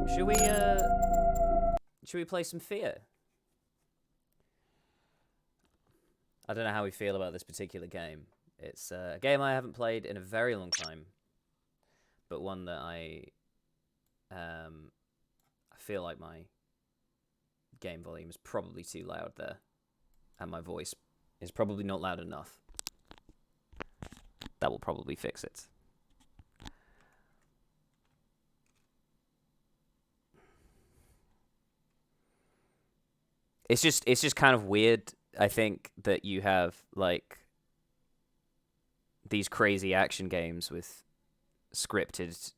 Should we play some F.E.A.R? I don't know how we feel about this particular game. It's a game I haven't played in a very long time, but one that I feel like my game volume is probably too loud there, and my voice is probably not loud enough. That will probably fix it. It's just kind of weird, I think, that you have like these crazy action games with scripted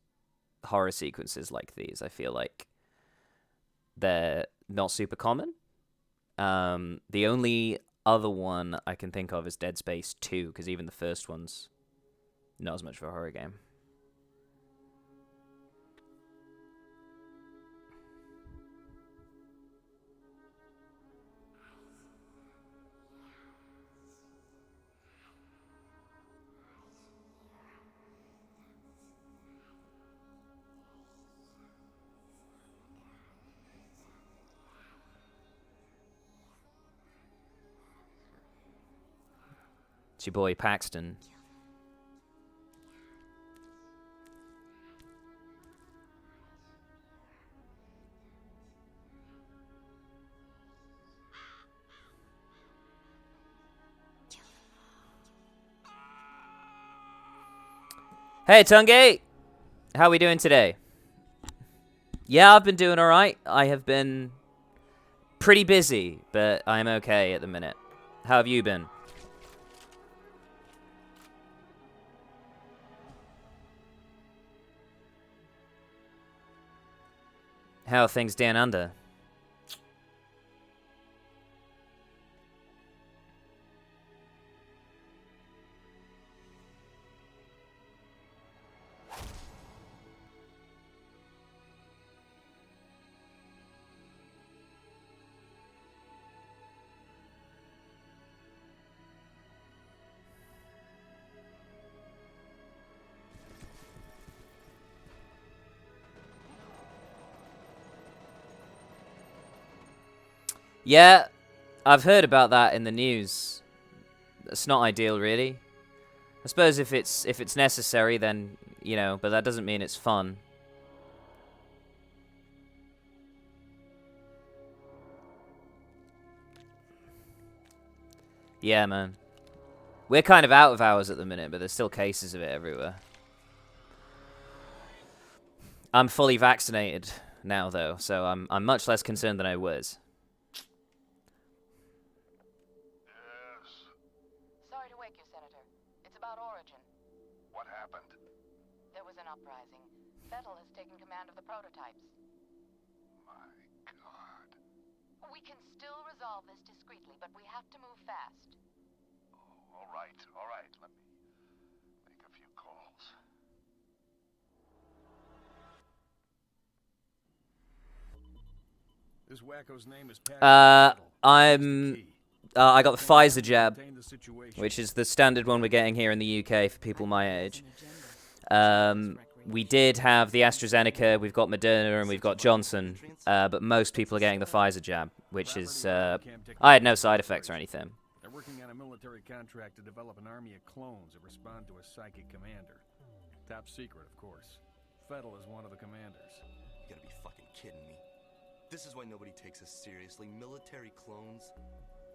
horror sequences like these. I feel like they're not super common. The only other one I can think of is Dead Space 2, because even the first one's not as much of a horror game. It's your boy Paxton. Hey, Tungate! How are we doing today? Yeah, I've been doing alright. I have been pretty busy, but I'm okay at the minute. How have you been? How are things down under? Yeah, I've heard about that in the news. It's not ideal, really. I suppose if it's necessary, then, you know, but that doesn't mean it's fun. Yeah, man. We're kind of out of hours at the minute, but there's still cases of it everywhere. I'm fully vaccinated now, though, so I'm much less concerned than I was. Uprising. F.E.A.R has taken command of the prototypes. My God. We can still resolve this discreetly, but we have to move fast. Oh, all right. Let me make a few calls. This wacko's name is I got the Pfizer jab, which is the standard one we're getting here in the UK for people my age. We did have the AstraZeneca, we've got Moderna, and we've got Johnson, but most people are getting the Pfizer jab, which is, I had no side effects or anything. They're working on a military contract to develop an army of clones that respond to a psychic commander. Top secret, of course. F.E.A.R is one of the commanders. You gotta be fucking kidding me. This is why nobody takes us seriously. Military clones.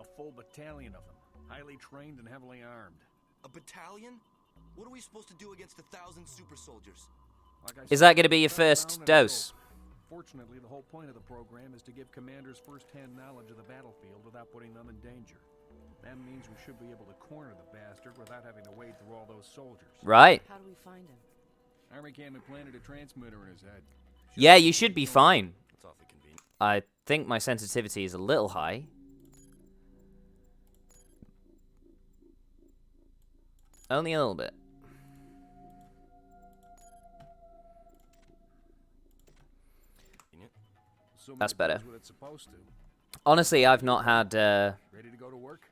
A full battalion of them, highly trained and heavily armed. A battalion? What are we supposed to do against 1,000 super soldiers? Is that going to be your first dose? Fortunately, the whole point of the program is to give commanders first-hand knowledge of the battlefield without putting them in danger. That means we should be able to corner the bastard without having to wade through all those soldiers. Right. How do we find him? Army Cam implanted a transmitter in his head. Yeah, you should be fine. That's awfully convenient. I think my sensitivity is a little high. Only a little bit. That's better. Honestly, I've not had Ready to go to work?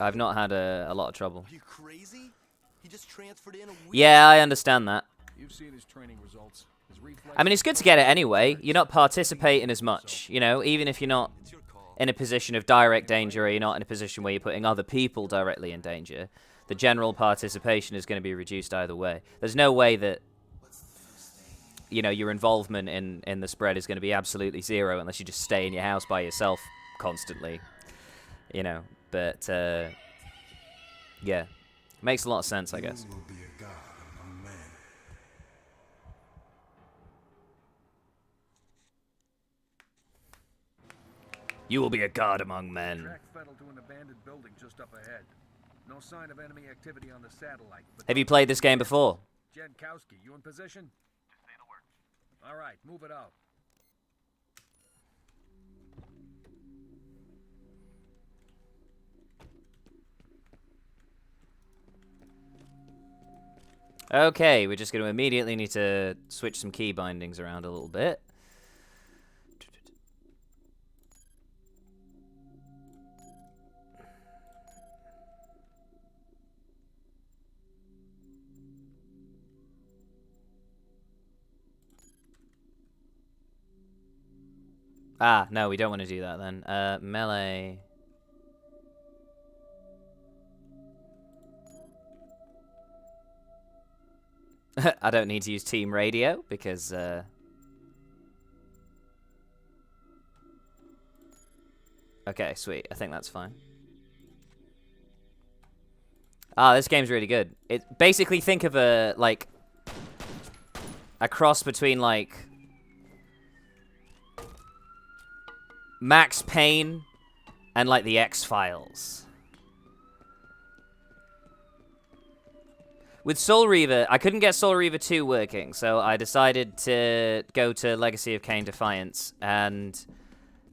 I've not had a lot of trouble. Are you crazy? He just transferred in a week. Yeah, I understand that. You've seen his training results. His reflexes I mean, it's good to get it anyway. You're not participating as much, you know, even if you're not It's your call. in a position of direct danger or you're not in a position where you're putting other people directly in danger. The general participation is going to be reduced either way. There's no way that, you know, your involvement in the spread is going to be absolutely zero unless you just stay in your house by yourself constantly, you know. But, yeah, makes a lot of sense, I guess. You will be a god among men. You will be a god among men. track fell to an abandoned building just up ahead. No sign of enemy activity on the satellite. But Have you played this game before? Jankowski, you in position? Just say the word. All right, move it out. Okay, we're just going to immediately need to switch some key bindings around a little bit. Ah, no, we don't want to do that then. Melee. I don't need to use team radio because okay, sweet. I think that's fine. Ah, this game's really good. It basically, think of a cross between like Max Payne and like the X-Files. With Soul Reaver, I couldn't get Soul Reaver 2 working, so I decided to go to Legacy of Kain Defiance, and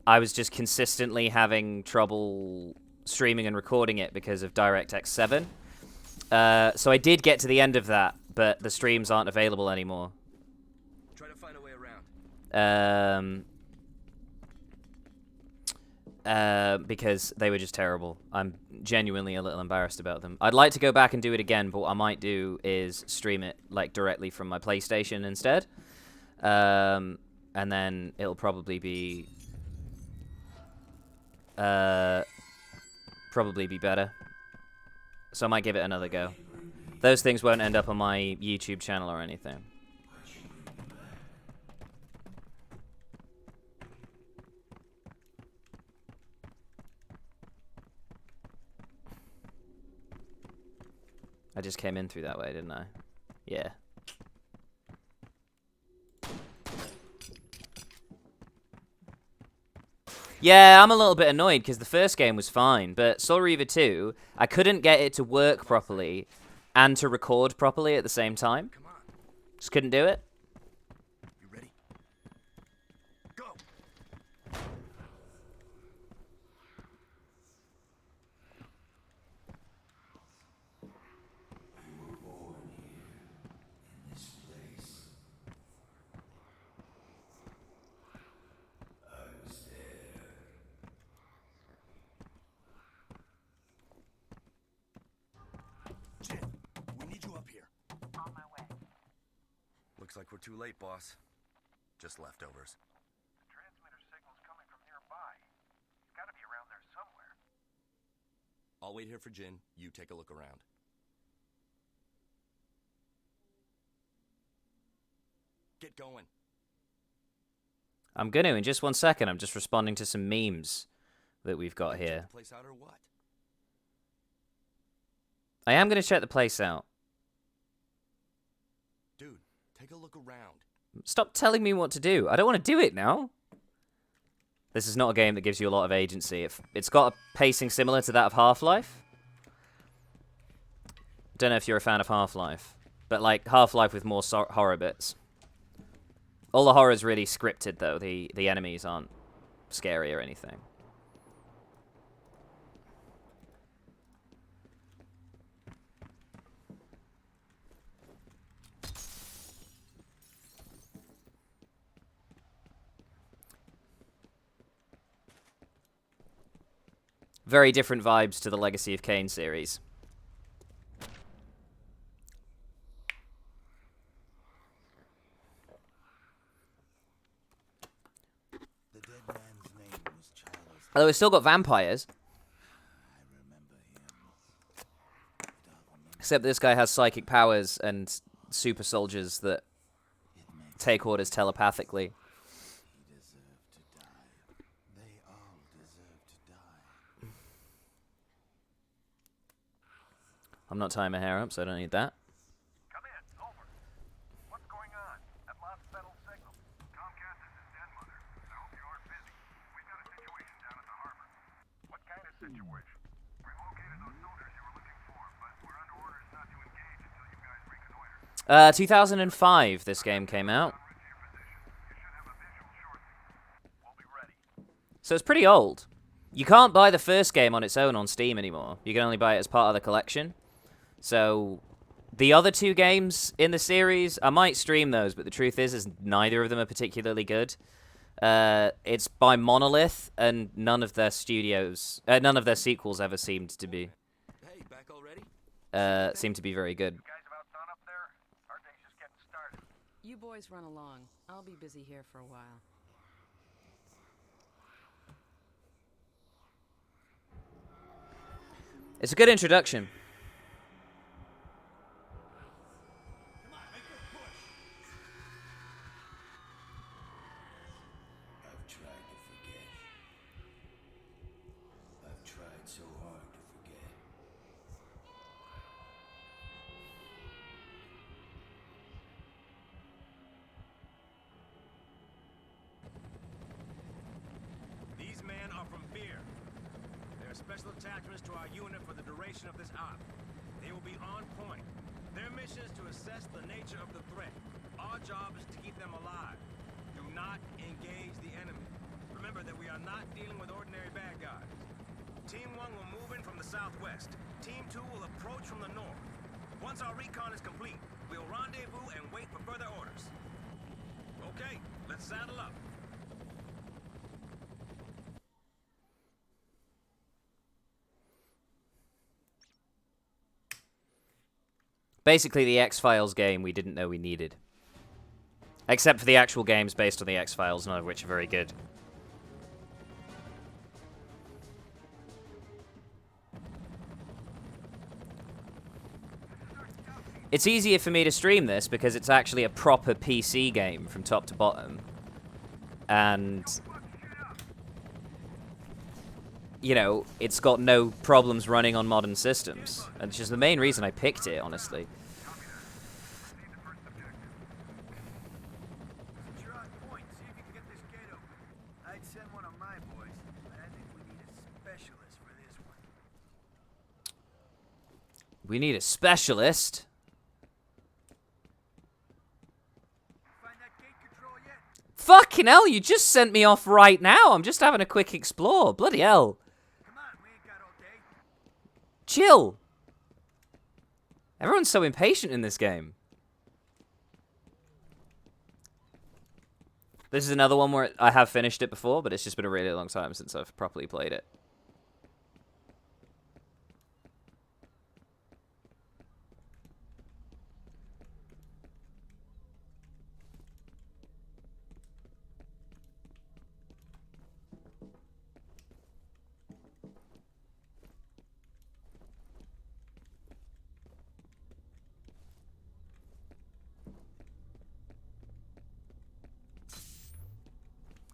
I was just consistently having trouble streaming and recording it because of DirectX 7. So I did get to the end of that, but the streams aren't available anymore. Try to find a way around. Because they were just terrible. I'm genuinely a little embarrassed about them. I'd like to go back and do it again, but what I might do is stream it like directly from my PlayStation instead. And then it'll probably be better. So I might give it another go. Those things won't end up on my YouTube channel or anything. I just came in through that way, didn't I? Yeah. Yeah, I'm a little bit annoyed because the first game was fine, but Soul Reaver 2, I couldn't get it to work properly and to record properly at the same time. Come on. Just couldn't do it. You ready? Go. Jen, we need you up here. On my way. Looks like we're too late, boss. Just leftovers. The transmitter signal's coming from nearby. It's gotta be around there somewhere. I'll wait here for Jin. You take a look around. Get going. I'm going to in just 1 second. I'm just responding to some memes that we've got Check here. the place out or what? I am going to check the place out. Dude, take a look around. Stop telling me what to do. I don't want to do it now. This is not a game that gives you a lot of agency. It's got a pacing similar to that of Half-Life. Don't know if you're a fan of Half-Life, but like Half-Life with more horror bits. All the horror's really scripted, though. The enemies aren't scary or anything. Very different vibes to the Legacy of Kain series. Although it's still got vampires. Except this guy has psychic powers and super soldiers that take orders telepathically. They all deserve to die. I'm not tying my hair up, so I don't need that. Come in. Over. What's going on? I've lost settled signal. Comcast, this is Den Mother. I hope you aren't busy. We've got a situation down at the harbor. What kind of situation? We've located those soldiers you were looking for, but we're under orders not to engage until you guys reconnoiter. 2005 this game came out. So it's pretty old. You can't buy the first game on its own on Steam anymore. You can only buy it as part of the collection. So the other two games in the series, I might stream those, but the truth is neither of them are particularly good. It's by Monolith, and none of their sequels ever seemed to be Hey, back already? very good. Guys about done up there? Our day's just getting started. You boys run along. I'll be busy here for a while. It's a good introduction. I've tried to forget. I've tried so hard to forget. These men are from F.E.A.R. They're special attachments to our unit for the duration of this op. They will be on point. Their mission is to assess the nature of the threat. Our job is to keep them alive. Do not engage the enemy. Remember that we are not dealing with ordinary bad guys. Team 1 will move in from the southwest. Team 2 will approach from the north. Once our recon is complete, we'll rendezvous and wait for further orders. Okay, let's saddle up. Basically, the X-Files game we didn't know we needed. Except for the actual games based on the X-Files, none of which are very good. It's easier for me to stream this because it's actually a proper PC game from top to bottom. And, you know, it's got no problems running on modern systems. And it's just the main reason I picked it, honestly. Since you're on point, see if you can get this gate open. I'd send one of my boys, but I think we need a specialist for this one. We need a specialist. Find that gate control yet? Fucking hell, you just sent me off right now. I'm just having a quick explore. Bloody hell. Come on, we ain't got all day. Chill. Everyone's so impatient in this game. This is another one where I have finished it before, but it's just been a really long time since I've properly played it.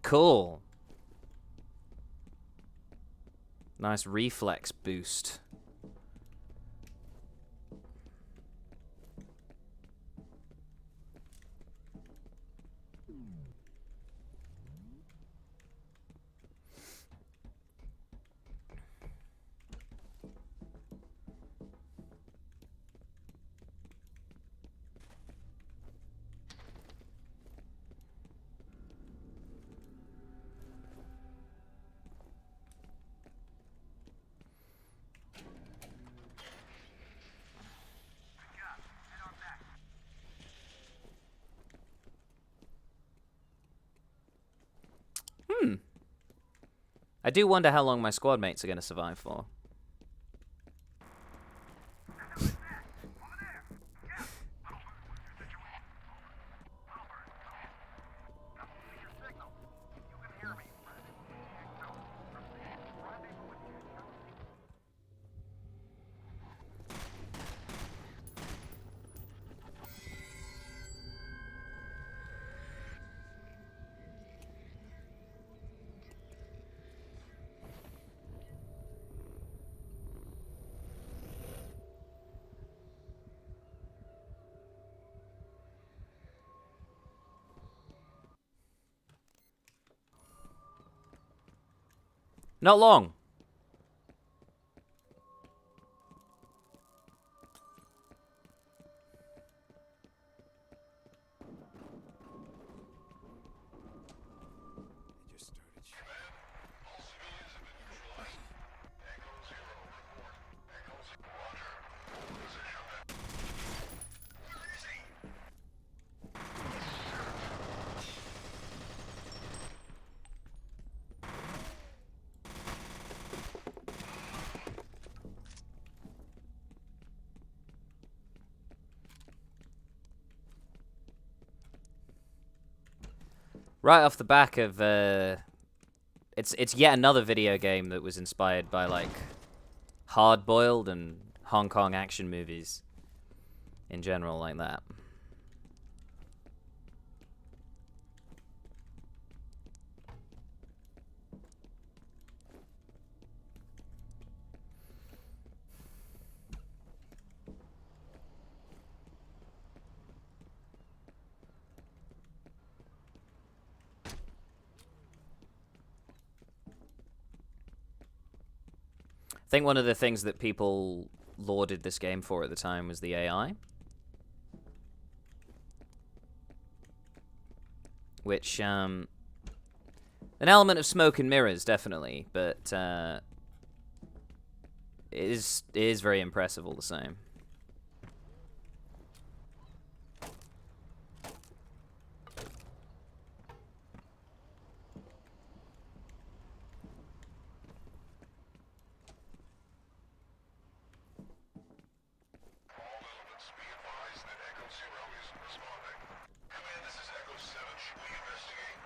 Cool. Nice reflex boost. I do wonder how long my squad mates are going to survive for. Not long. They just started shooting. All civilians have been neutralized. Echo 0, report. Echo 0, roger. Position. Where is he? Right off the back of it's yet another video game that was inspired by like hard-boiled and Hong Kong action movies in general like that. I think one of the things that people lauded this game for at the time was the AI. Which, an element of smoke and mirrors, definitely, but it is very impressive all the same. All elements, be advised that Echo 0 isn't responding. Command, this is Echo 7. Should we investigate?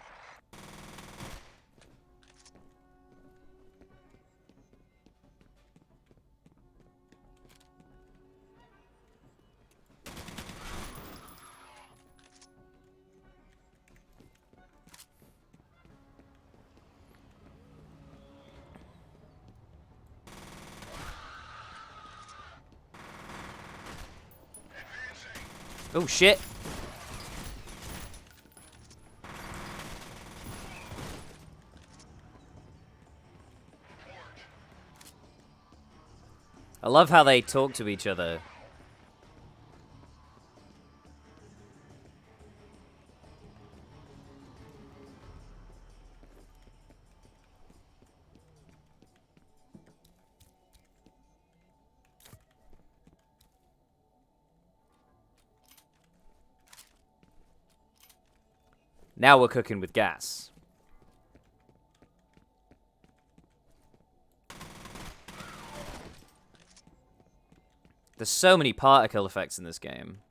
Oh shit! I love how they talk to each other. Now we're cooking with gas. There's so many particle effects in this game.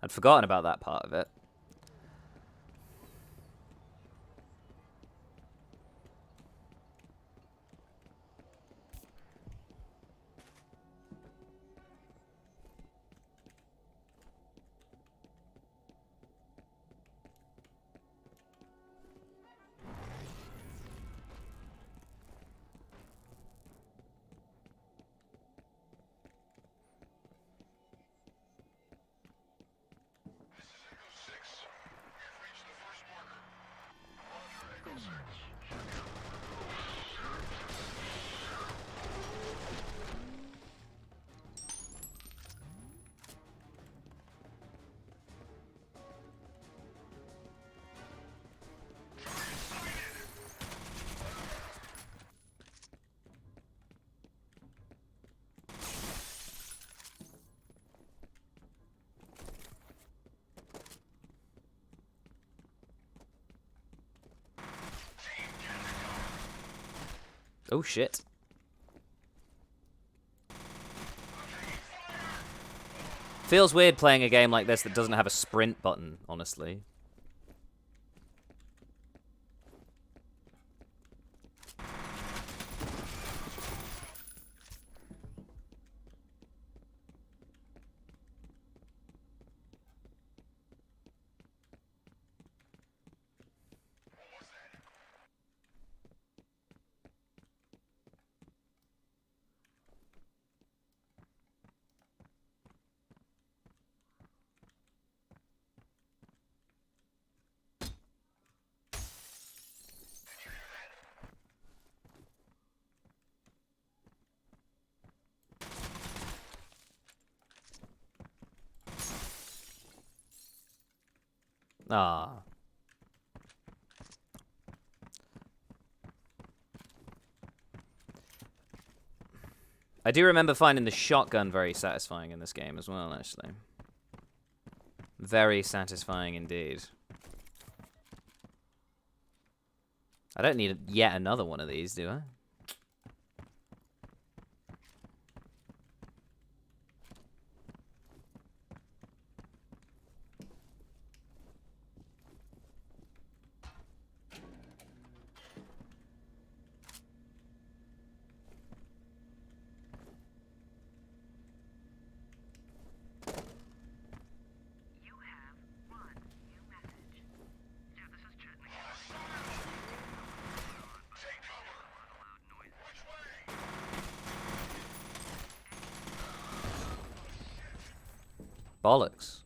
I'd forgotten about that part of it. This is Echo 6. We've reached the first marker. Roger, Echo 6. Oh shit. Feels weird playing a game like this that doesn't have a sprint button, honestly. Ah. I do remember finding the shotgun very satisfying in this game as well, actually. Very satisfying indeed. I don't need yet another one of these, do I? Bollocks.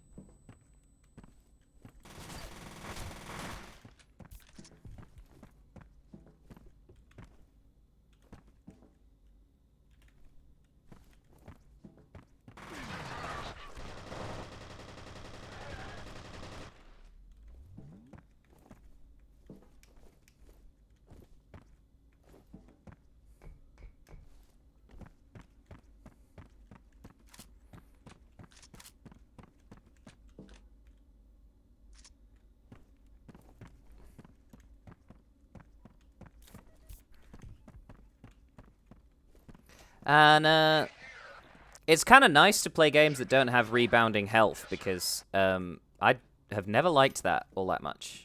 And it's kind of nice to play games that don't have rebounding health because I have never liked that all that much.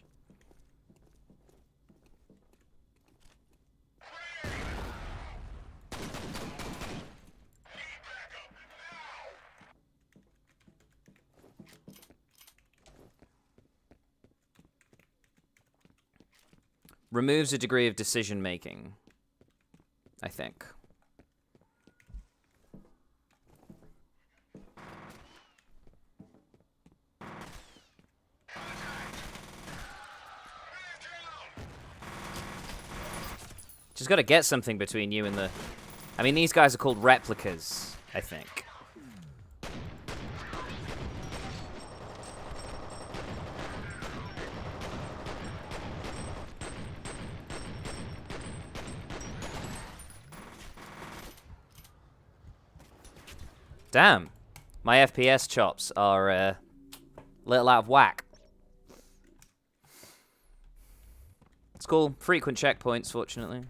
Removes a degree of decision making, I think. Just got to get something between you and the... I mean, these guys are called replicas, I think. Damn. My FPS chops are a little out of whack. It's cool. Frequent checkpoints, fortunately.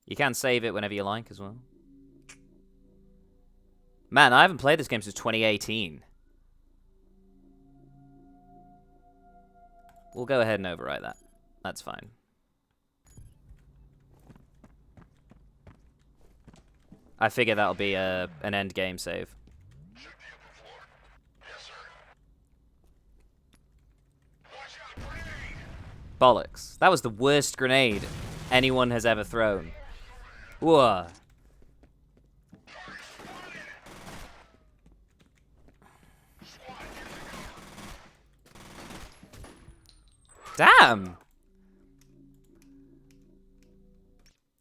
You can save it whenever you like as well. Man, I haven't played this game since 2018. We'll go ahead and overwrite that. That's fine. I figure that'll be an end game save. Bollocks. That was the worst grenade anyone has ever thrown. Whoa. Damn.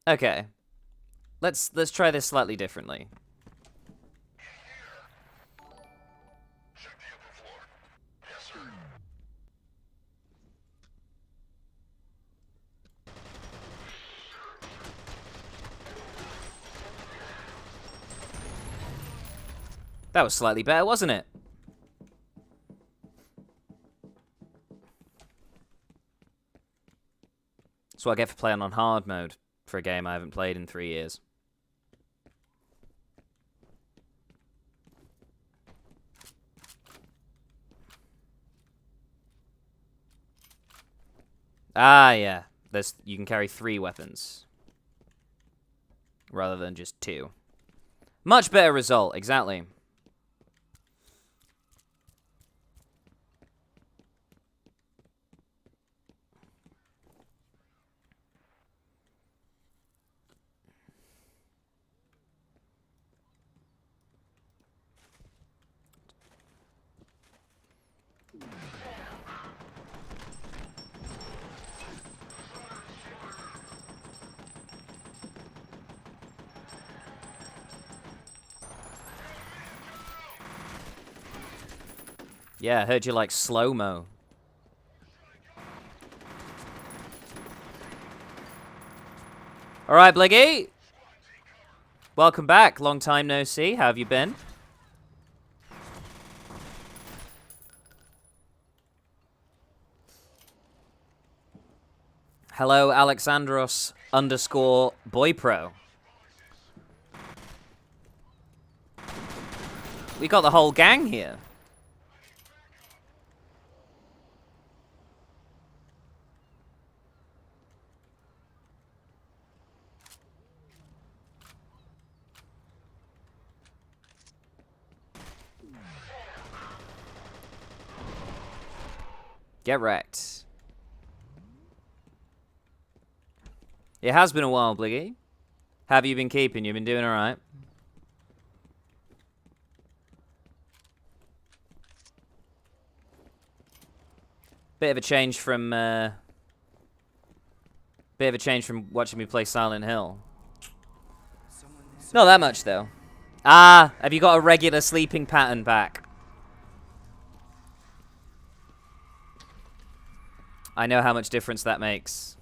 Okay. Let's try this slightly differently. That was slightly better, wasn't it? That's what I get for playing on hard mode for a game I haven't played in 3 years. Ah, yeah. You can carry 3 weapons. Rather than just 2. Much better result, exactly. Yeah, I heard you like slow-mo. All right, Bliggy. Welcome back. Long time no see. How have you been? Hello, Alexandros _ boypro. We got the whole gang here. Get wrecked. It has been a while, Bliggy. How have you been keeping? You've been doing all right? Bit of a change from watching me play Silent Hill. Not that much though. Ah, have you got a regular sleeping pattern back? I know how much difference that makes.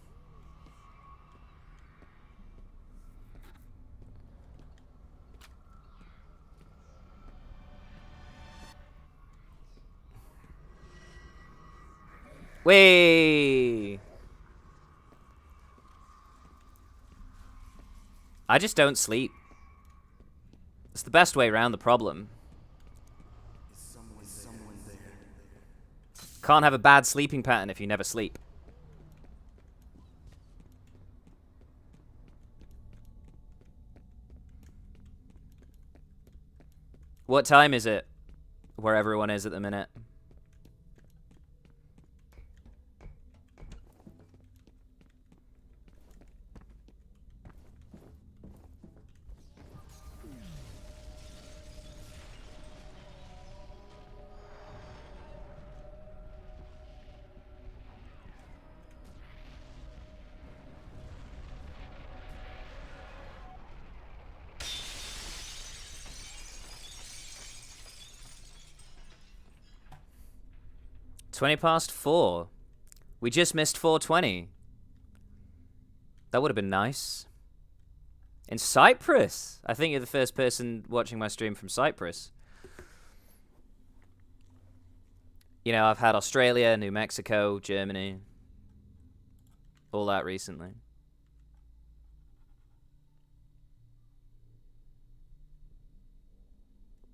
Whee! I just don't sleep. It's the best way around the problem. Can't have a bad sleeping pattern if you never sleep. What time is it? Where everyone is at the minute. (4:20). We just missed 4:20. That would have been nice. In Cyprus. I think you're the first person watching my stream from Cyprus. You know, I've had Australia, New Mexico, Germany. All that recently.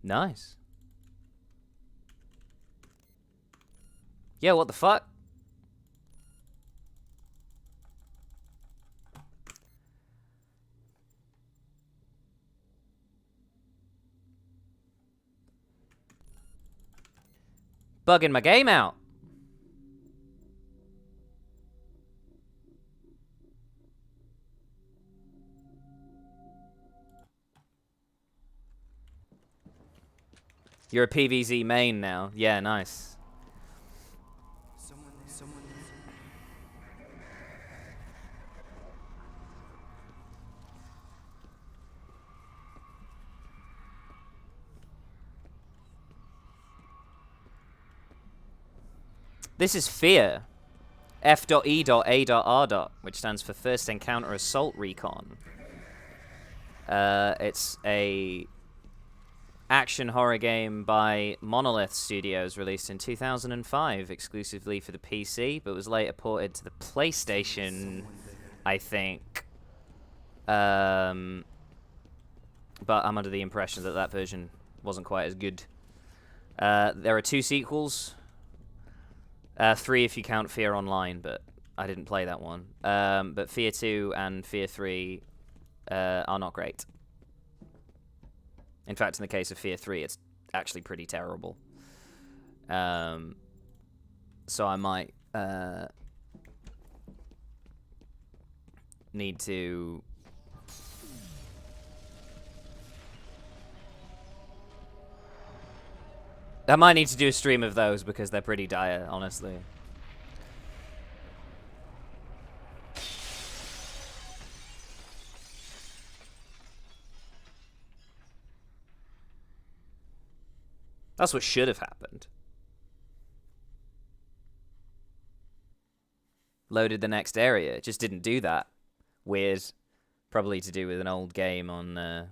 Nice. Yeah, what the fuck? Bugging my game out. You're a PVZ main now. Yeah, nice. This is F.E.A.R. F.E.A.R, which stands for First Encounter Assault Recon. It's a action horror game by Monolith Studios, released in 2005, exclusively for the PC, but was later ported to the PlayStation, I think. But I'm under the impression that that version wasn't quite as good. There are 2 sequels. 3 if you count F.E.A.R Online, but I didn't play that one. But F.E.A.R 2 and F.E.A.R 3 are not great. In fact, in the case of F.E.A.R 3, it's actually pretty terrible. So I might need to... I might need to do a stream of those because they're pretty dire, honestly. That's what should have happened. Loaded the next area. It just didn't do that. Weird. Probably to do with an old game on a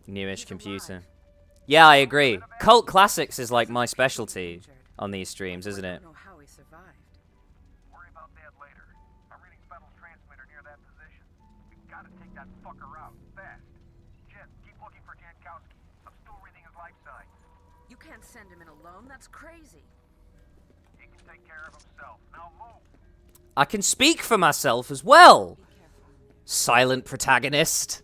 newish computer. Yeah, I agree. Cult classics is like my specialty on these streams, isn't it? I don't know how he survived. Worry about that later. I'm reading Fettel's transmitter near that position. We gotta take that fucker out, fast. Jen, keep looking for Jankowski. I'm still reading his life signs. You can't send him in alone. That's crazy. He can take care of himself. Now move. I can speak for myself as well. Silent protagonist.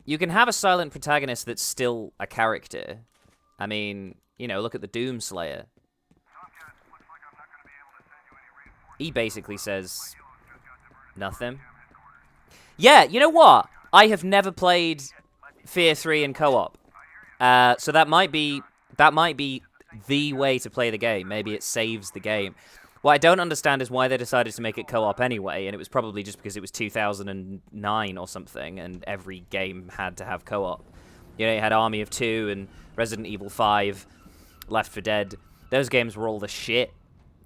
You can have a silent protagonist that's still a character. I mean, you know, look at the Doomslayer. He basically says nothing. Yeah, you know what? I have never played F.E.A.R 3 in co-op. So that might be the way to play the game. Maybe it saves the game. What I don't understand is why they decided to make it co-op anyway, and it was probably just because it was 2009 or something, and every game had to have co-op. You know, you had Army of Two and Resident Evil 5, Left 4 Dead. Those games were all the shit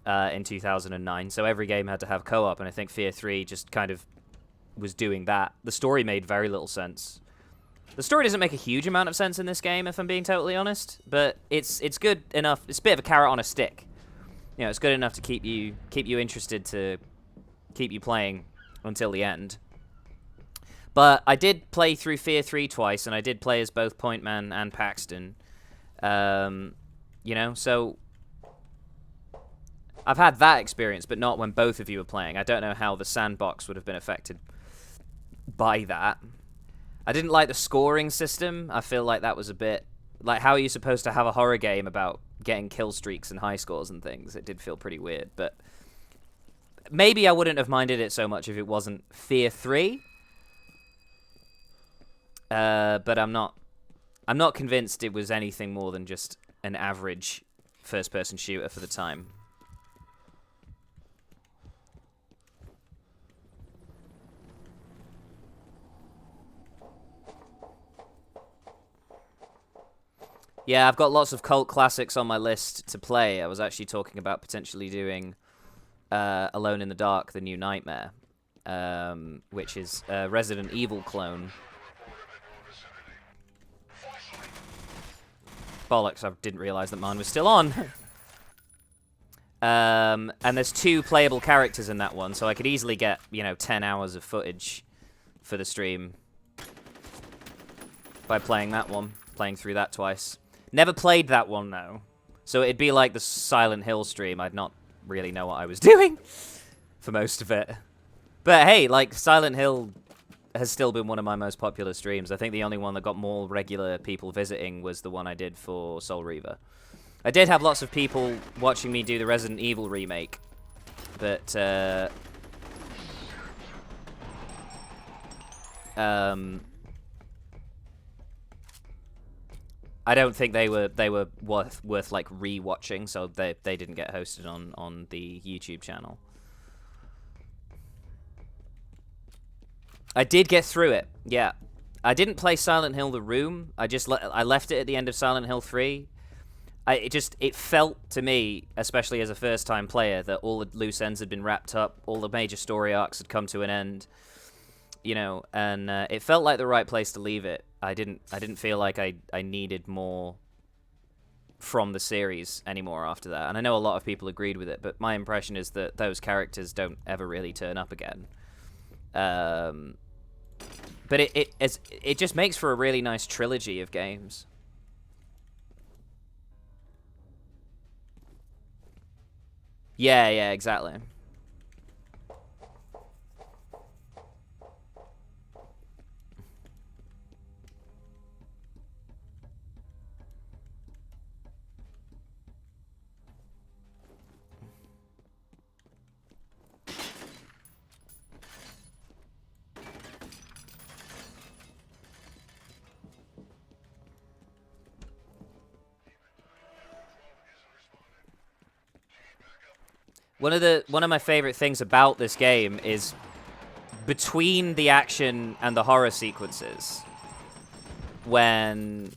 in 2009, so every game had to have co-op, and I think F.E.A.R 3 just kind of was doing that. The story made very little sense. The story doesn't make a huge amount of sense in this game, if I'm being totally honest, but it's good enough. It's a bit of a carrot on a stick. You know, it's good enough to keep you interested, to keep you playing until the end. But I did play through F.E.A.R 3 twice, and I did play as both Pointman and Paxton. You know, so I've had that experience, but not when both of you were playing. I don't know how the sandbox would have been affected by that. I didn't like the scoring system. I feel like that was a bit... Like, how are you supposed to have a horror game about getting kill streaks and high scores and things? It did feel pretty weird, but... Maybe I wouldn't have minded it so much if it wasn't F.E.A.R 3. But I'm not convinced it was anything more than just an average first-person shooter for the time. Yeah, I've got lots of cult classics on my list to play. I was actually talking about potentially doing Alone in the Dark, The New Nightmare, which is a Resident Evil clone. Bollocks, I didn't realize that mine was still on. And there's 2 playable characters in that one, so I could easily get, you know, 10 hours of footage for the stream by playing that one, playing through that twice. Never played that one, though. So it'd be like the Silent Hill stream. I'd not really know what I was doing for most of it. But hey, like, Silent Hill has still been one of my most popular streams. I think the only one that got more regular people visiting was the one I did for Soul Reaver. I did have lots of people watching me do the Resident Evil remake. But, I don't think they were worth like re-watching, so they didn't get hosted on the YouTube channel. I did get through it, yeah. I didn't play Silent Hill The Room. I left it at the end of Silent Hill 3. It felt to me, especially as a first-time player, that all the loose ends had been wrapped up, all the major story arcs had come to an end, you know, and it felt like the right place to leave it. I didn't feel like I needed more from the series anymore after that. And I know a lot of people agreed with it, but my impression is that those characters don't ever really turn up again. But it just makes for a really nice trilogy of games. Yeah, exactly. One of my favorite things about this game is between the action and the horror sequences, when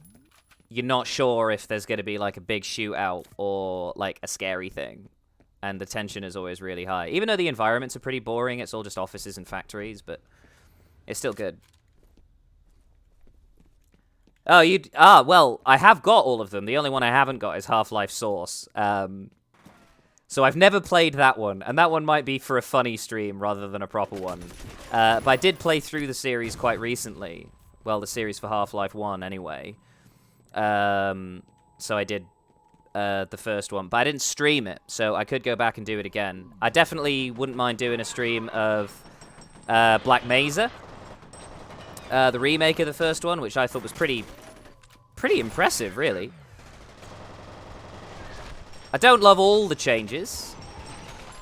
you're not sure if there's going to be like a big shootout or like a scary thing. And the tension is always really high. Even though the environments are pretty boring, it's all just offices and factories, but it's still good. Oh, well, I have got all of them. The only one I haven't got is Half-Life Source. So I've never played that one, and that one might be for a funny stream rather than a proper one. But I did play through the series quite recently. Well, the series for Half-Life 1, anyway. So I did the first one, but I didn't stream it, so I could go back and do it again. I definitely wouldn't mind doing a stream of Black Mesa, the remake of the first one, which I thought was pretty impressive, really. I don't love all the changes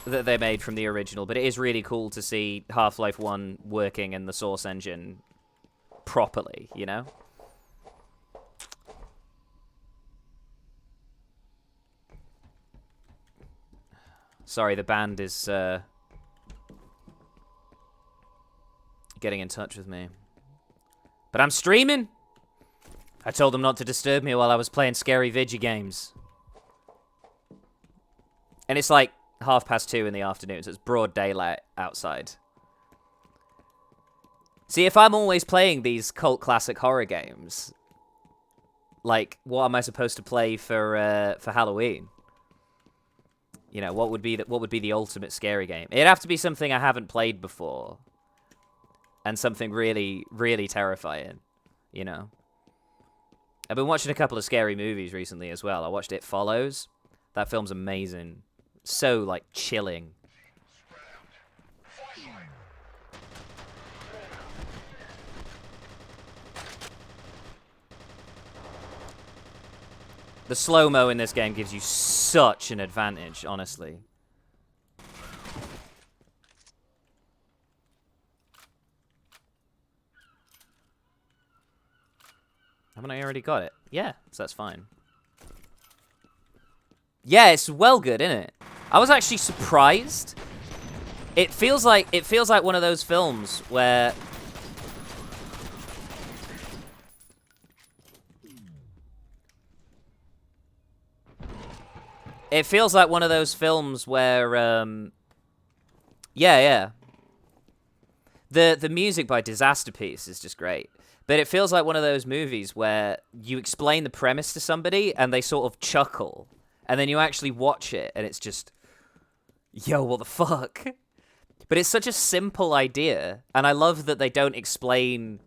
that they made from the original, but it is really cool to see Half-Life 1 working in the Source engine properly, you know? Sorry, the band is getting in touch with me. But I'm streaming! I told them not to disturb me while I was playing scary video games. And it's like 2:30 in the afternoon, so it's broad daylight outside. See, if I'm always playing these cult classic horror games, like, what am I supposed to play for Halloween? You know, what would be the ultimate scary game? It'd have to be something I haven't played before. And something really, really terrifying, you know? I've been watching a couple of scary movies recently as well. I watched It Follows. That film's amazing. So, like, chilling. The slow-mo in this game gives you such an advantage, honestly. Haven't I already got it? Yeah, so that's fine. Yeah, it's well good, isn't it? I was actually surprised. It feels like one of those films where yeah. The music by Disaster Piece is just great. But it feels like one of those movies where you explain the premise to somebody and they sort of chuckle. And then you actually watch it and it's just, yo, what the fuck? But it's such a simple idea. And I love that they don't explain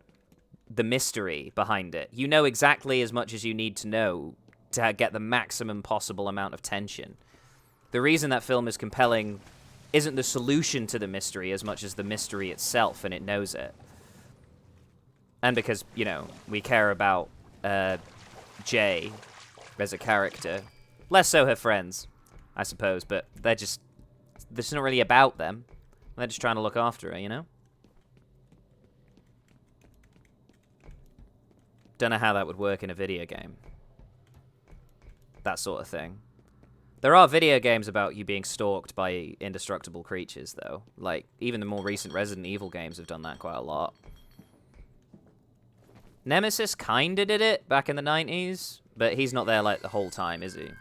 the mystery behind it. You know exactly as much as you need to know to get the maximum possible amount of tension. The reason that film is compelling isn't the solution to the mystery as much as the mystery itself, and it knows it. And because, you know, we care about Jay as a character. Less so her friends, I suppose, but this is not really about them. They're just trying to look after her, you know? Don't know how that would work in a video game. That sort of thing. There are video games about you being stalked by indestructible creatures, though. Like, even the more recent Resident Evil games have done that quite a lot. Nemesis kinda did it back in the 90s, but he's not there, like, the whole time, is he?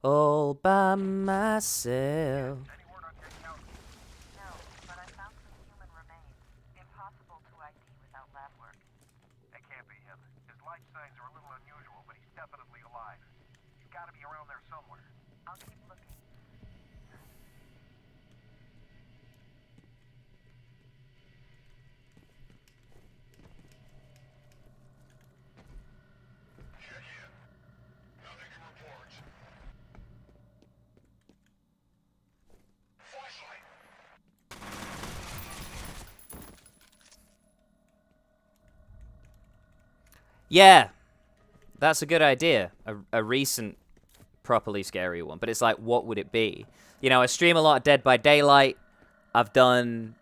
All by myself. Any word on Yankowski? No, but I found some human remains. Impossible to ID without lab work. That can't be him. His life signs are a little unusual, but he's definitely alive. He's got to be around there somewhere. I'll keep looking. Yeah, that's a good idea. A recent properly scary one. But it's like, what would it be? You know, I stream a lot of Dead by Daylight. I've done,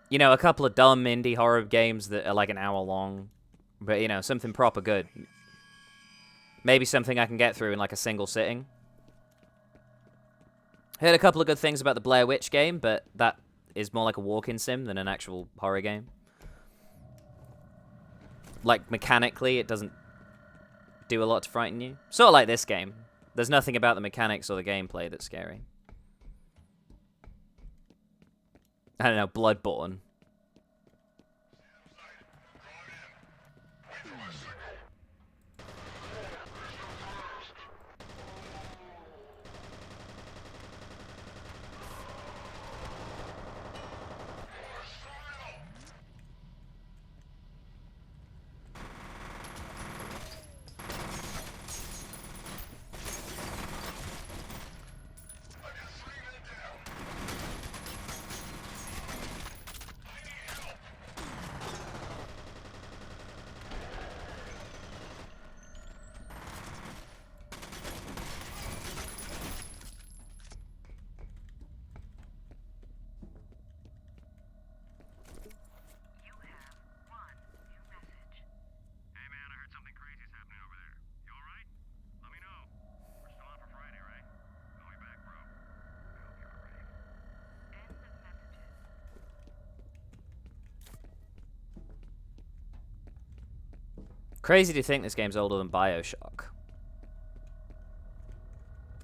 you know, a couple of dumb indie horror games that are like an hour long. But, you know, something proper good. Maybe something I can get through in like a single sitting. Heard a couple of good things about the Blair Witch game, but that is more like a walk-in sim than an actual horror game. Like, mechanically, it doesn't do a lot to frighten you. Sort of like this game. There's nothing about the mechanics or the gameplay that's scary. I don't know, Bloodborne. You have one new message. Hey man, I heard something crazy's happening over there. You alright? Let me know. We're still on for Friday, right? Call me back, bro. I hope you're alright. End of messages. Crazy to think this game's older than BioShock.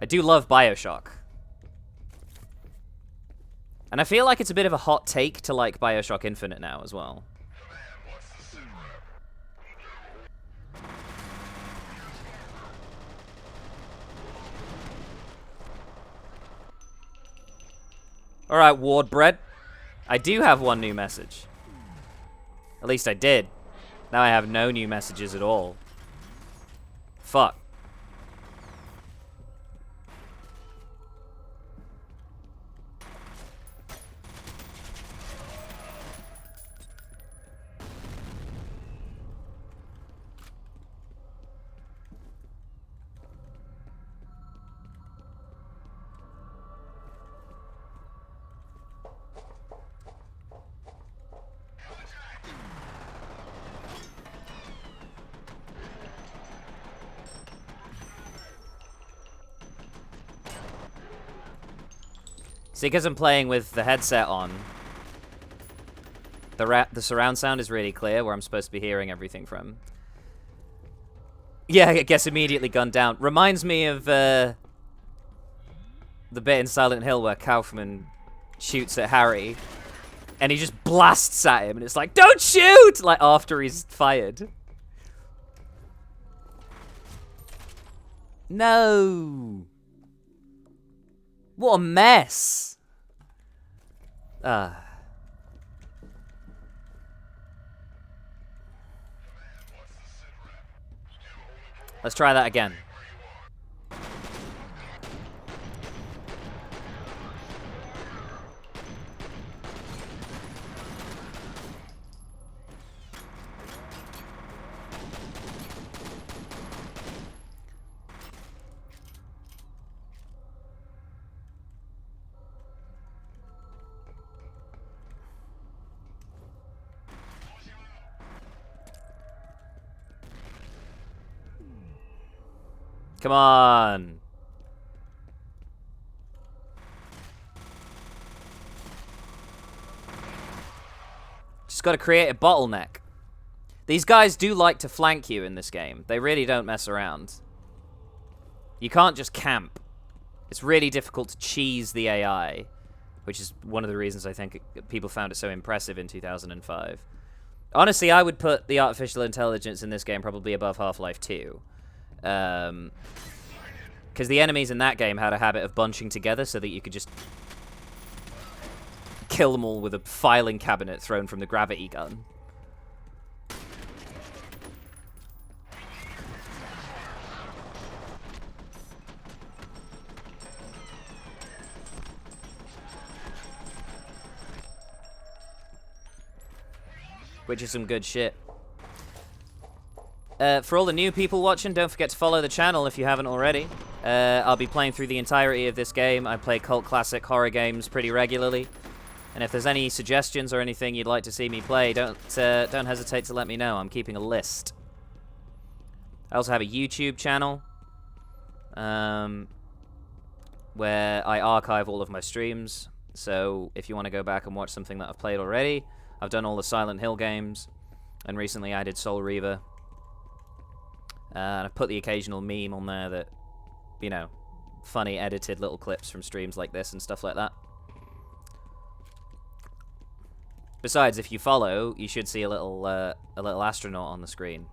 I do love BioShock. And I feel like it's a bit of a hot take to like BioShock Infinite now as well. Alright, Wardbread. I do have one new message. At least I did. Now I have no new messages at all. Fuck. See, because I'm playing with the headset on, the surround sound is really clear where I'm supposed to be hearing everything from. Yeah, it gets immediately gunned down. Reminds me of the bit in Silent Hill where Kaufman shoots at Harry, and he just blasts at him, and it's like, don't shoot! Like, after he's fired. No! What a mess! Let's try that again. Come on. Just got to create a bottleneck. These guys do like to flank you in this game. They really don't mess around. You can't just camp. It's really difficult to cheese the AI, which is one of the reasons I think people found it so impressive in 2005. Honestly, I would put the artificial intelligence in this game probably above Half-Life 2. Because the enemies in that game had a habit of bunching together so that you could just kill them all with a filing cabinet thrown from the gravity gun. Which is some good shit. For all the new people watching, don't forget to follow the channel if you haven't already. I'll be playing through the entirety of this game. I play cult classic horror games pretty regularly. And if there's any suggestions or anything you'd like to see me play, don't hesitate to let me know. I'm keeping a list. I also have a YouTube channel where I archive all of my streams. So if you want to go back and watch something that I've played already, I've done all the Silent Hill games, and recently I did Soul Reaver. And I've put the occasional meme on there that, you know, funny edited little clips from streams like this and stuff like that. Besides, if you follow, you should see a little astronaut on the screen.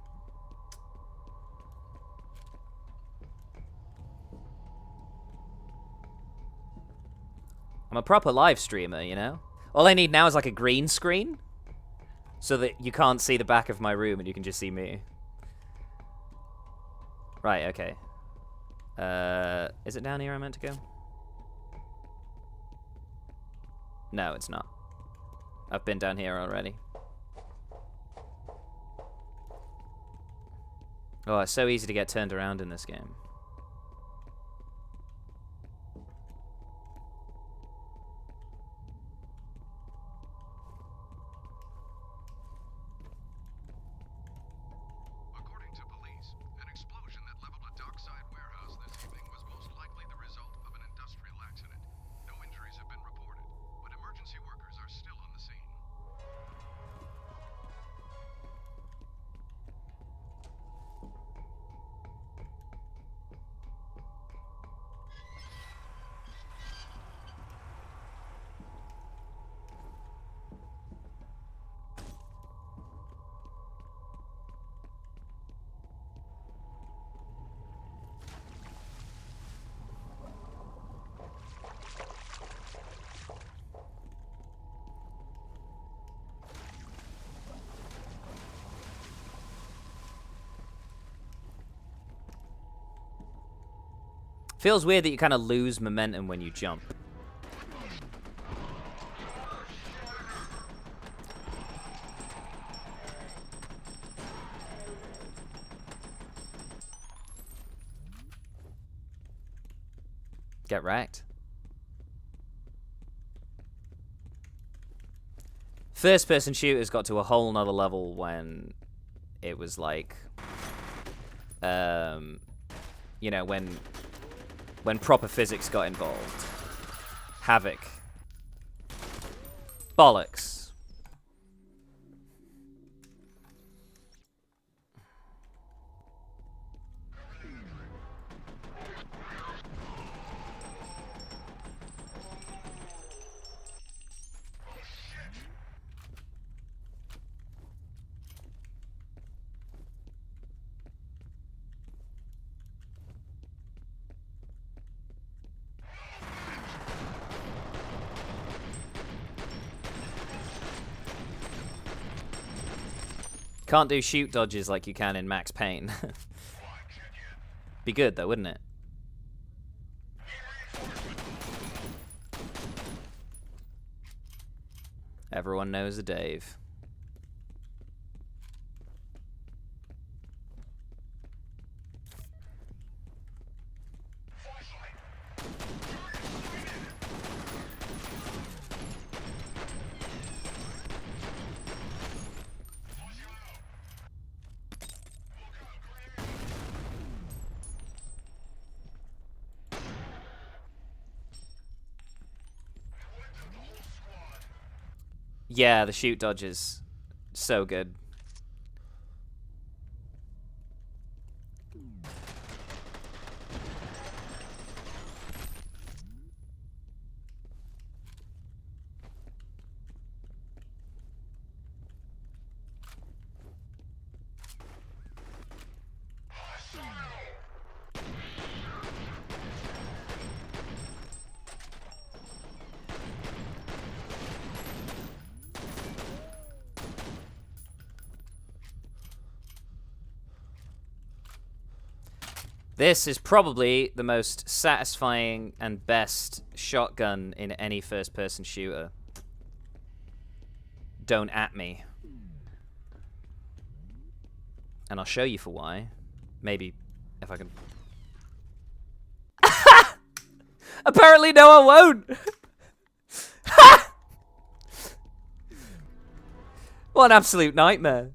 I'm a proper live streamer, you know? All I need now is like a green screen so that you can't see the back of my room and you can just see me. Right, okay. Is it down here I'm meant to go? No, it's not. I've been down here already. Oh, it's so easy to get turned around in this game. According to police, an explosion that leveled a dockside warehouse this evening was most likely the result of an industrial accident. No injuries have been reported, but emergency workers are still on the scene. Feels weird that you kind of lose momentum when you jump. Get wrecked. First-person shooters got to a whole nother level when it was like, you know, when proper physics got involved. Havoc. Bollocks. Can't do shoot dodges like you can in Max Payne. Be good though, wouldn't it? Everyone knows a Dave. Yeah, the shoot dodges. So good. This is probably the most satisfying and best shotgun in any first-person shooter. Don't at me. And I'll show you for why. Maybe if I can Apparently no, I won't. What an absolute nightmare.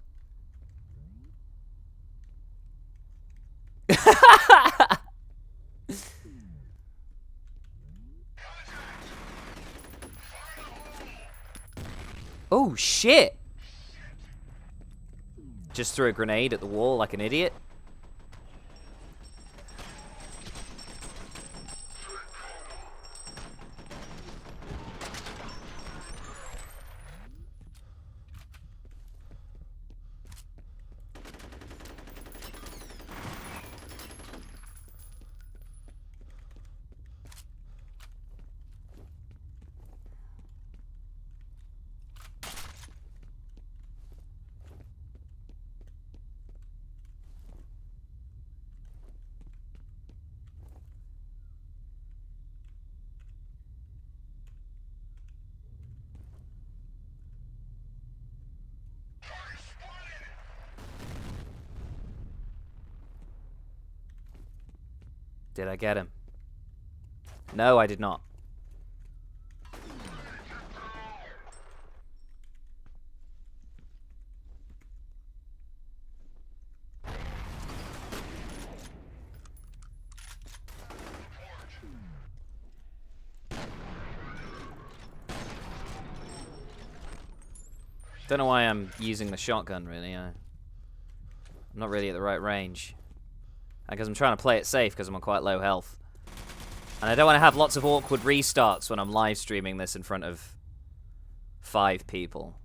Oh, shit. Just threw a grenade at the wall like an idiot. Did I get him? No, I did not. Don't know why I'm using the shotgun, really. I'm not really at the right range. Because I'm trying to play it safe because I'm on quite low health. And I don't want to have lots of awkward restarts when I'm live streaming this in front of 5 people.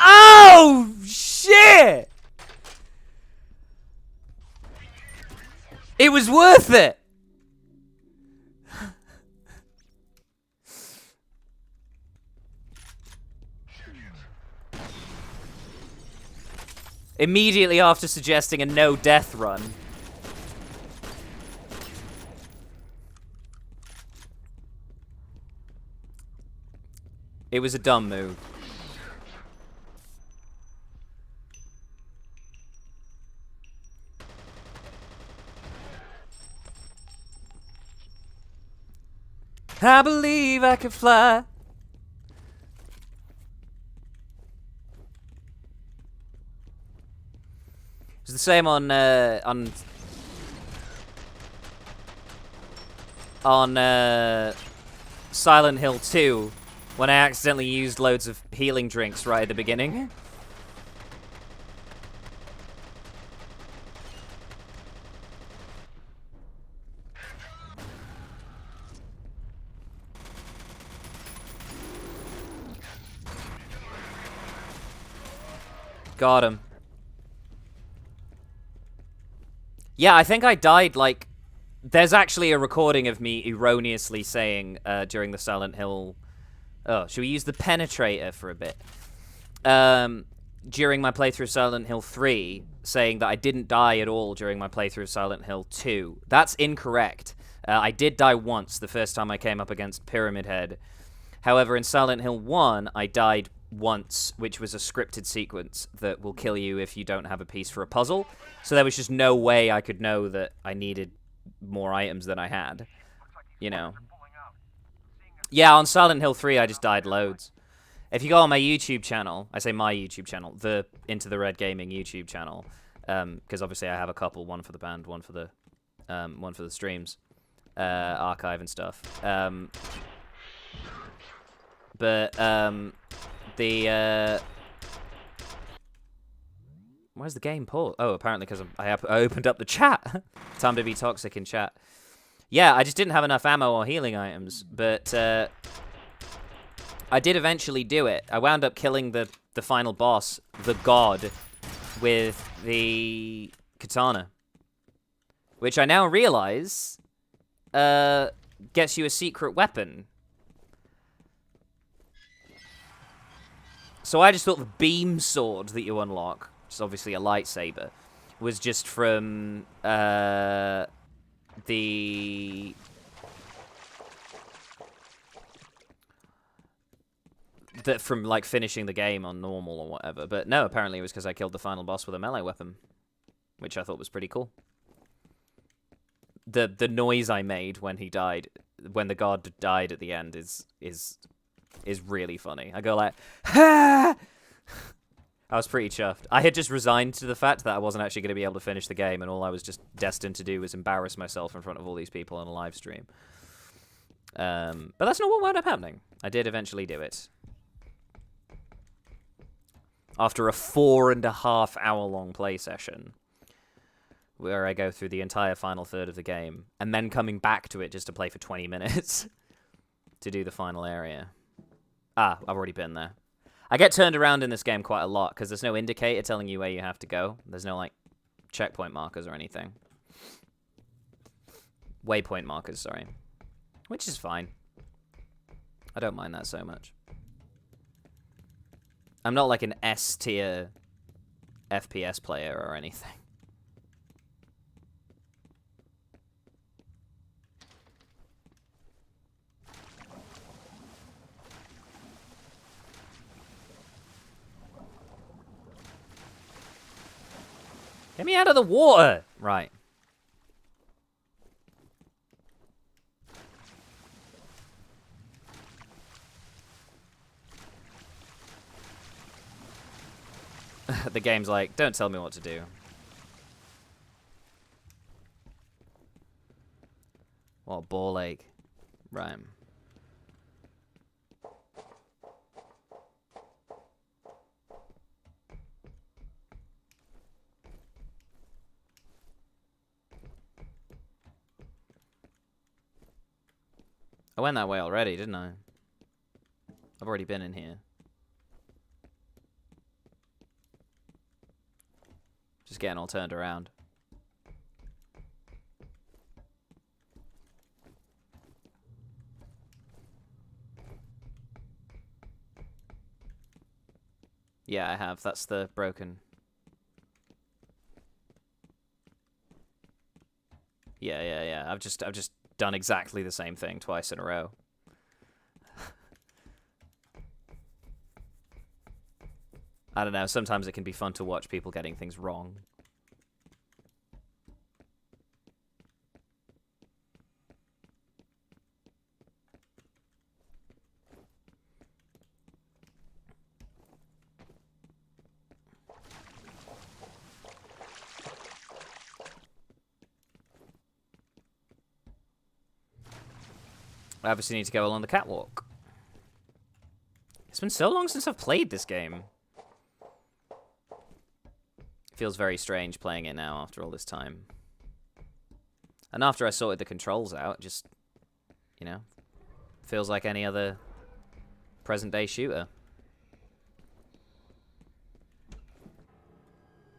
Oh, shit! It was worth it! Immediately after suggesting a no-death run. It was a dumb move. I believe I can fly. It's the same on Silent Hill 2 when I accidentally used loads of healing drinks right at the beginning. Got him. Yeah, I think I died, like... There's actually a recording of me erroneously saying during the Silent Hill... Oh, should we use the penetrator for a bit? During my playthrough of Silent Hill 3, saying that I didn't die at all during my playthrough of Silent Hill 2. That's incorrect. I did die once the first time I came up against Pyramid Head. However, in Silent Hill 1, I died once, which was a scripted sequence that will kill you if you don't have a piece for a puzzle. So there was just no way I could know that I needed more items than I had. You know. Yeah, on Silent Hill 3, I just died loads. If you go on my YouTube channel, I say my YouTube channel, the Into the Red Gaming YouTube channel, because obviously I have a couple, one for the band, one for the streams, archive and stuff. Where's the game paused? Oh, apparently because I opened up the chat. Time to be toxic in chat. Yeah, I just didn't have enough ammo or healing items, but I did eventually do it. I wound up killing the final boss, the god, with the katana, which I now realize gets you a secret weapon. So I just thought the beam sword that you unlock, which is obviously a lightsaber, was just from the from like finishing the game on normal or whatever. But no, apparently it was because I killed the final boss with a melee weapon, which I thought was pretty cool. The noise I made when he died, when the god died at the end, is really funny. I go like, ha! I was pretty chuffed. I had just resigned to the fact that I wasn't actually going to be able to finish the game, and all I was just destined to do was embarrass myself in front of all these people on a live stream. But that's not what wound up happening. I did eventually do it. After a 4.5 hour long play session, where I go through the entire final third of the game, and then coming back to it just to play for 20 minutes to do the final area. Ah, I've already been there. I get turned around in this game quite a lot, because there's no indicator telling you where you have to go. There's no, like, checkpoint markers or anything. Waypoint markers, sorry. Which is fine. I don't mind that so much. I'm not like an S-tier FPS player or anything. Get me out of the water! Right. The game's like, don't tell me what to do. What a ball ache. Right. I went that way already, didn't I? I've already been in here. Just getting all turned around. Yeah, I have. That's the broken. Yeah. I've just done exactly the same thing twice in a row. I don't know, sometimes it can be fun to watch people getting things wrong. I obviously need to go along the catwalk. It's been so long since I've played this game. It feels very strange playing it now after all this time. And after I sorted the controls out, just, you know, feels like any other present-day shooter.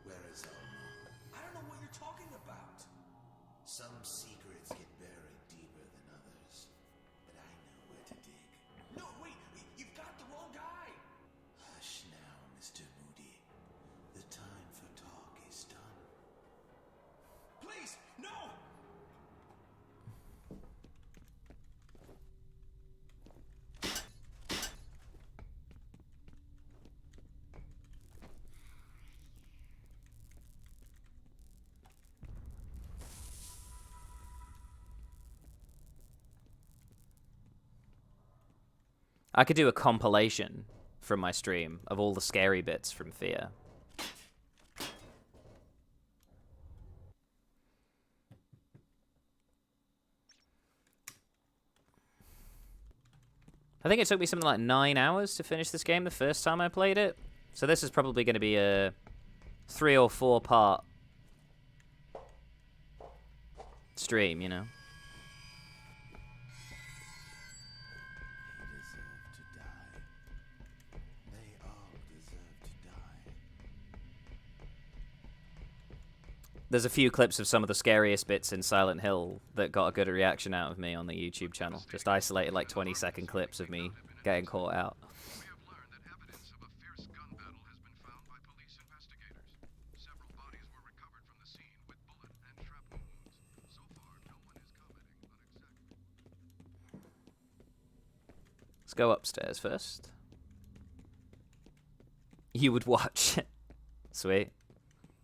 Where is Elmo? I don't know what you're talking about. Some secrets get buried deeper than others. But I know where to dig. No, wait! You've got the wrong guy! Hush now, Mr. Moody. The time for talk is done. Please, no! I could do a compilation from my stream of all the scary bits from F.E.A.R. I think it took me something like 9 hours to finish this game the first time I played it. So this is probably going to be a 3 or 4 part stream, you know. He deserved to die. They all deserve to die. There's a few clips of some of the scariest bits in Silent Hill that got a good reaction out of me on the YouTube channel. Just isolated like 20-second clips of me getting caught out. We have learned that evidence of a F.E.A.R go upstairs first. You would watch. Sweet.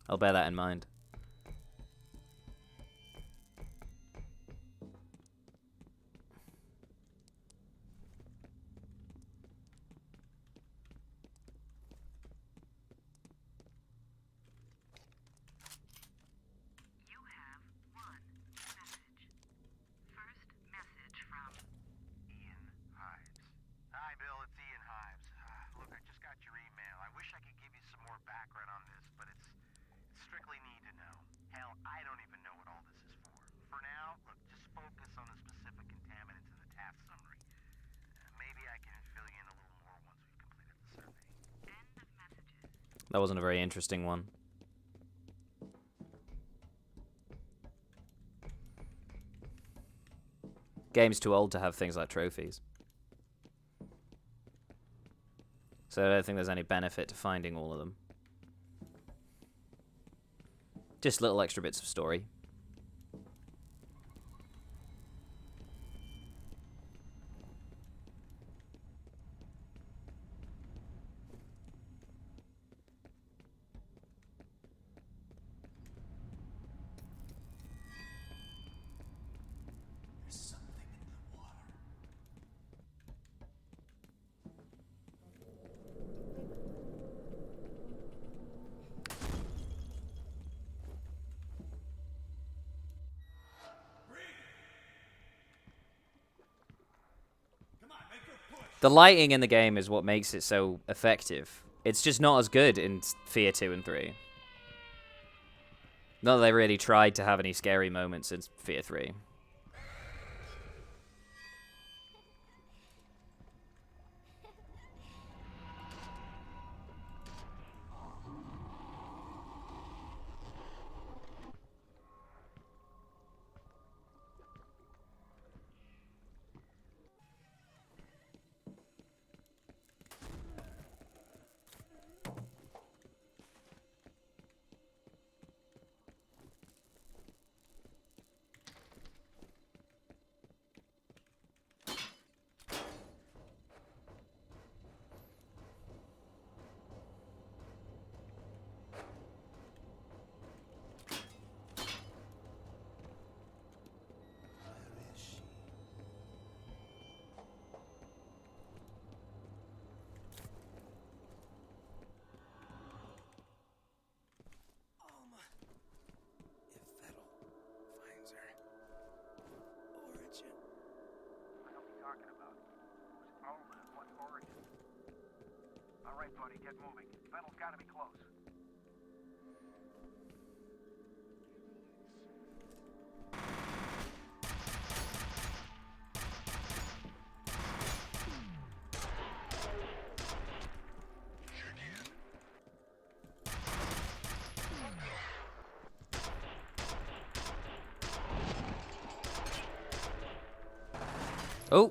I'll bear that in mind. You have one message. First message from Ian Hives. Hi, Bill. It's Ian Hives. Look, I just got your email. I wish I could give you some more background on this, but it's strictly need to know. Hell, I don't even know what all this is for. For now, look, just focus on the specific contaminants in the task summary. Maybe I can fill you in a little more once we've completed the survey. end of messages. That wasn't a very interesting one. Game's too old to have things like trophies. So I don't think there's any benefit to finding all of them. Just little extra bits of story. There's something in the water. Come on, make her push. The lighting in the game is what makes it so effective. It's just not as good in F.E.A.R 2 and 3. Not that they really tried to have any scary moments in F.E.A.R 3. Where is she? Alma. If Vettel finds her. Origin. What are we talking about? Who's Alma and what origin? All right, buddy, get moving. Vettel's got to be close. Oh!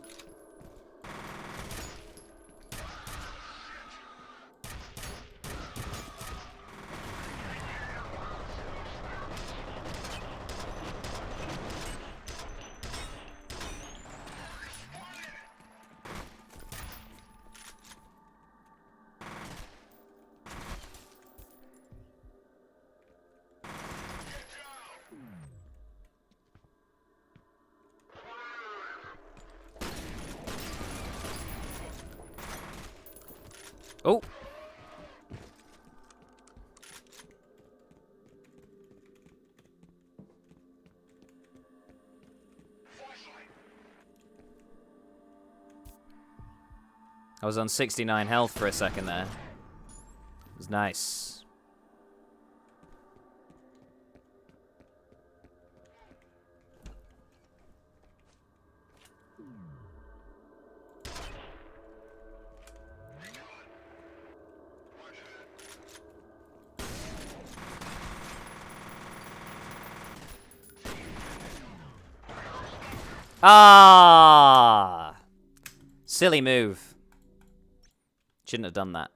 Oh! I was on 69 health for a second there. It was nice. Ah! Silly move. Shouldn't have done that.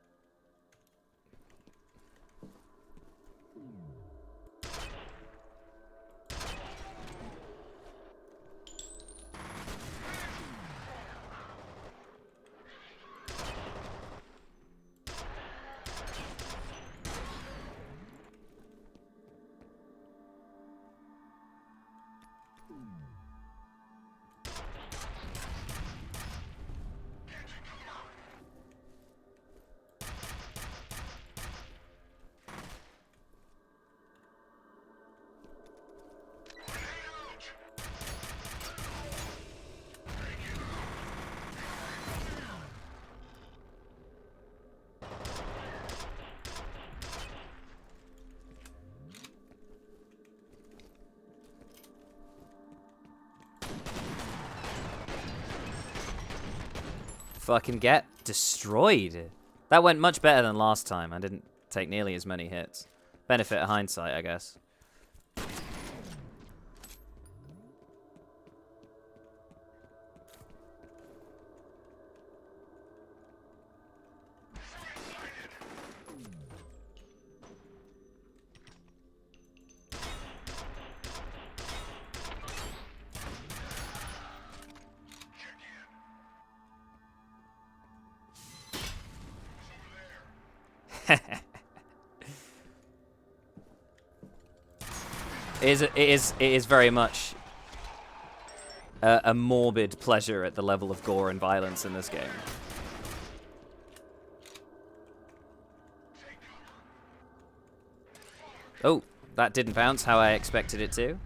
Fucking get destroyed. That went much better than last time. I didn't take nearly as many hits. Benefit of hindsight, I guess. It is very much a morbid pleasure at the level of gore and violence in this game. Oh, that didn't bounce how I expected it to.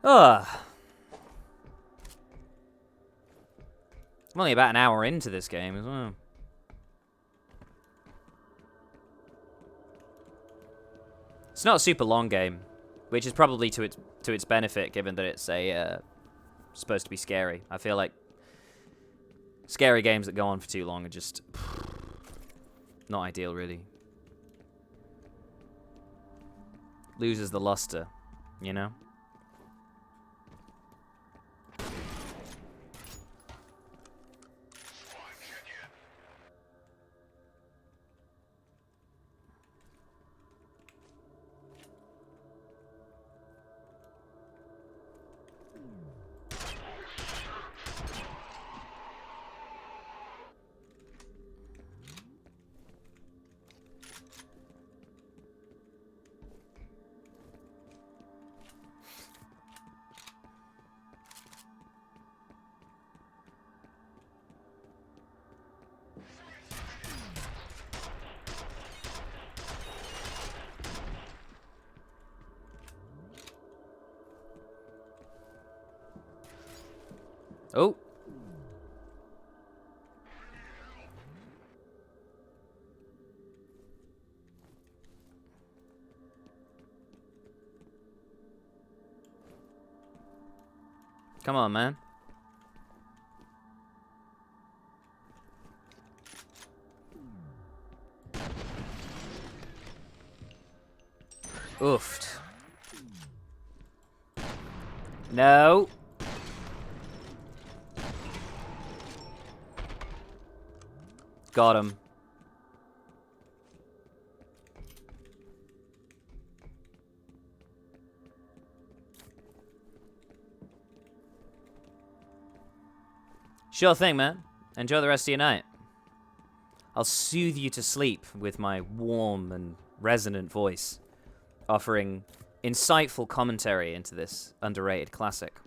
Ugh. I'm only about an hour into this game as well. It's not a super long game, which is probably to its benefit, given that it's supposed to be scary. I feel like scary games that go on for too long are just not ideal, really. Loses the luster, you know? Oh. Come on, man. Oofed. No. Got him. Sure thing, man. Enjoy the rest of your night. I'll soothe you to sleep with my warm and resonant voice, offering insightful commentary into this underrated classic.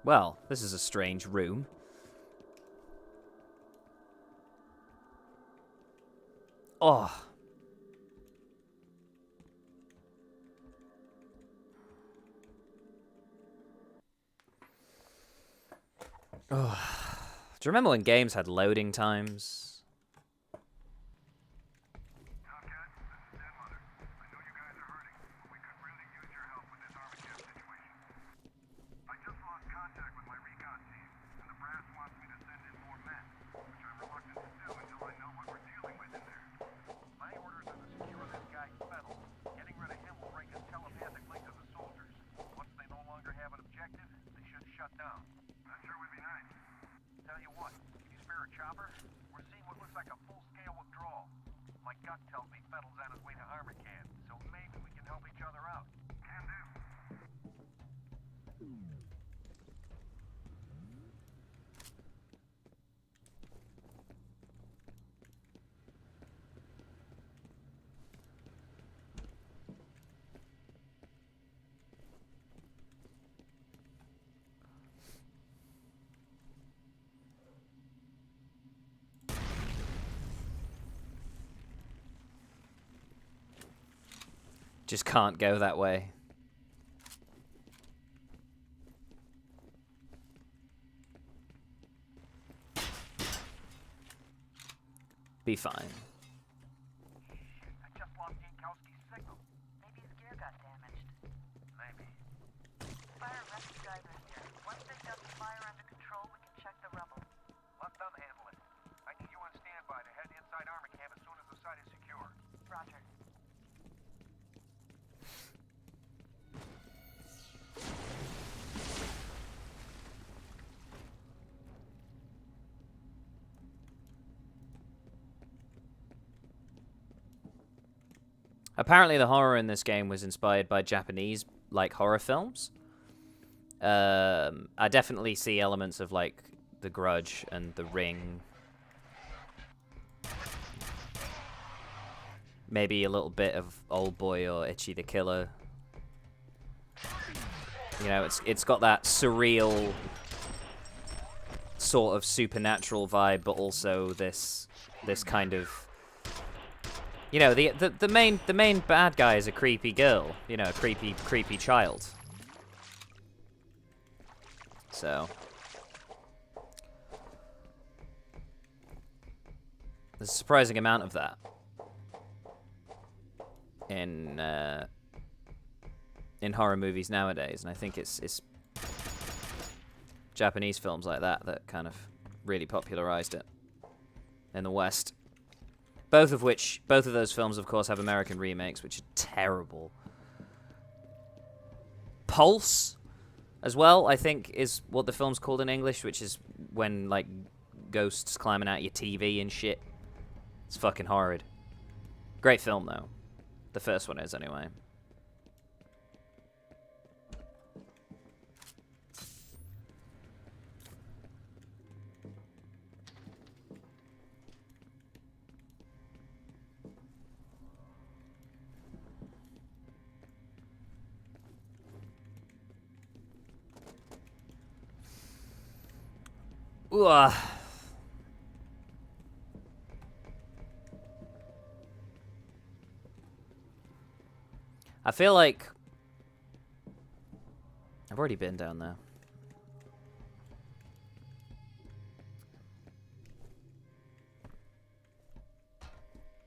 Well, this is a strange room. Oh. Oh. Do you remember when games had loading times? Tomcat, this is Den Mother. I know you guys are hurting, but we could really use your help with this armor camp situation. I just lost contact with my recon team, and the brass wants me to send in more men, which I'm reluctant to do until I know what we're dealing with in there. My orders are to secure this guy Fettel. Getting rid of him will break his telepathic link to the soldiers. Once they no longer have an objective, they should shut down. That sure would be nice. Tell you what, can you spare a chopper? We're seeing what looks like a full-scale withdrawal. My gut tells me Fettel's on his way to armor camp, so maybe we can help each other out. Can do. Just can't go that way. Be fine. I just lost Yankowski's signal. Maybe his gear got damaged. Maybe. F.E.A.R rescue guys are here. Once they got the fire under control, we can check the rubble. Let them handle it. I need you on standby to head inside armor camp as soon as the site is secure. Roger. Apparently the horror in this game was inspired by Japanese, like, horror films. I definitely see elements of, like, The Grudge and The Ring. Maybe a little bit of Old Boy or Itchy the Killer. You know, it's got that surreal sort of supernatural vibe, but also this kind of, you know, the main bad guy is a creepy girl, you know, a creepy child. So there's a surprising amount of that in horror movies nowadays, and I think it's Japanese films like that kind of really popularized it in the West. Both of those films, of course, have American remakes, which are terrible. Pulse, as well, I think, is what the film's called in English, which is when, like, ghosts climbing out your TV and shit. It's fucking horrid. Great film, though. The first one is, anyway. Ugh. I feel like I've already been down there.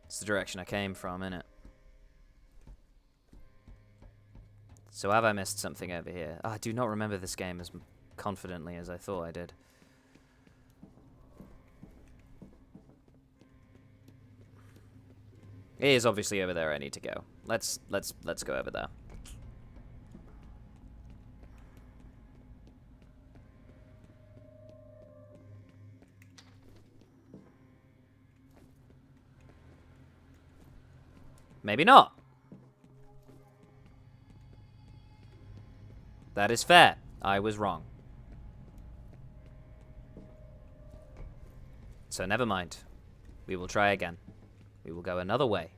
It's the direction I came from, innit? So have I missed something over here? Oh, I do not remember this game as confidently as I thought I did. It is obviously over there I need to go. Let's go over there. Maybe not. That is fair. I was wrong. So never mind. We will try again. We will go another way.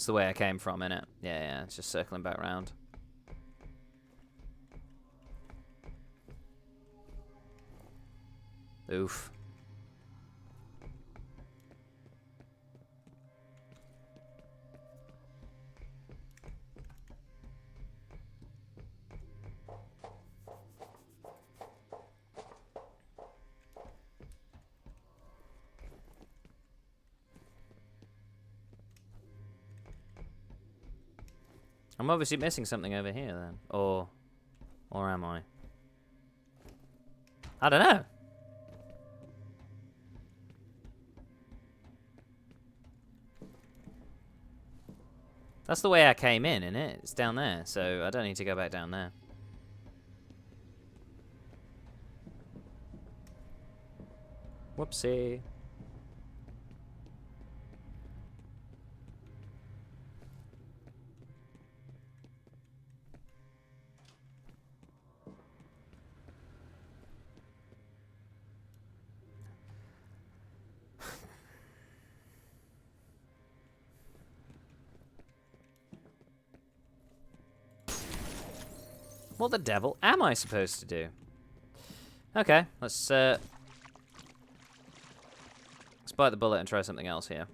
It's the way I came from, innit? Yeah, yeah, it's just circling back round. Oof. I'm obviously missing something over here then. Or am I? I don't know. That's the way I came in, innit? It's down there, so I don't need to go back down there. Whoopsie. What the devil am I supposed to do? Okay, let's bite the bullet and try something else here.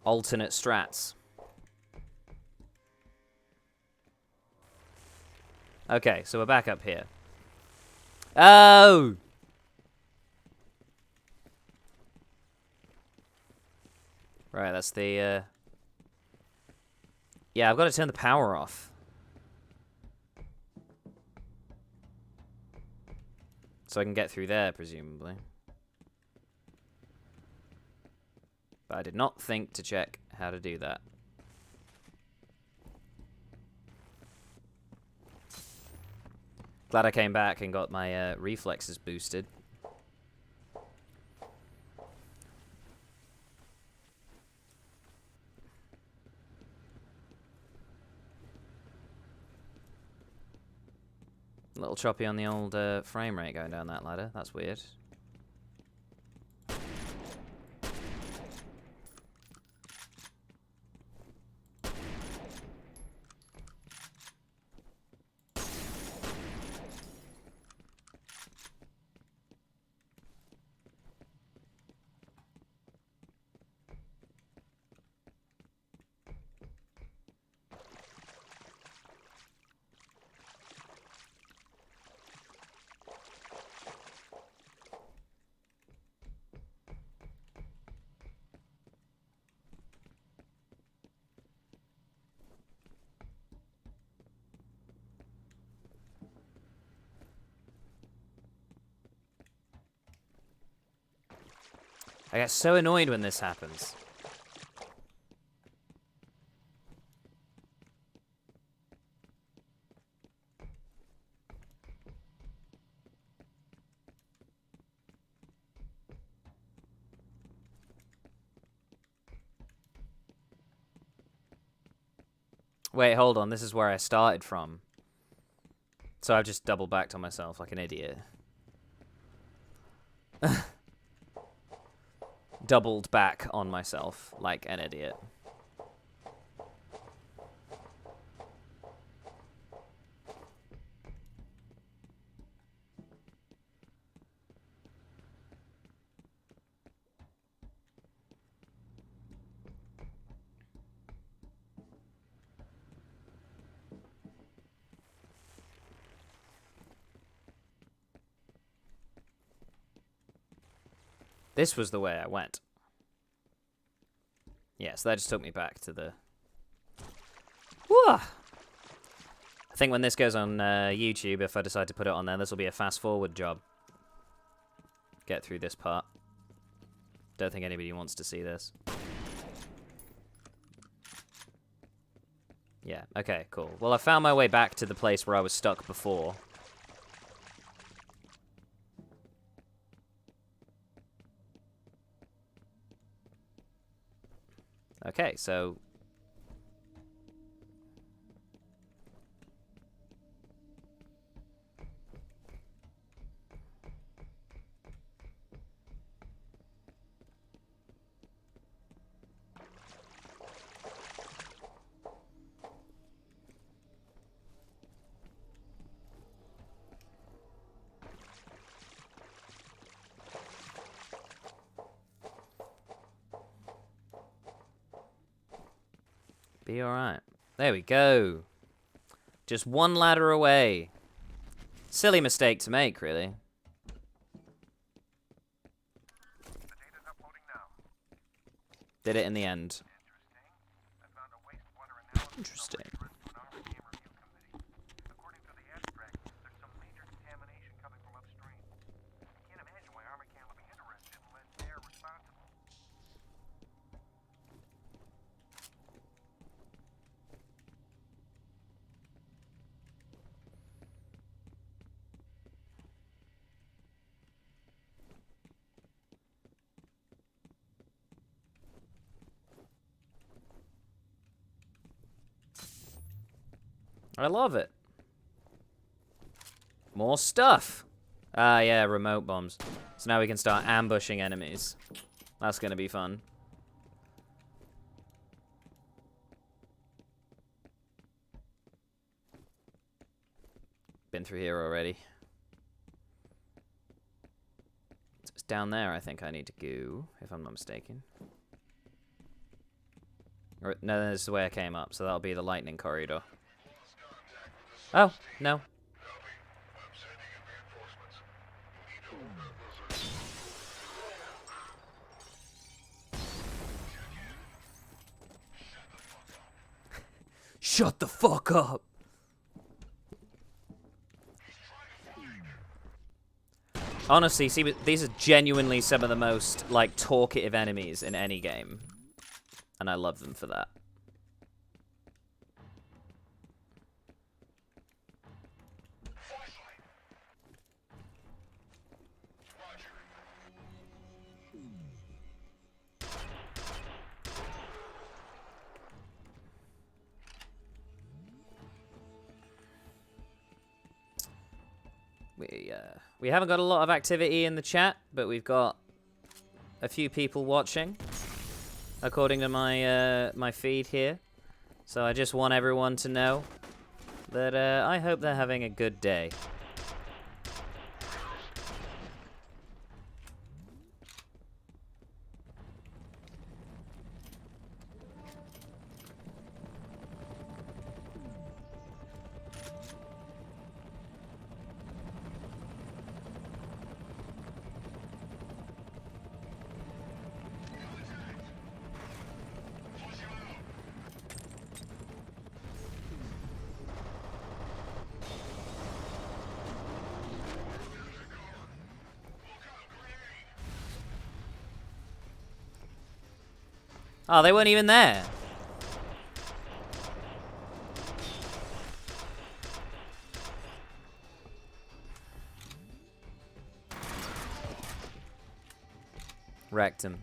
Alternate strats. Okay, so we're back up here. Oh! Right, that's the, Yeah, I've got to turn the power off. So I can get through there, presumably. But I did not think to check how to do that. Glad I came back and got my reflexes boosted. A little choppy on the old frame rate going down that ladder. That's weird. I get so annoyed when this happens. Wait, hold on. This is where I started from. So I've just double backed on myself like an idiot. Doubled back on myself like an idiot. This was the way I went. Yeah, so that just took me back to the... Whoa! I think when this goes on YouTube, if I decide to put it on there, this will be a fast-forward job. Get through this part. Don't think anybody wants to see this. Yeah, okay, cool. Well, I found my way back to the place where I was stuck before. Okay, so... Be alright. There we go. Just one ladder away. Silly mistake to make, really. The data's uploading now. Did it in the end. I found a wastewater analysis Interesting. to an Army game review committee. According to the abstract, there's some major contamination coming from upstream. I can't imagine why Army Cam would be interested in letting F.E.A.R responsible. I love it. More stuff. Ah, yeah, remote bombs. So now we can start ambushing enemies. That's gonna be fun. Been through here already. So it's down there I think I need to go, if I'm not mistaken. Or, no, this is the way I came up, so that'll be the lightning corridor. Oh, no. Shut the fuck up! Honestly, see, these are genuinely some of the most, like, talkative enemies in any game. And I love them for that. We haven't got a lot of activity in the chat, but we've got a few people watching, according to my my feed here. So I just want everyone to know that I hope they're having a good day. Oh, they weren't even there. Wrecked him.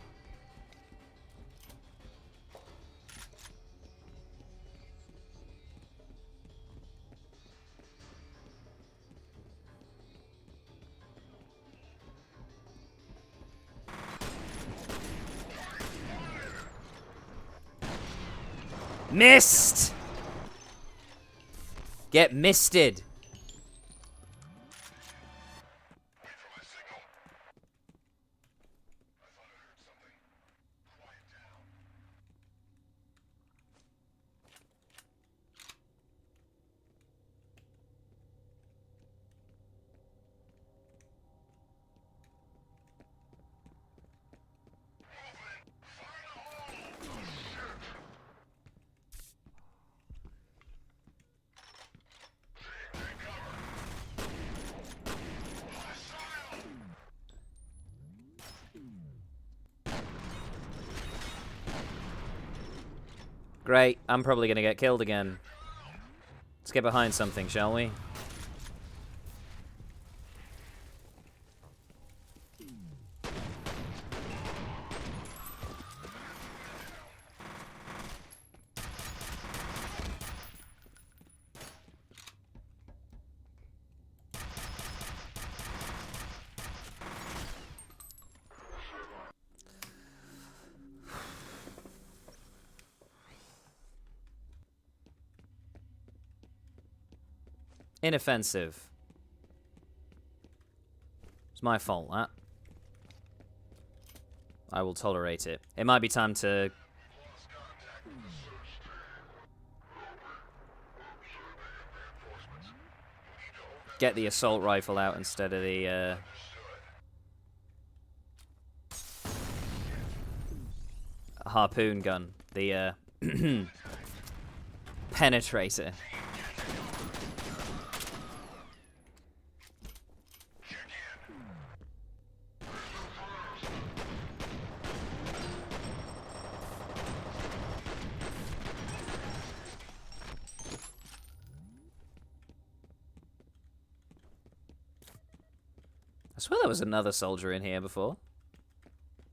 Missed! Get misted. Great, I'm probably gonna get killed again. Let's get behind something, shall we? Inoffensive. It's my fault, that. I will tolerate it. It might be time to get the assault rifle out instead of the harpoon gun. The penetrator. I swear there was another soldier in here before.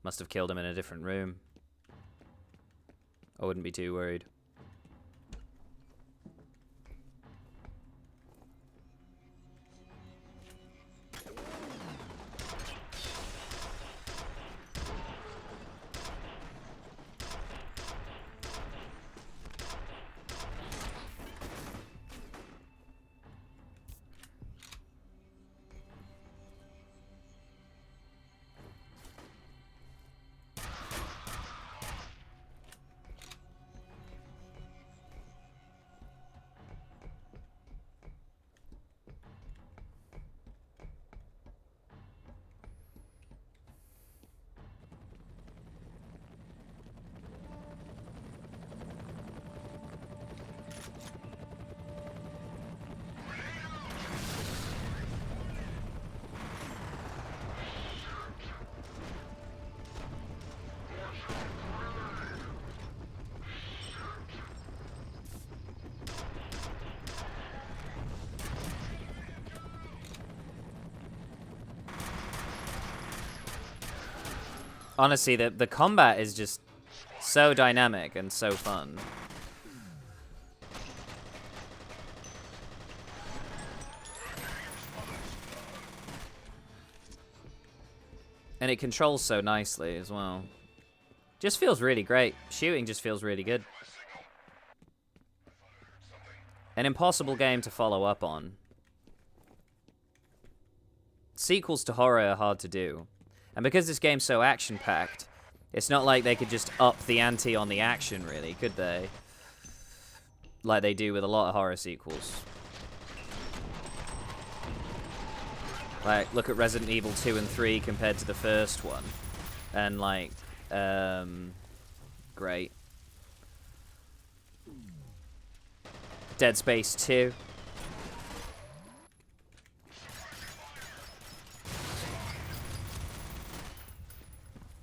Must have killed him in a different room. I wouldn't be too worried. Honestly, the combat is just so dynamic and so fun. And it controls so nicely as well. Just feels really great. Shooting just feels really good. An impossible game to follow up on. Sequels to horror are hard to do. And because this game's so action-packed, it's not like they could just up the ante on the action, really, could they? Like they do with a lot of horror sequels. Like, look at Resident Evil 2 and 3 compared to the first one. And, like, great. Dead Space 2.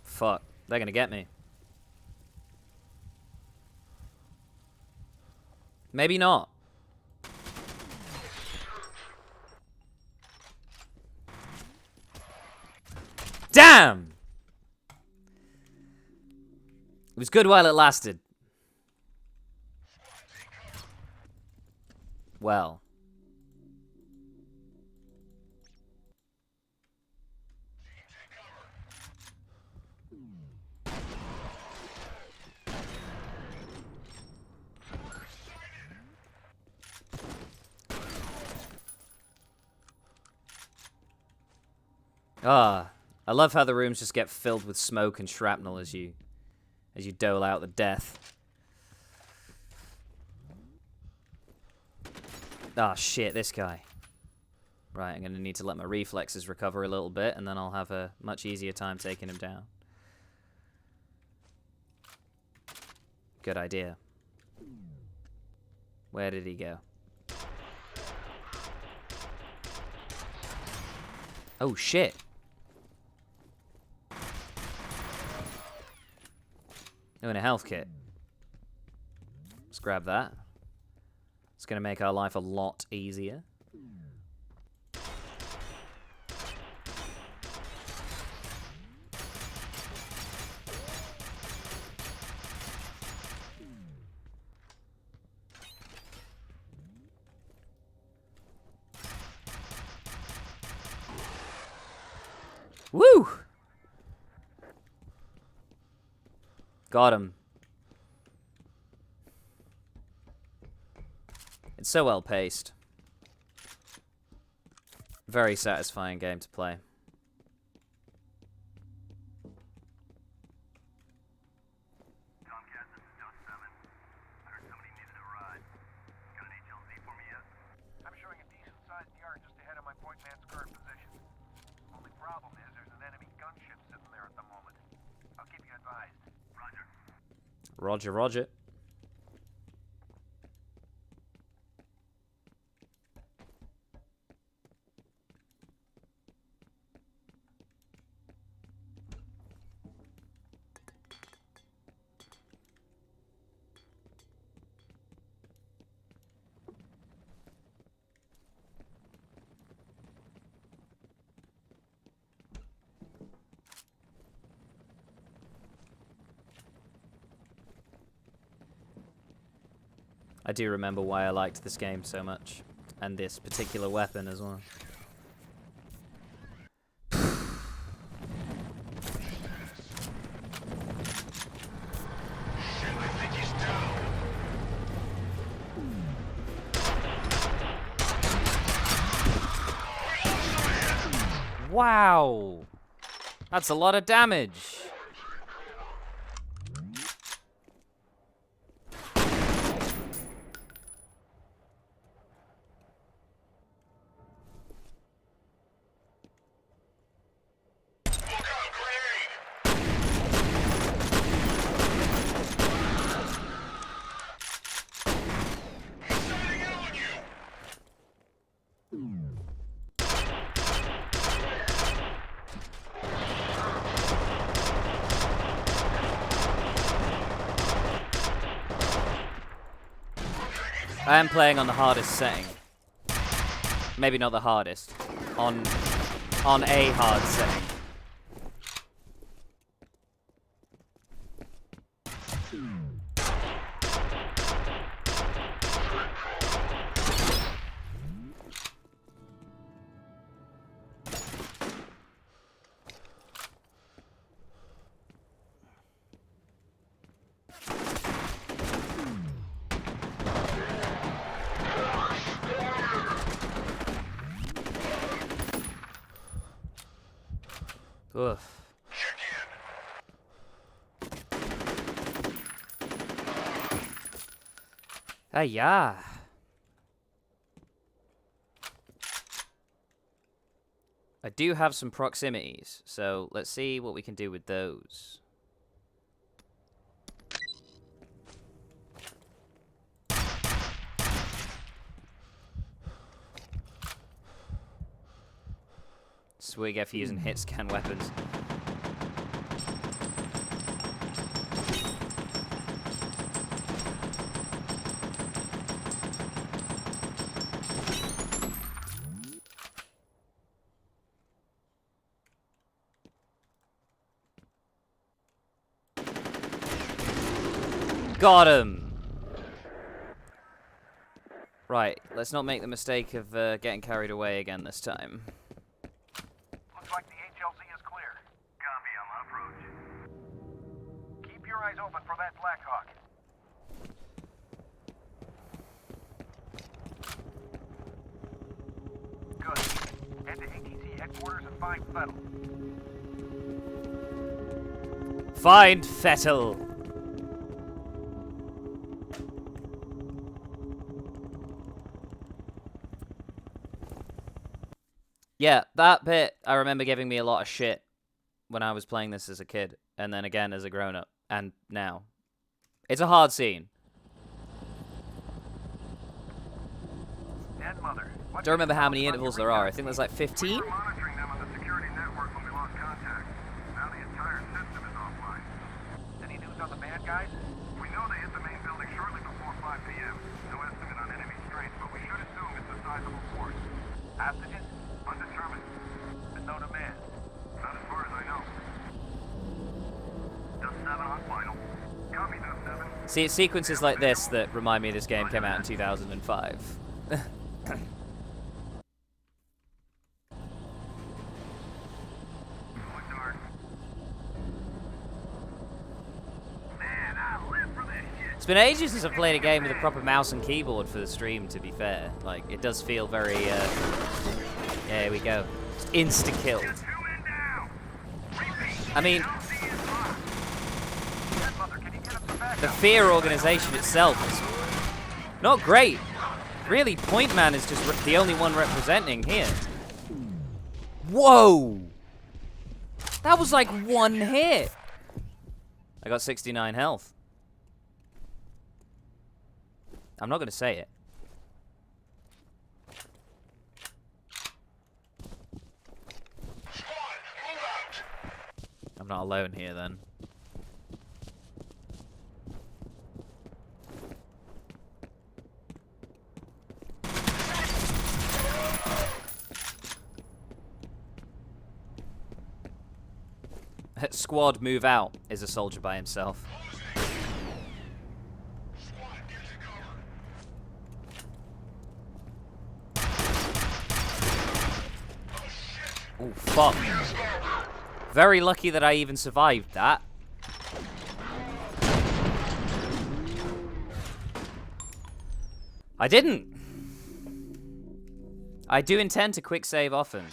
Fuck, they're gonna get me. Maybe not. Damn! It was good while it lasted. Well. Ah, I love how the rooms just get filled with smoke and shrapnel as you dole out the death. Ah, shit, this guy. Right, I'm gonna need to let my reflexes recover a little bit, and then I'll have a much easier time taking him down. Good idea. Where did he go? Oh, shit. Oh, and a health kit. Let's grab that. It's going to make our life a lot easier. Woo! Got him. It's so well paced. Very satisfying game to play. Tomcat, this is Dose 7. I heard somebody needed a ride. Got an HLZ for me yet? I'm showing a decent-sized yard just ahead of wingman's current position. Only problem is there's an enemy gunship sitting there at the moment. I'll keep you advised. Roger. Roger, roger. I do remember why I liked this game so much, and this particular weapon as well. Wow! That's a lot of damage! I am playing on the hardest setting. Maybe not the hardest. On a hard setting. Ugh. Yeah. I do have some proximities, so let's see what we can do with those. Swig F using hit scan weapons. Got him! Right, let's not make the mistake of getting carried away again this time. Looks like the HLZ is clear. Copy, I'm en approach. Keep your eyes open for that Blackhawk. Good. Head to ATC headquarters and find Fettel. Find Fettel! Yeah, that bit I remember giving me a lot of shit when I was playing this as a kid, and then again as a grown-up, and now. It's a hard scene. Dead mother. Don't remember how many intervals there are. I think there's like 15? We were monitoring them on the security network when we lost contact. Now the entire system is offline. Any news on the bad guys? We know they hit the main building shortly before 5 p.m. No estimate on enemy strength, but we should assume it's a sizable force. Hostages? Undetermined. And no demand. Not as far as I know. Dust 7 on final. Copy, Dust 7. See, it's sequences like this that remind me this game came out in 2005. It's been ages since I've played a game with a proper mouse and keyboard for the stream, to be fair. Like, it does feel very, yeah, here we go. Insta-kill. I mean, the F.E.A.R organization itself is not great. Really, Point Man is just the only one representing here. Whoa! That was like one hit. I got 69 health. I'm not gonna say it. I'm not alone here then. Squad, move out, is a soldier by himself. Oh, fuck. Very lucky that I even survived that. I didn't. I do intend to quick save often.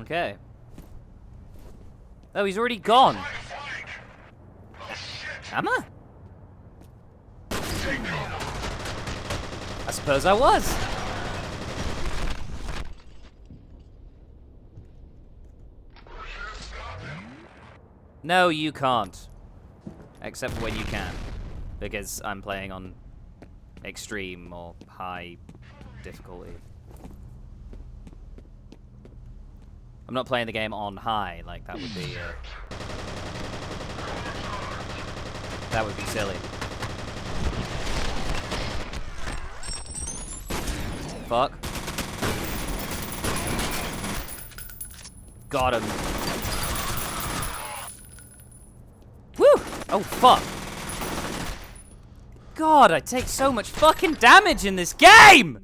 Okay. Oh, he's already gone. Am I? I suppose I was. No, you can't. Except for when you can. Because I'm playing on extreme or high difficulty. I'm not playing the game on high, like that would be silly. Fuck. Got him. Woo! Oh, fuck. God, I take so much fucking damage in this game!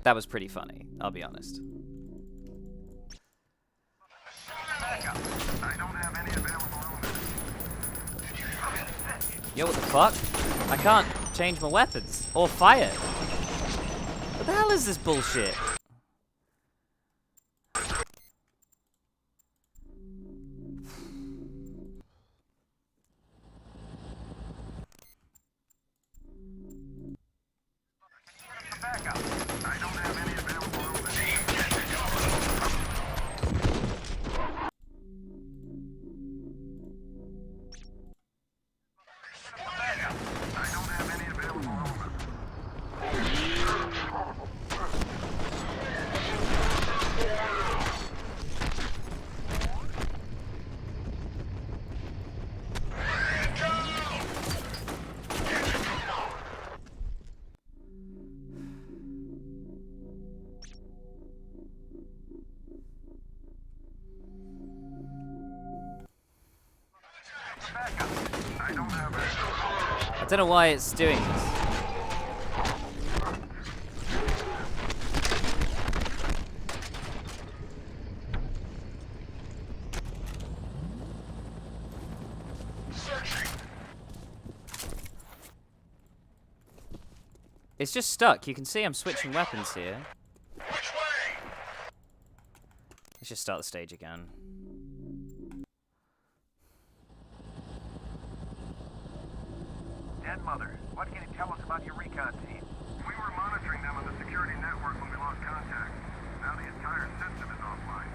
That was pretty funny, I'll be honest. Yo, what the fuck? I can't change my weapons or fire. What the hell is this bullshit? I don't know why it's doing this. It's just stuck. You can see I'm switching weapons here. Let's just start the stage again. Mother, what can you tell us about your recon team? We were monitoring them on the security network when we lost contact. Now the entire system is offline.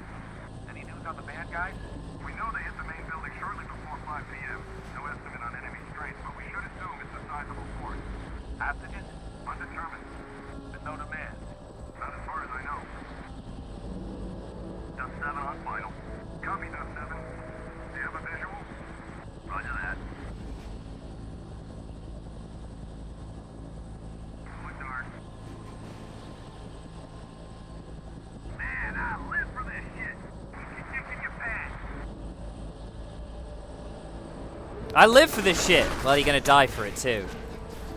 Any news on the bad guys? We know they hit the main building shortly before 5 p.m. No estimate on enemy strength, but we should assume it's a sizable I live for this shit. Well, you're gonna die for it too.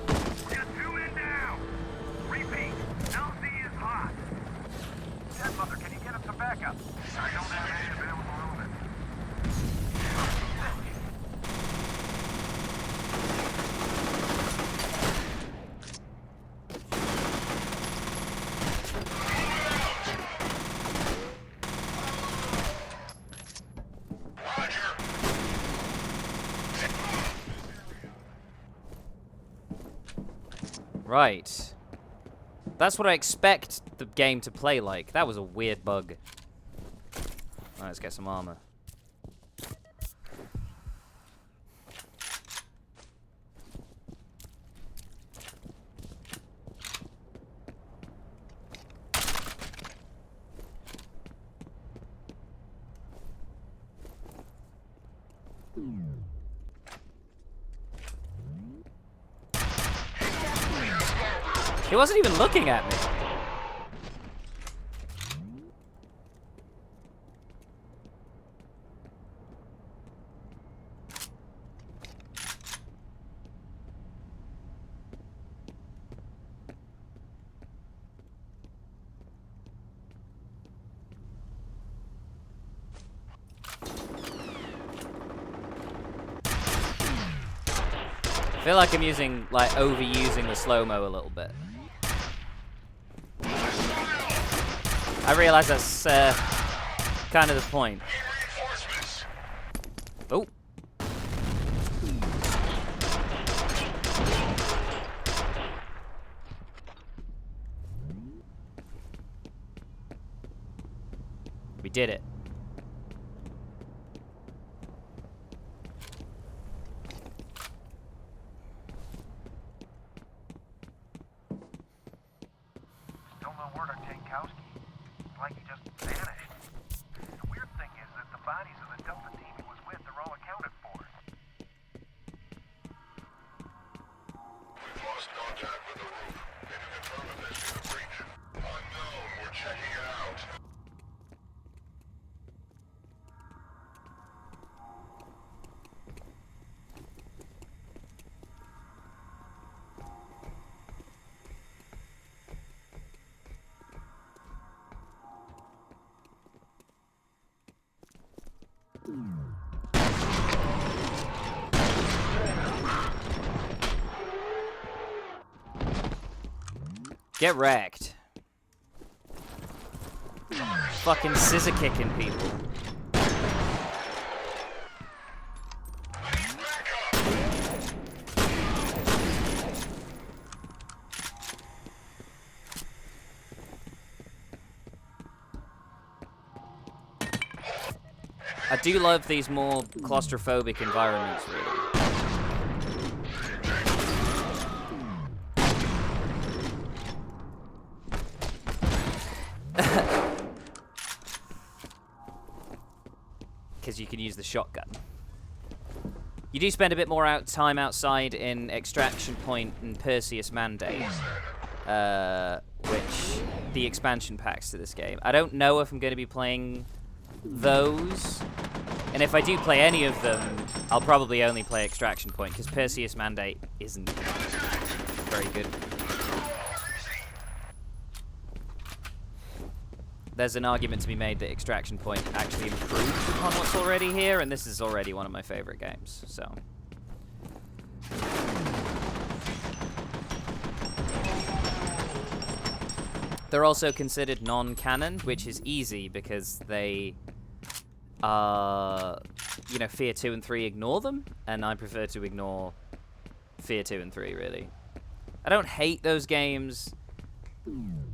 Just 2 in now. Repeat. LZ is hot. Dead Mother, can you get him some backup? I don't have any available elements. Right. That's what I expect the game to play like. That was a weird bug. Alright, let's get some armor. He wasn't even looking at me. I feel like I'm overusing the slow-mo a little bit. I realize that's kind of the point. Oh. We did it. Still no word on Tankowski. It's like he just vanished. The weird thing is that the bodies of the Delta team he was with are all accounted for. We've lost contact with the roof. Can you confirm if there's been a breach? Unknown. We're checking it out. Get wrecked. Fucking scissor kicking people. I do love these more claustrophobic environments, really. Because you can use the shotgun. You do spend a bit more time outside in Extraction Point and Perseus Mandate, which the expansion packs to this game. I don't know if I'm going to be playing those, and if I do play any of them, I'll probably only play Extraction Point, because Perseus Mandate isn't very good. There's an argument to be made that Extraction Point actually improves upon what's already here, and this is already one of my favorite games, so. They're also considered non-canon, which is easy because they you know, F.E.A.R 2 and 3 ignore them, and I prefer to ignore F.E.A.R 2 and 3, really. I don't hate those games,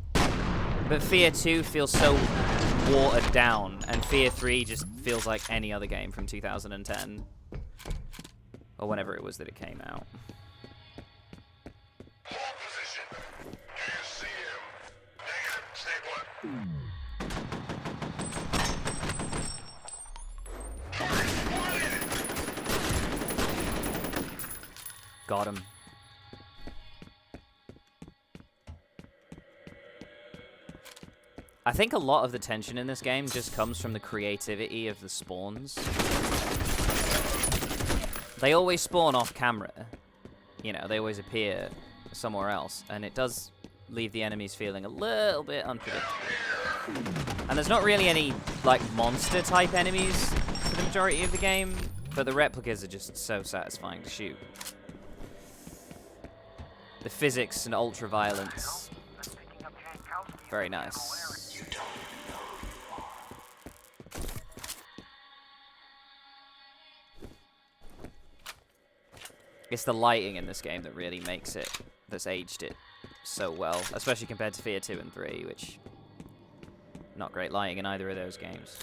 but F.E.A.R 2 feels so watered down, and F.E.A.R 3 just feels like any other game from 2010. Or whenever it was that it came out. Hold position. Do you see him? Negative. Stay put. Got him. I think a lot of the tension in this game just comes from the creativity of the spawns. They always spawn off camera. You know, they always appear somewhere else, and it does leave the enemies feeling a little bit unpredictable. And there's not really any, like, monster-type enemies for the majority of the game, but the replicas are just so satisfying to shoot. The physics and ultra-violence, very nice. It's the lighting in this game that really makes it, that's aged it so well, especially compared to F.E.A.R 2 and 3, which, not great lighting in either of those games.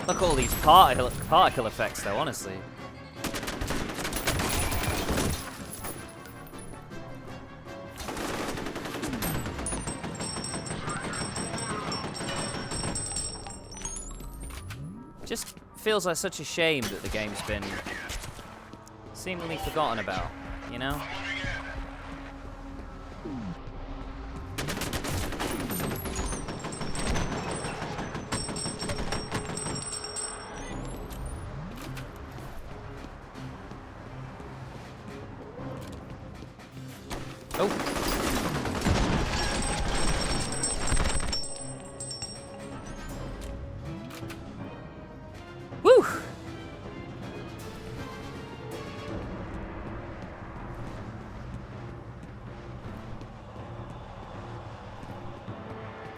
Look at all these particle effects though, honestly. Just feels like such a shame that the game's been seemingly forgotten about, you know? Oh. Woo!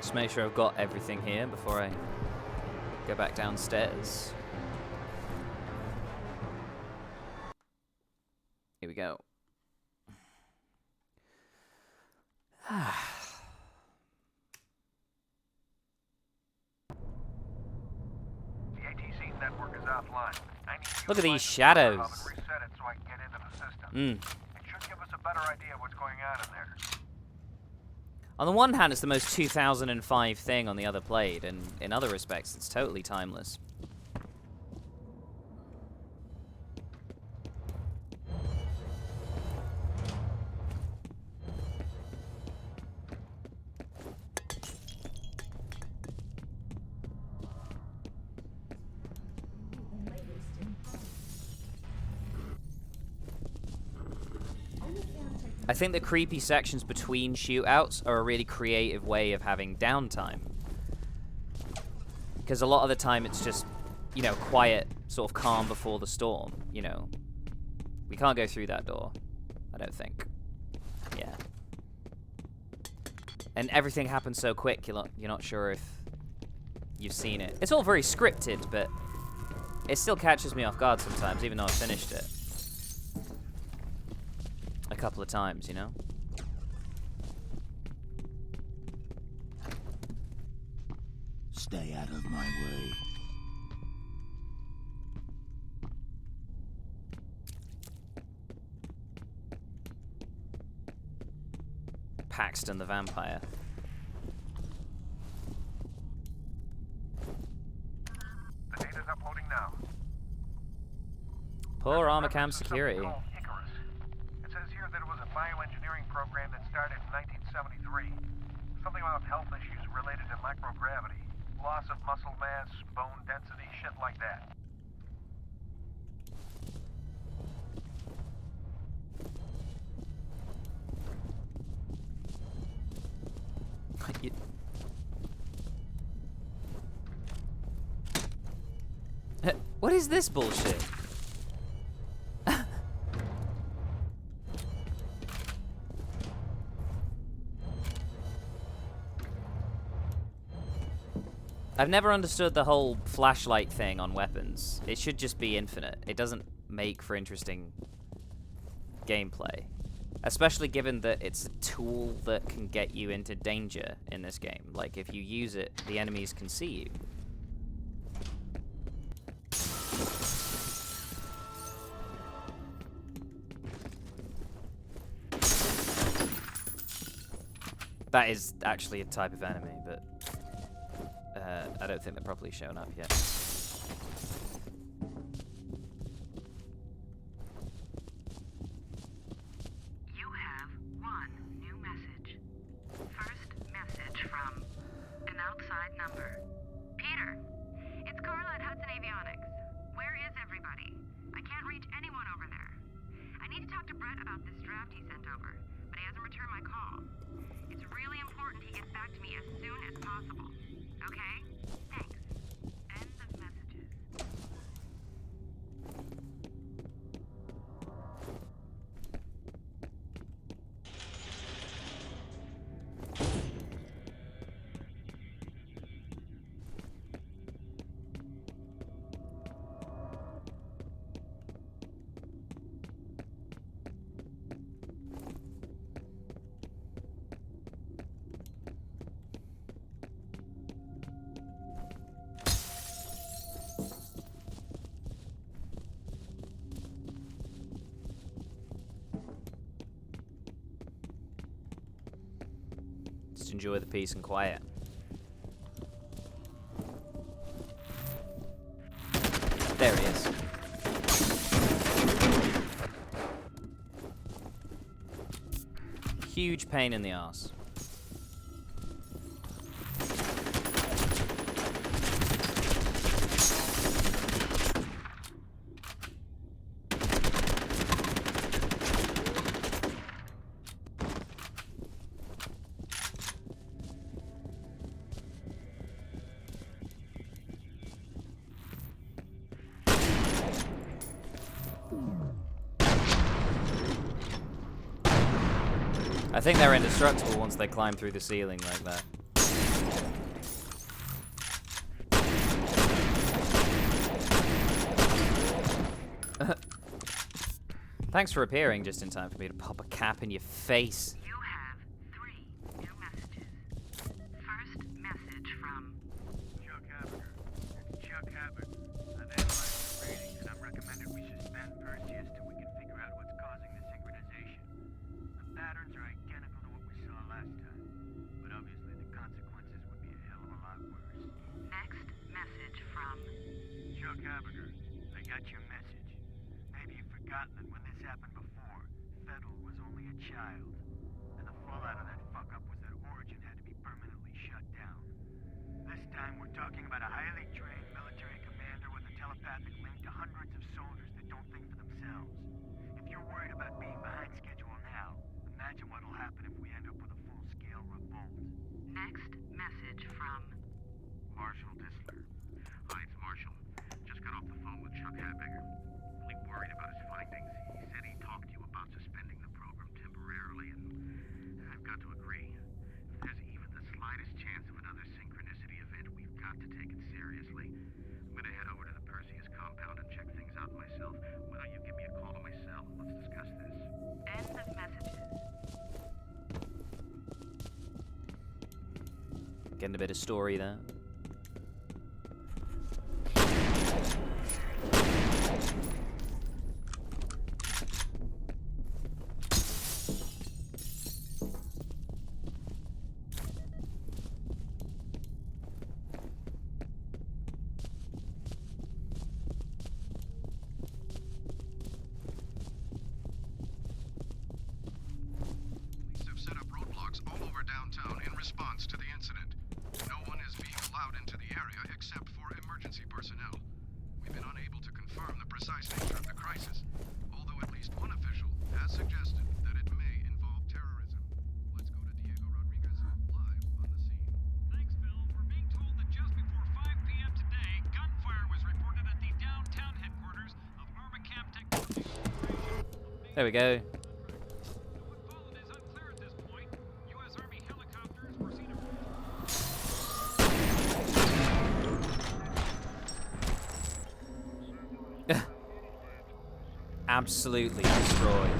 Just make sure I've got everything here before I go back downstairs. Here we go. Network is offline. I need you Look to at these find the shadows. hub and reset it so I can get into the system. It should give us a better idea of what's going on in there. On the one hand, it's the most 2005 thing on the other played, and in other respects, it's totally timeless. I think the creepy sections between shootouts are a really creative way of having downtime. Because a lot of the time it's just, you know, quiet, sort of calm before the storm, you know. We can't go through that door, I don't think. Yeah. And everything happens so quick, you're not sure if you've seen it. It's all very scripted, but it still catches me off guard sometimes, even though I've finished it a couple of times, you know? Stay out of my way. Paxton the vampire. The data's uploading now. Poor armor cam security. It says here that it was a bioengineering program that started in 1973. Something about health issues related to microgravity, loss of muscle mass, bone density, shit like that. What is this bullshit? I've never understood the whole flashlight thing on weapons. It should just be infinite. It doesn't make for interesting gameplay. Especially given that it's a tool that can get you into danger in this game. Like, if you use it, the enemies can see you. That is actually a type of enemy, but I don't think they're properly shown up yet. You have my call. It's really important he gets back to me as soon as possible. Okay? Thanks. End of messages. Just enjoy the peace and quiet. There he is. Huge pain in the ass. I think they're indestructible once they climb through the ceiling like that. Thanks for appearing just in time for me to pop a cap in your face. You have 3 new messages. First message from Chuck Haberger. It's Chuck Haberger. I've analyzed the readings, and I'm recommended we suspend Perseus till we can figure out what's causing the synchronization. The patterns are identical to what we saw last time, but obviously the consequences would be a hell of a lot worse. next message from Chuck Haberger, I got your message. Maybe you've forgotten that when this happened before, F.E.A.R was only a child. And the fallout of that fuck-up was that Origin had to be permanently shut down. This time we're talking about a highly trained military commander with a telepathic link to hundreds of soldiers that don't think for themselves. If you're worried about being behind schedule now, imagine what'll happen if we end up with a full-scale revolt. next message from Marshal Disler. Hi, it's Marshal. Just got off the phone with Chuck Haberger. Really worried about his findings. He said he talked to you about suspending the program temporarily, and I've got to agree. If there's even the slightest chance of another synchronicity event, we've got to take it seriously. I'm gonna head over to the Perseus compound and check things out myself. Why don't you give me a call on my cell and let's discuss this? end of messages. Getting a bit of story there. Police have set up roadblocks all over downtown in response to the incident. No one is being allowed into the area except for emergency personnel. We've been unable to confirm the precise nature of the crisis, although at least one official has suggested that it may involve terrorism. Let's go to Diego Rodriguez live on the scene. Thanks, Phil. We're being told that just before 5 p.m. today, gunfire was reported at the downtown headquarters of Armacam Technologies Corporation. There we go. What followed is unclear at this point. U.S. Army helicopters were seen Absolutely destroyed.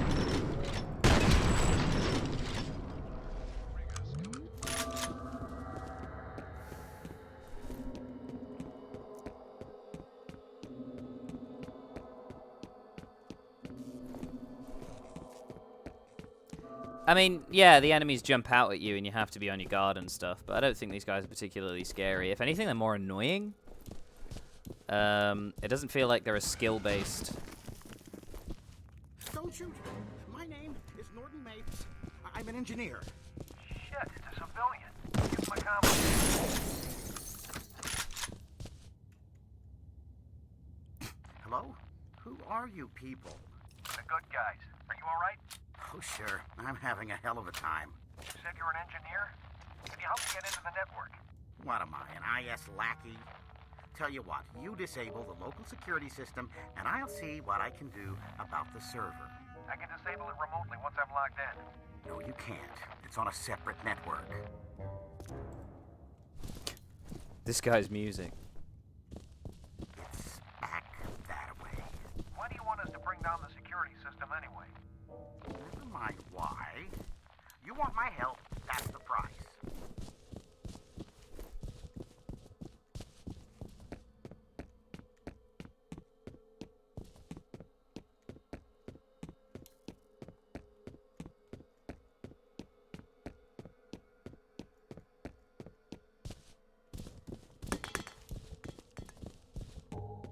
I mean, yeah, the enemies jump out at you and you have to be on your guard and stuff, but I don't think these guys are particularly scary. If anything, they're more annoying. It doesn't feel like they're a skill-based. Don't shoot. My name is Norton Mapes. I'm an engineer. Shit, it's a civilian. Give him a compliment. Hello? Who are you people? The good guys. Are you alright? Oh, sure. I'm having a hell of a time. You said you're an engineer? Can you help me get into the network? What am I, an IS lackey? Tell you what, you disable the local security system, and I'll see what I can do about the server. I can disable it remotely once I'm logged in. No, you can't. It's on a separate network. This guy's music. It's back that way. Why do you want us to bring down the security system anyway? Never mind why. You want my help, that's the price.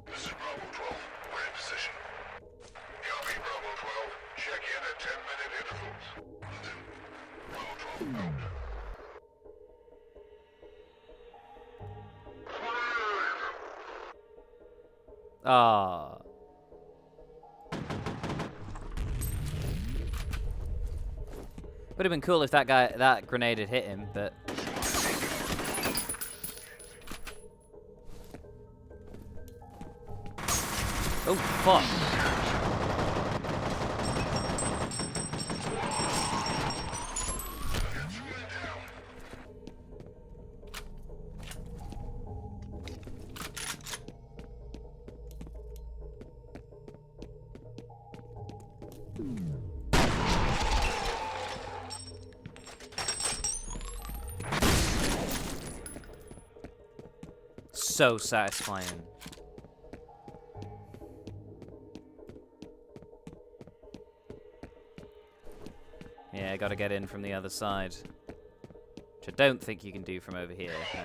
This is Bravo 12. We're in position. Copy, Bravo 12. Check in at 10-minute intervals. Bravo 12 out. Ah. Would have been cool if that grenade had hit him, but... Oh, fuck. So satisfying. Yeah, I gotta get in from the other side. Which I don't think you can do from over here. No.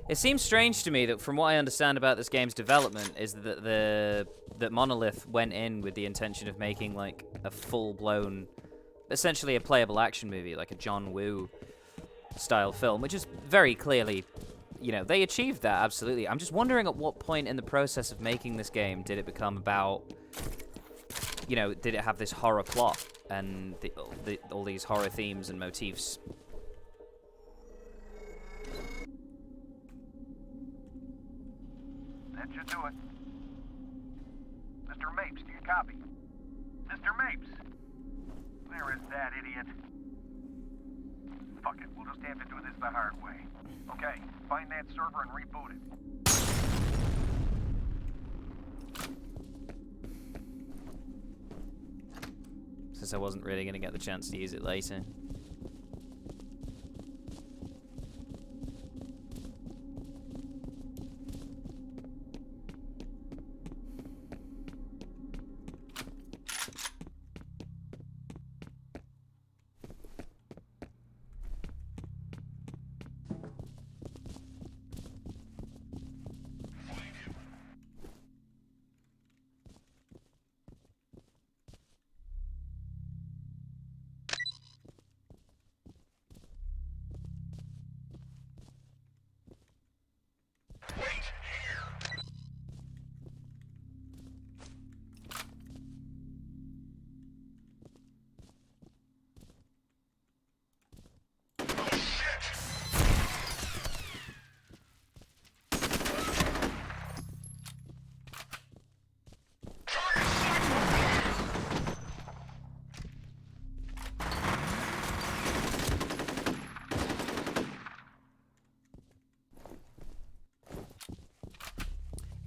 It seems strange to me that, from what I understand about this game's development, is that that Monolith went in with the intention of making like a full-blown, essentially a playable action movie, like a John Woo style film, which is very clearly, you know, they achieved that absolutely. I'm just wondering at what point in the process of making this game did it become about, you know, did it have this horror plot and all these horror themes and motifs? That should do it. Mr. Mapes, do you copy? Mr. Mapes! Where is that idiot? Fuck it, we'll just have to do this the hard way. Okay, find that server and reboot it. Since I wasn't really going to get the chance to use it later.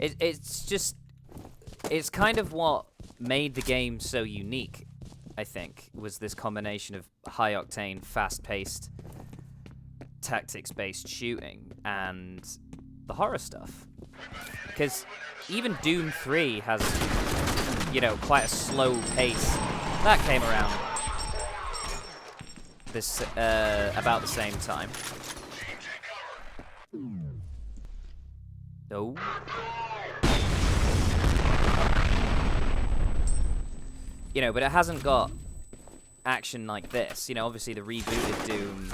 It's kind of what made the game so unique, I think, was this combination of high-octane, fast-paced, tactics-based shooting and the horror stuff. Because even Doom 3 has, you know, quite a slow pace. That came around this about the same time. Oh. You know, but it hasn't got action like this. You know, obviously the rebooted Doom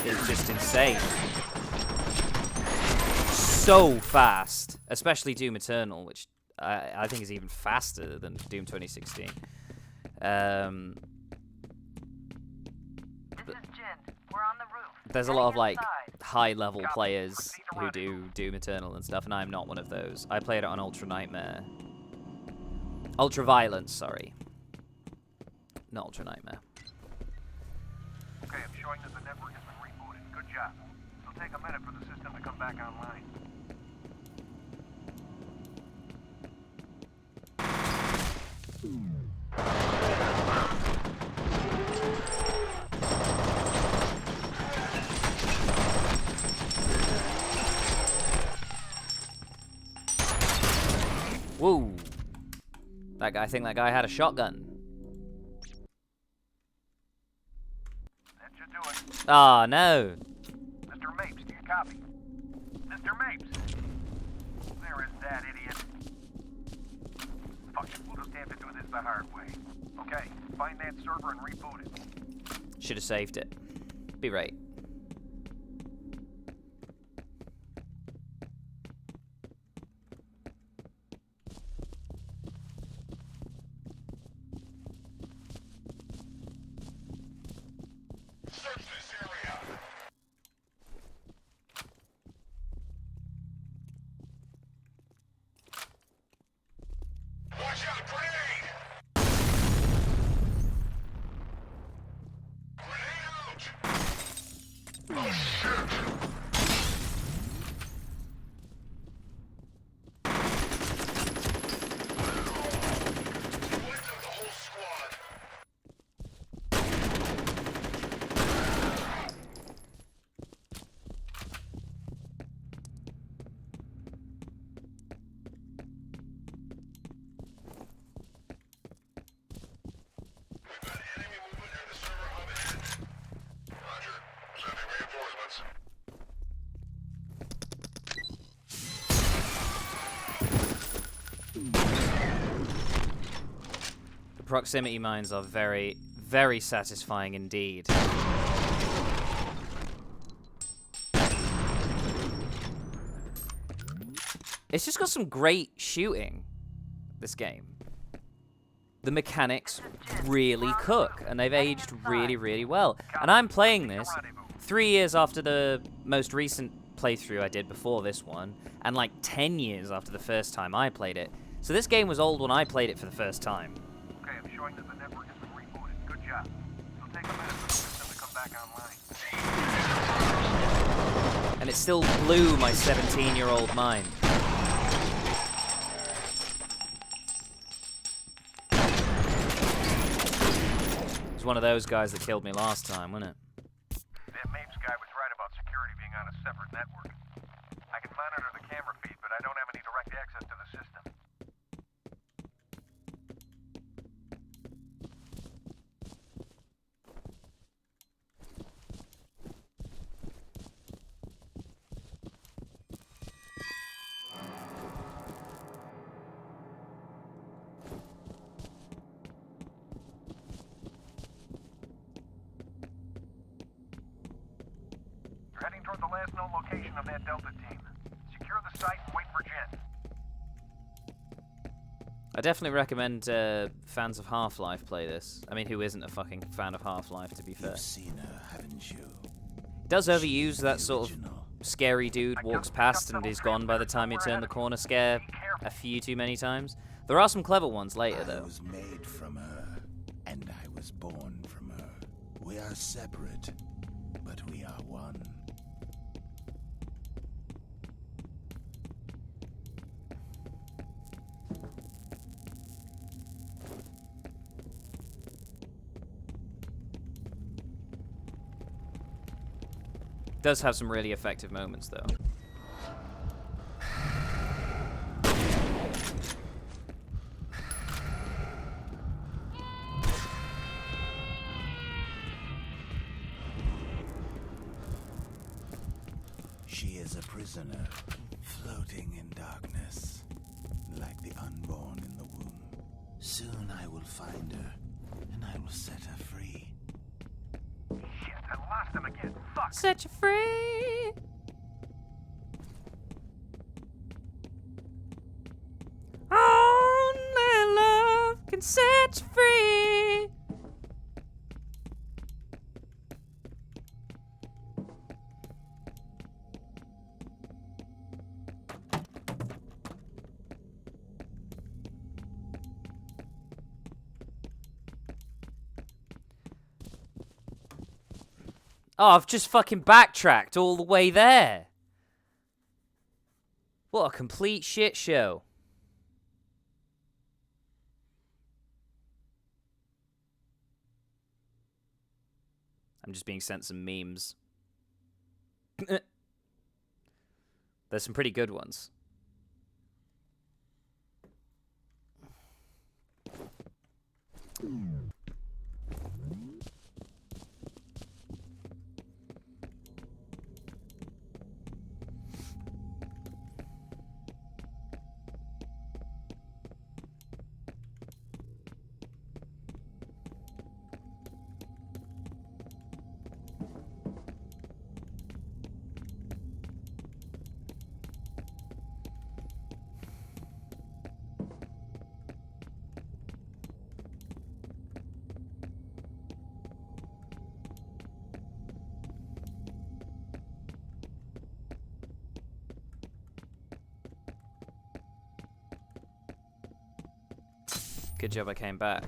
is just insane. So fast. Especially Doom Eternal, which I think is even faster than Doom 2016. This is Jin. We're on the roof. There's a lot of, like, high-level players who do Doom Eternal and stuff, and I'm not one of those. I played it on Ultra Nightmare. Ultra Violence, sorry. Not Ultra Nightmare. Okay, I'm showing that the network has been rebooted. Good job. It'll take a minute for the system to come back online. Whoa. That guy, I think that guy had a shotgun. That should do it. Ah, no. Mr. Mapes, do you copy? Mr. Mapes! There is that idiot. Fuck it, we'll just have to do this the hard way. Okay, find that server and reboot it. Should have saved it. Be right. Proximity mines are very, very satisfying indeed. It's just got some great shooting, this game. The mechanics really cook, and they've aged really, really well. And I'm playing this 3 years after the most recent playthrough I did before this one, and like 10 years after the first time I played it. So this game was old when I played it for the first time. Okay, I'm showing that the network has been rebooted. Good job. It'll take a minute for the system to come back online. And it still blew my 17-year-old mind. It was one of those guys that killed me last time, wasn't it? That Mapes guy was right about security being on a separate network. I can monitor the camera feed, but I don't have any direct access to the system. Heading toward the last known location of that Delta team. Secure the site and wait for Jen. I definitely recommend fans of Half-Life play this. I mean, who isn't a fucking fan of Half-Life, to be fair? You've seen her, haven't you? It does overuse that sort of scary dude walks past and is gone by the time you turn the corner scare a few too many times. There are some clever ones later, though. I was made from her, and I was born from her. We are separate, but we are one. Does have some really effective moments, though. She is a prisoner, floating in darkness, like the unborn in the womb. Soon I will find her, and I will set her free. Shit, I lost him again. Fuck. Set you free. Only love can set you free. Oh, I've just fucking backtracked all the way there. What a complete shit show. I'm just being sent some memes. There's some pretty good ones. Good job I came back.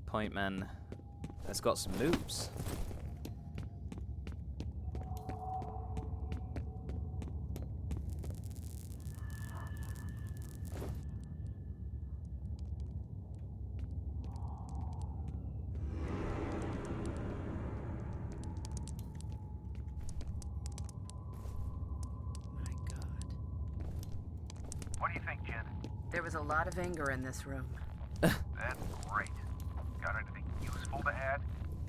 Point man has got some moves. What do you think, Jen? There was a lot of anger in this room. That's great. Got anything useful to add?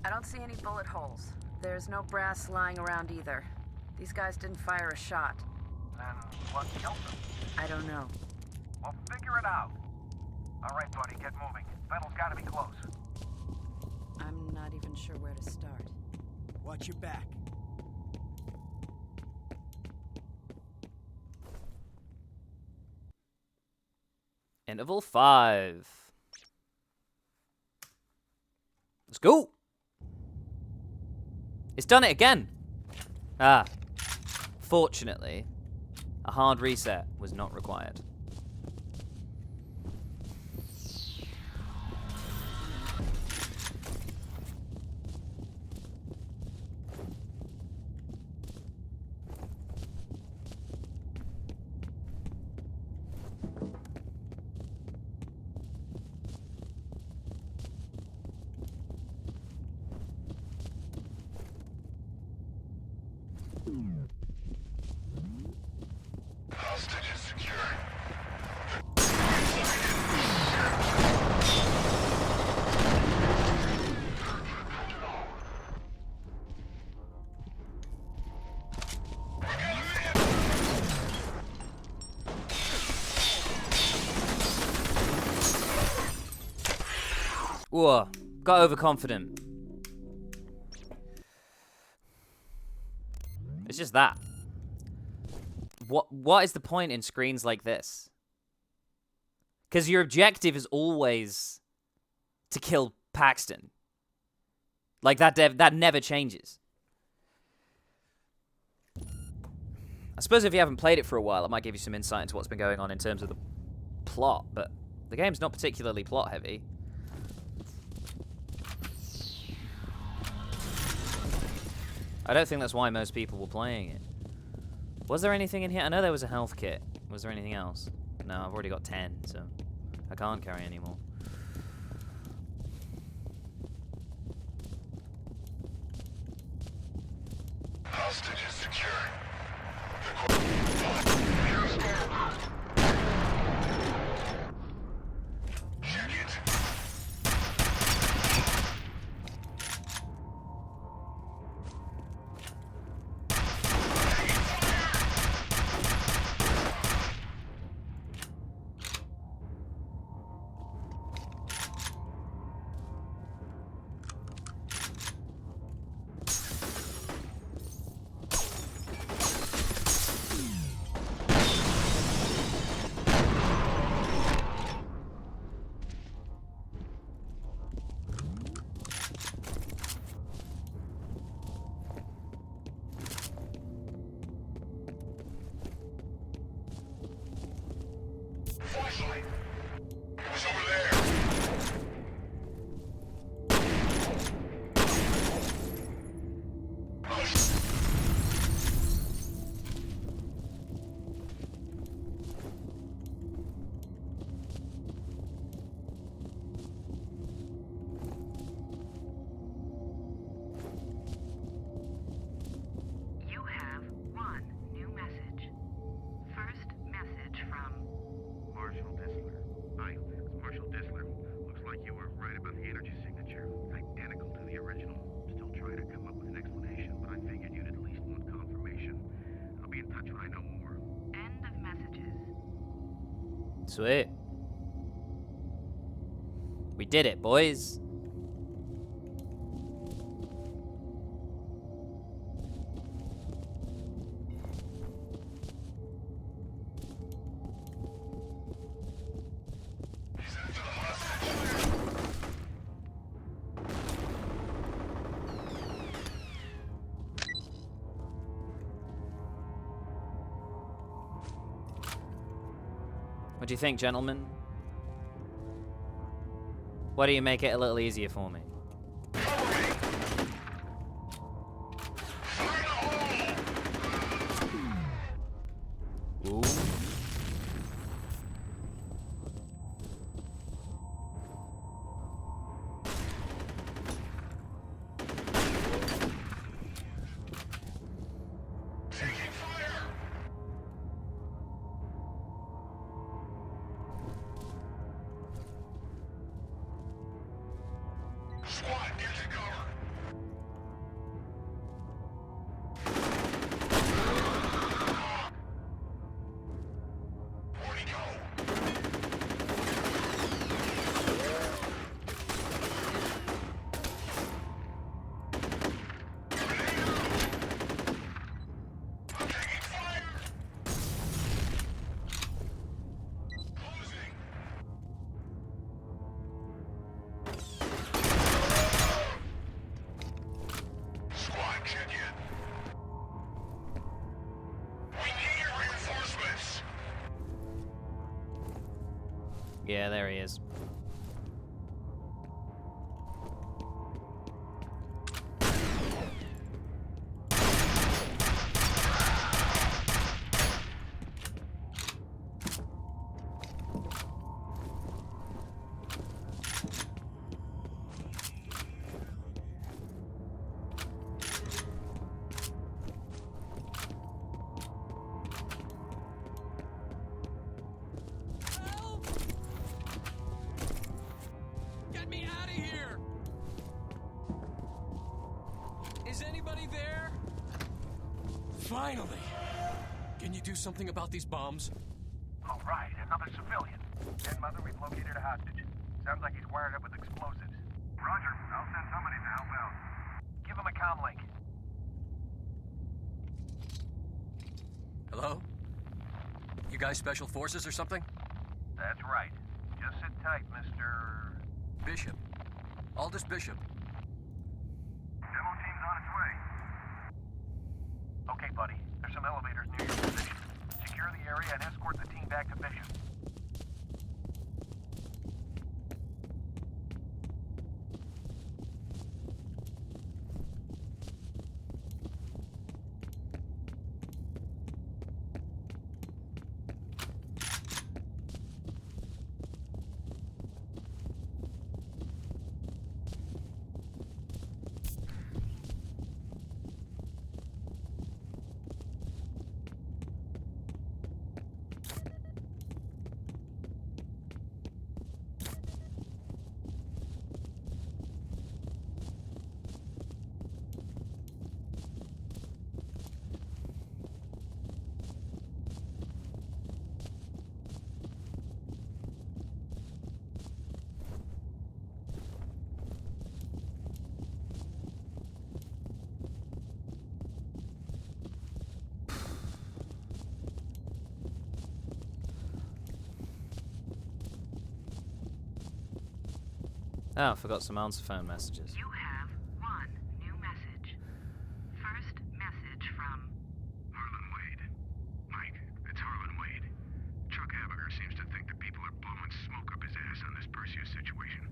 I don't see any bullet holes. There's no brass lying around either. These guys didn't fire a shot. Then what killed them? I don't know. Well, figure it out. All right, buddy, get moving. Battle's gotta be close. I'm not even sure where to start. Watch your back. Interval 5. Let's go. It's done it again. Ah. Fortunately, a hard reset was not required. Hostage is secure. Whoa, got overconfident. It's just that. What is the point in screens like this? Because your objective is always to kill Paxton. Like that never changes. I suppose if you haven't played it for a while, it might give you some insight into what's been going on in terms of the plot, but the game's not particularly plot heavy. I don't think that's why most people were playing it. Was there anything in here? I know there was a health kit. Was there anything else? No, I've already got 10, so I can't carry anymore. Hostage is secured. Check it. Flashlight. It was over there. You have one new message. First message from Marshall Disler. Hi, it's Marshall Disler. Looks like you were right about the energy signature. Identical to the original. Still trying to come up with an explanation, but I figured you'd at least want confirmation. I'll be in touch when I know more. end of messages. Sweet. We did it, boys. He's after the hostage. What do you think, gentlemen? Why do you make it a little easier for me? Ooh. Taking fire. Squad, get to cover. Where'd he go? I'm taking fire. Closing. Squad, check in. We need reinforcements. Yeah, there he is. Get me out of here! Is anybody there? Finally! Can you do something about these bombs? All right, another civilian. Den Mother, we've located a hostage. Sounds like he's wired up with explosives. Roger. I'll send somebody to help out. Give him a comm link. Hello? You guys special forces or something? That's right. Just sit tight, Mr. Bishop. Aldous Bishop. Demo team's on its way. Okay, buddy. There's some elevators near your position. Secure the area and escort the team back to Bishop. Oh, I forgot some answer phone messages. You have one new message. First message from Harlan Wade. Mike, it's Harlan Wade. Chuck Habiger seems to think that people are blowing smoke up his ass on this Perseus situation.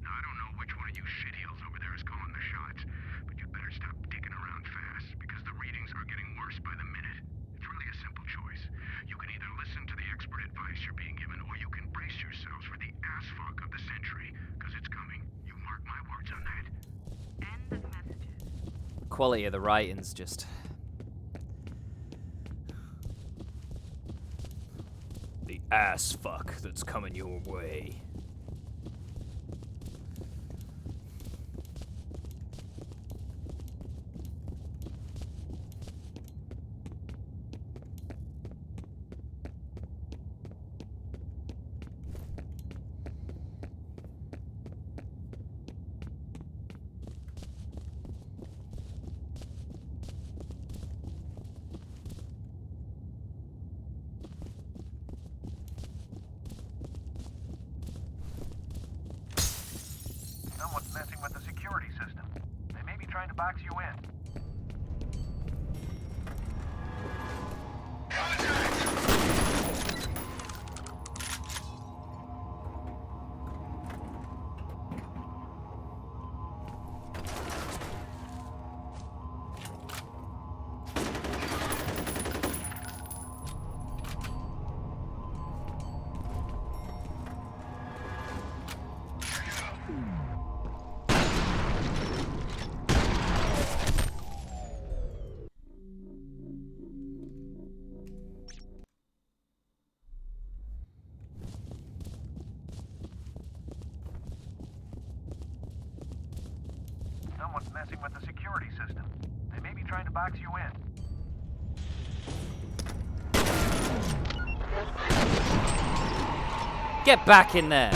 Now, I don't know which one of you shitheels over there is calling the shots, but you better stop dicking around fast, because the readings are getting worse by the minute. It's really a simple choice. You can either listen to the expert advice you're being given, or you can brace yourselves for the ass fuck of the century, because it's coming. You mark my words on that. end of messages. Quality of the writing's just... The ass fuck that's coming your way. Someone's messing with the security system. They may be trying to box you in. Someone's messing with the security system. They may be trying to box you in. Get back in there!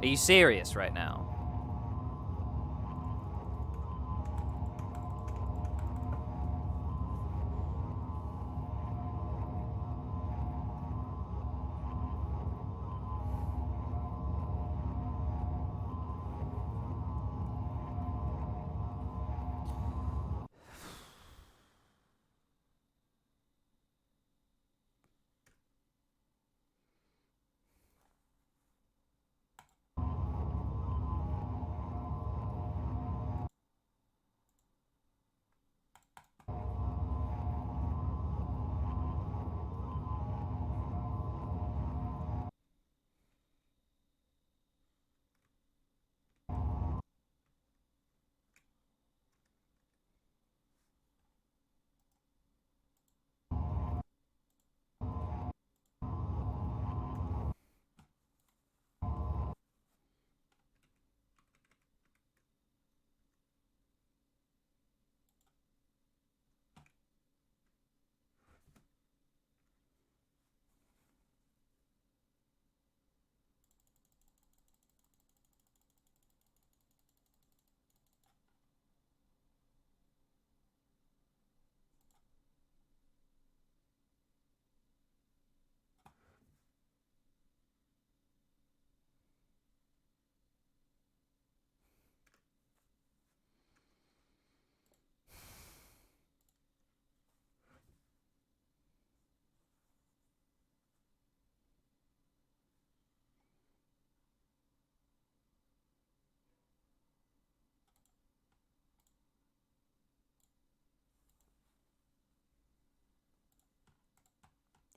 Are you serious right now?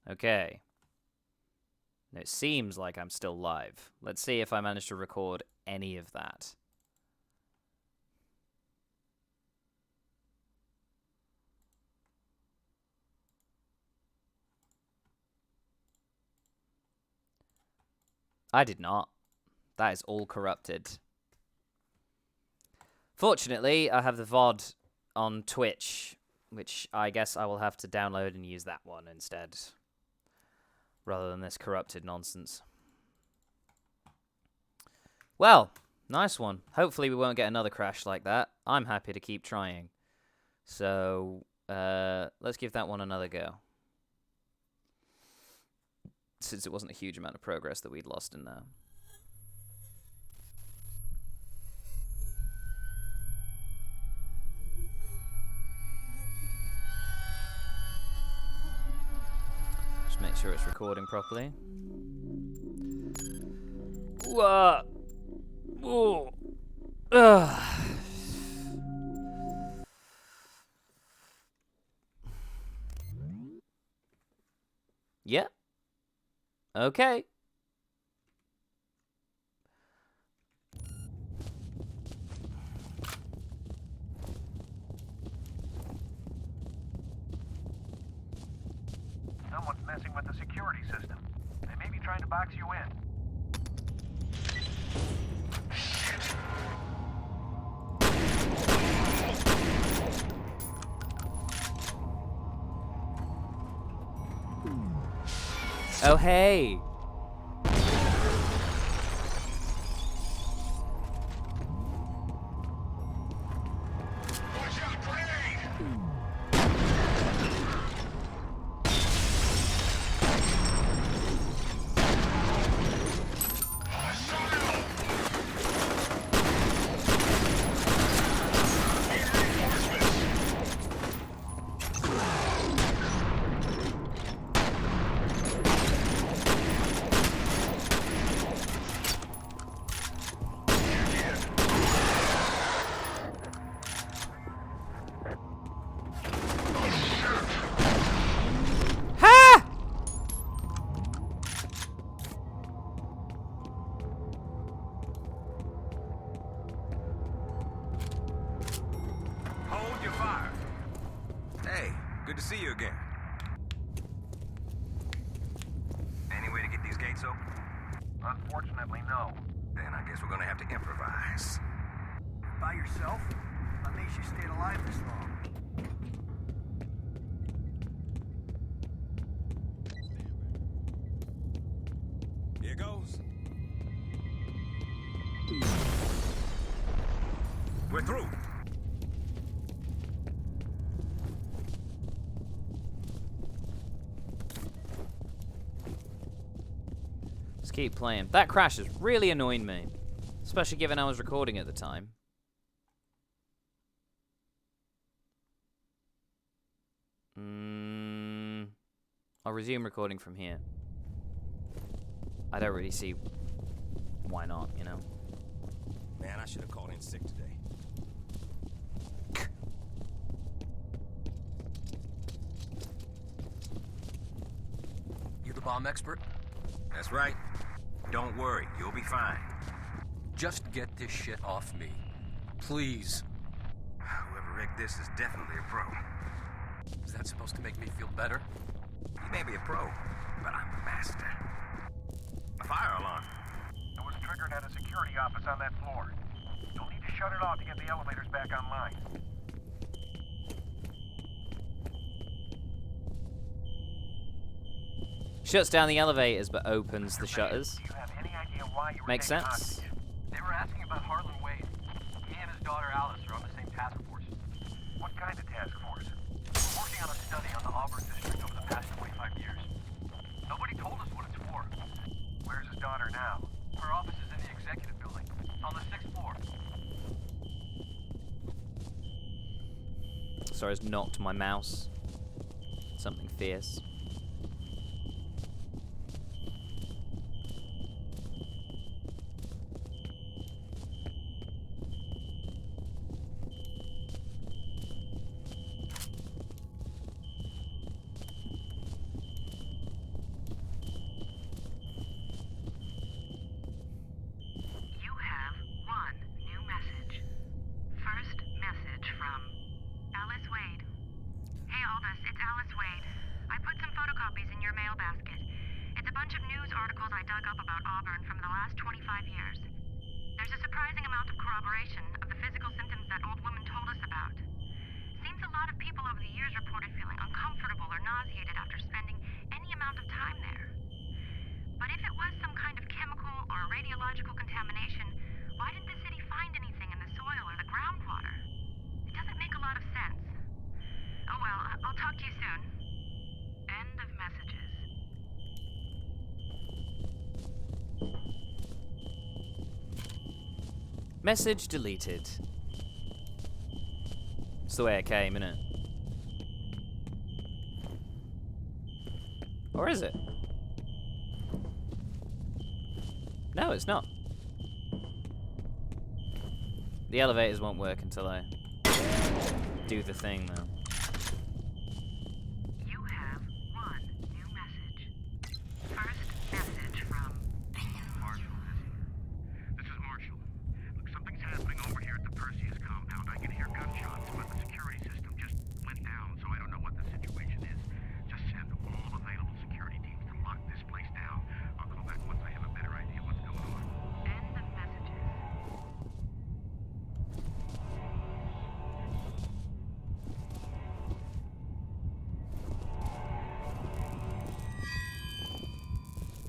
Okay. It seems like I'm still live. Let's see if I manage to record any of that. I did not. That is all corrupted. Fortunately, I have the VOD on Twitch, which I guess I will have to download and use that one instead, rather than this corrupted nonsense. Well, nice one. Hopefully we won't get another crash like that. I'm happy to keep trying. So, let's give that one another go. Since it wasn't a huge amount of progress that we'd lost in there. Just make sure it's recording properly. Ooh. Ugh. Yeah. Okay. Someone's messing with the security system. They may be trying to box you in. Oh, hey. Good to see you again. Any way to get these gates open? Unfortunately, no. Then I guess we're gonna have to improvise. By yourself? What makes you stayed alive this long? Here goes. We're through. Let's keep playing. That crash is really annoying me. Especially given I was recording at the time. I'll resume recording from here. I don't really see why not, you know? Man, I should have called in sick today. You the bomb expert? That's right. Don't worry, you'll be fine. Just get this shit off me. Please. Whoever rigged this is definitely a pro. Is that supposed to make me feel better? He may be a pro, but I'm a master. A fire alarm. It was triggered at a security office on that floor. You'll need to shut it off to get the elevators back online. Shuts down the elevators but opens the shutters. Do you have any idea why you were Makes taken sense. hostage? They were asking about Harlan Wade. He and his daughter Alice are on the same task force. What kind of task force? We're working on a study on the Auburn district over the past 25 years. Nobody told us what it's for. Where's his daughter now? Her office is in the executive building, on the 6th floor. Sorry, I just knocked my mouse. Something fierce. You have one new message. First message from Alice Wade. Hey Aldous, it's Alice Wade. I put some Message deleted. It's the way it came, innit? Or is it? No, it's not. The elevators won't work until I do the thing, though. You have one new message. First message from Marshall. This is Marshall. Look, something's happening over here at the Perseus compound. I can hear gunshots, but the security system just went down, so I don't know what the situation is. Just send all available security teams to lock this place down. I'll call back once I have a better idea what's going on. End of messages.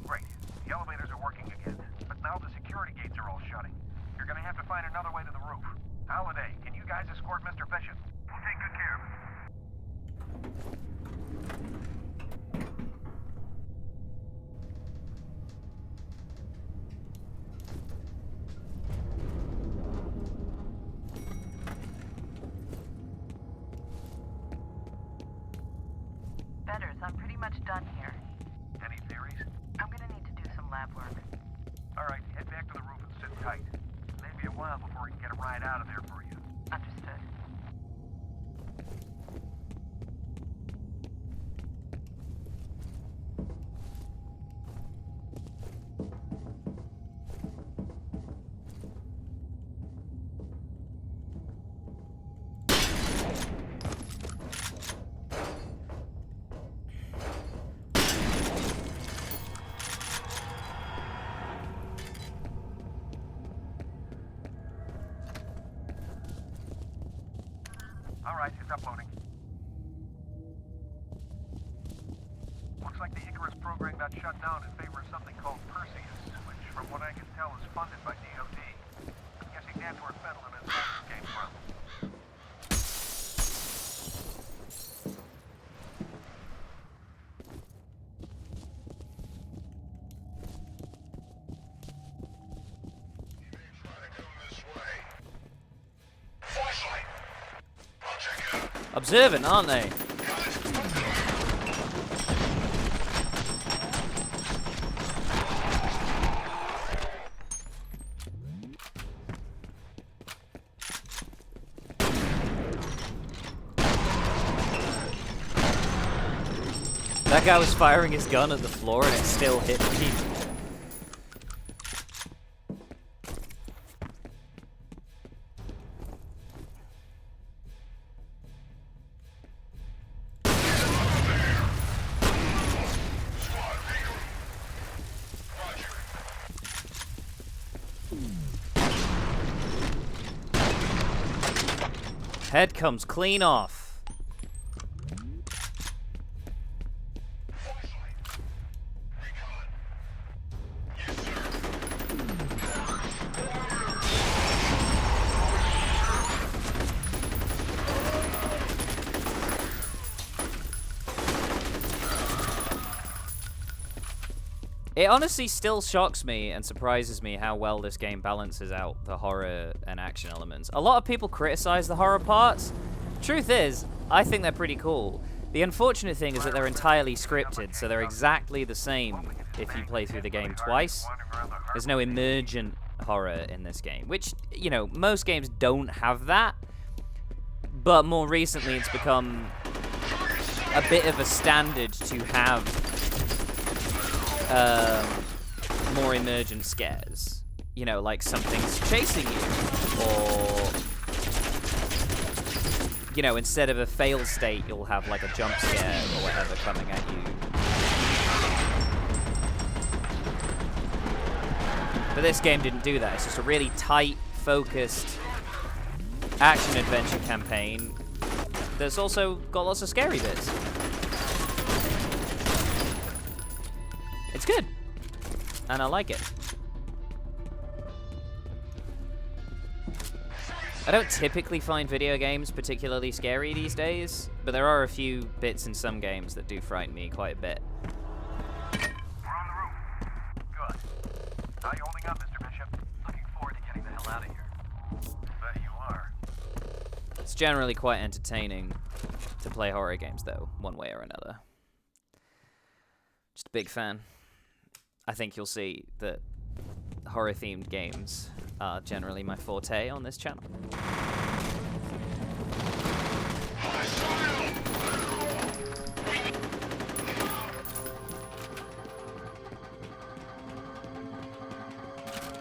Great. The elevators are working again, but now the security gates are all shutting. You're gonna have to find another way to the roof. Holiday, can you guys escort Mr. Bishop? We'll take good care of him. Betters, I'm pretty much done here. Any theories? I'm gonna need to do some lab work. All right, head back to the roof and sit tight. It may be a while before we can get a ride out of there for you. Understood. All right, it's uploading. Looks like the Icarus program got shut down in favor of something called Perseus, which, from what I can tell, is funded by DOD. I'm guessing that's where Fettel and his bosses came from. Observant, aren't they? That guy was firing his gun at the floor and it still hit me. Head comes clean off. It honestly still shocks me and surprises me how well this game balances out the horror and action elements. A lot of people criticize the horror parts. Truth is, I think they're pretty cool. The unfortunate thing is that they're entirely scripted, so they're exactly the same if you play through the game twice. There's no emergent horror in this game, which, you know, most games don't have that. But more recently, it's become a bit of a standard to have more emergent scares. You know, like something's chasing you, or, you know, instead of a fail state, you'll have like a jump scare or whatever coming at you. But this game didn't do that. It's just a really tight, focused action-adventure campaign that's also got lots of scary bits. It's good, and I like it. I don't typically find video games particularly scary these days, but there are a few bits in some games that do frighten me quite a bit. We're on the roof. Good. How you holding up, Mr. Bishop? Looking forward to getting the hell out of here. It's generally quite entertaining to play horror games, though, one way or another. Just a big fan. I think you'll see that horror-themed games are generally my forte on this channel.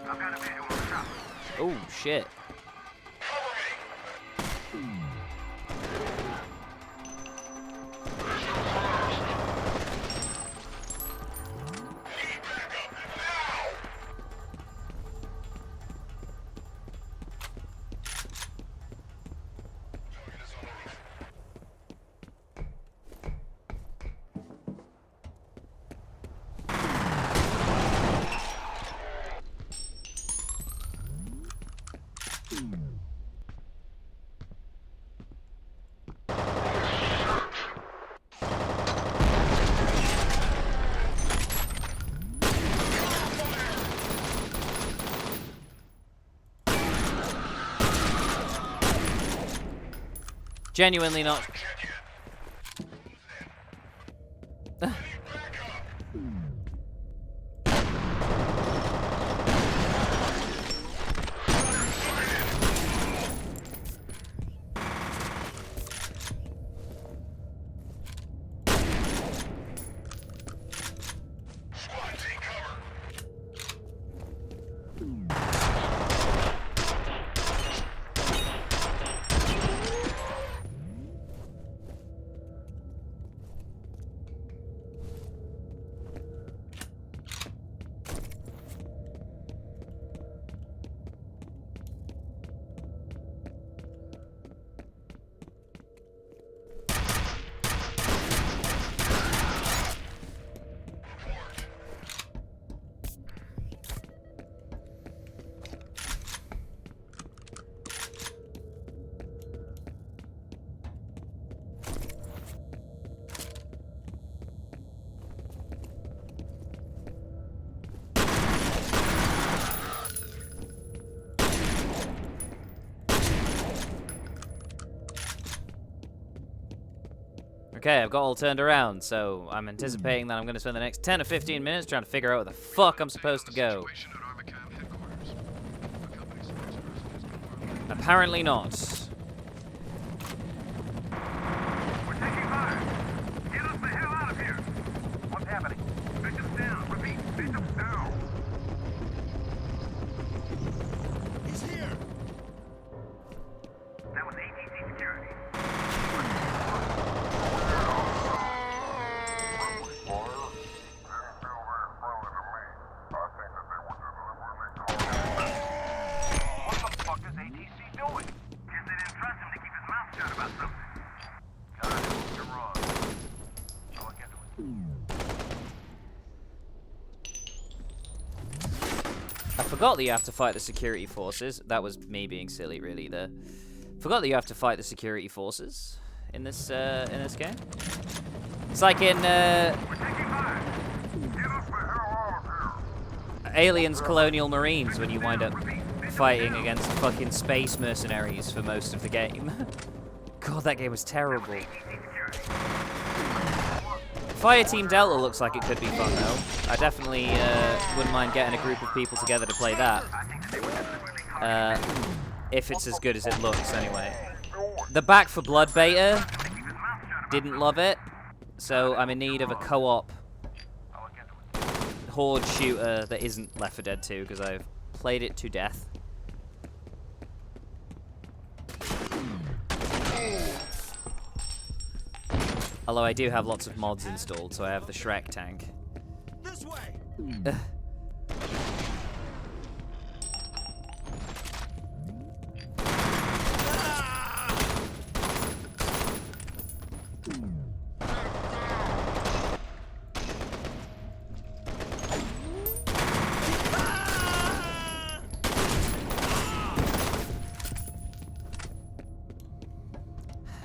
I've got a visual on the top. Oh, shit. Genuinely not. Okay, I've got all turned around, so I'm anticipating that I'm going to spend the next 10 or 15 minutes trying to figure out where the fuck I'm supposed to go. Apparently not. We're taking fire. Get us the hell out of here. What's happening? Bishop's down. Repeat, Bishop's down. He's here. That was ATC security. I forgot that you have to fight the security forces. That was me being silly, really. Forgot that you have to fight the security forces in this game. It's like in Aliens Colonial Marines when you wind up fighting against fucking space mercenaries for most of the game. God, that game was terrible. Fireteam Delta looks like it could be fun, though. I definitely wouldn't mind getting a group of people together to play that. If it's as good as it looks, anyway. The Back for Blood beta didn't love it, so I'm in need of a co-op horde shooter that isn't Left 4 Dead 2, because I've played it to death. Although I do have lots of mods installed, so I have the Shrek tank. This way.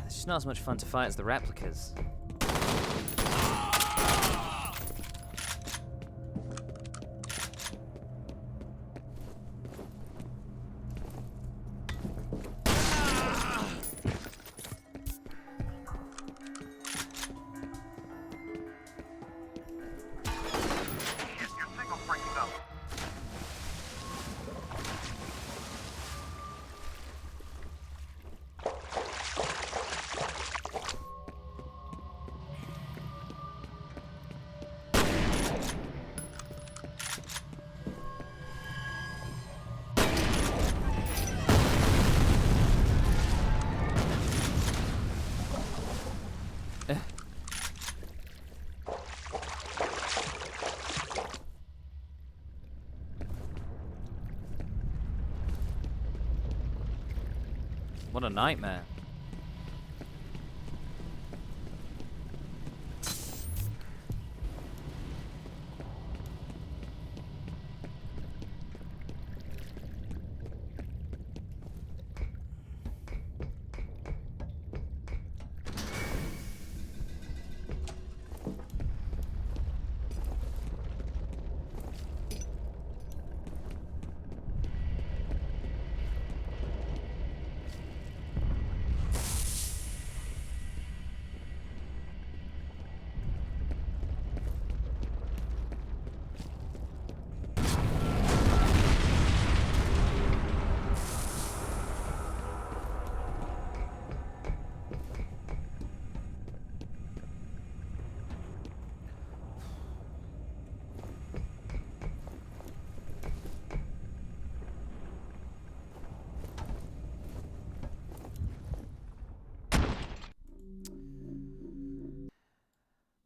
It's just not as much fun to fight as the replicas. What a nightmare.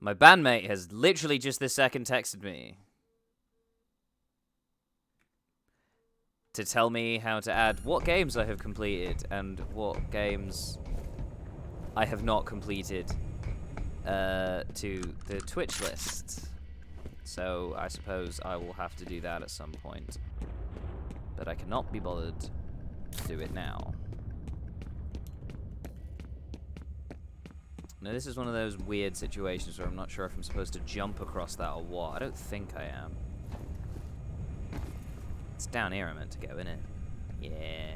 My bandmate has literally just this second texted me to tell me how to add what games I have completed and what games I have not completed to the Twitch list. So I suppose I will have to do that at some point. But I cannot be bothered to do it now. Now, this is one of those weird situations where I'm not sure if I'm supposed to jump across that or what. I don't think I am. It's down here I'm meant to go, isn't it? Yeah.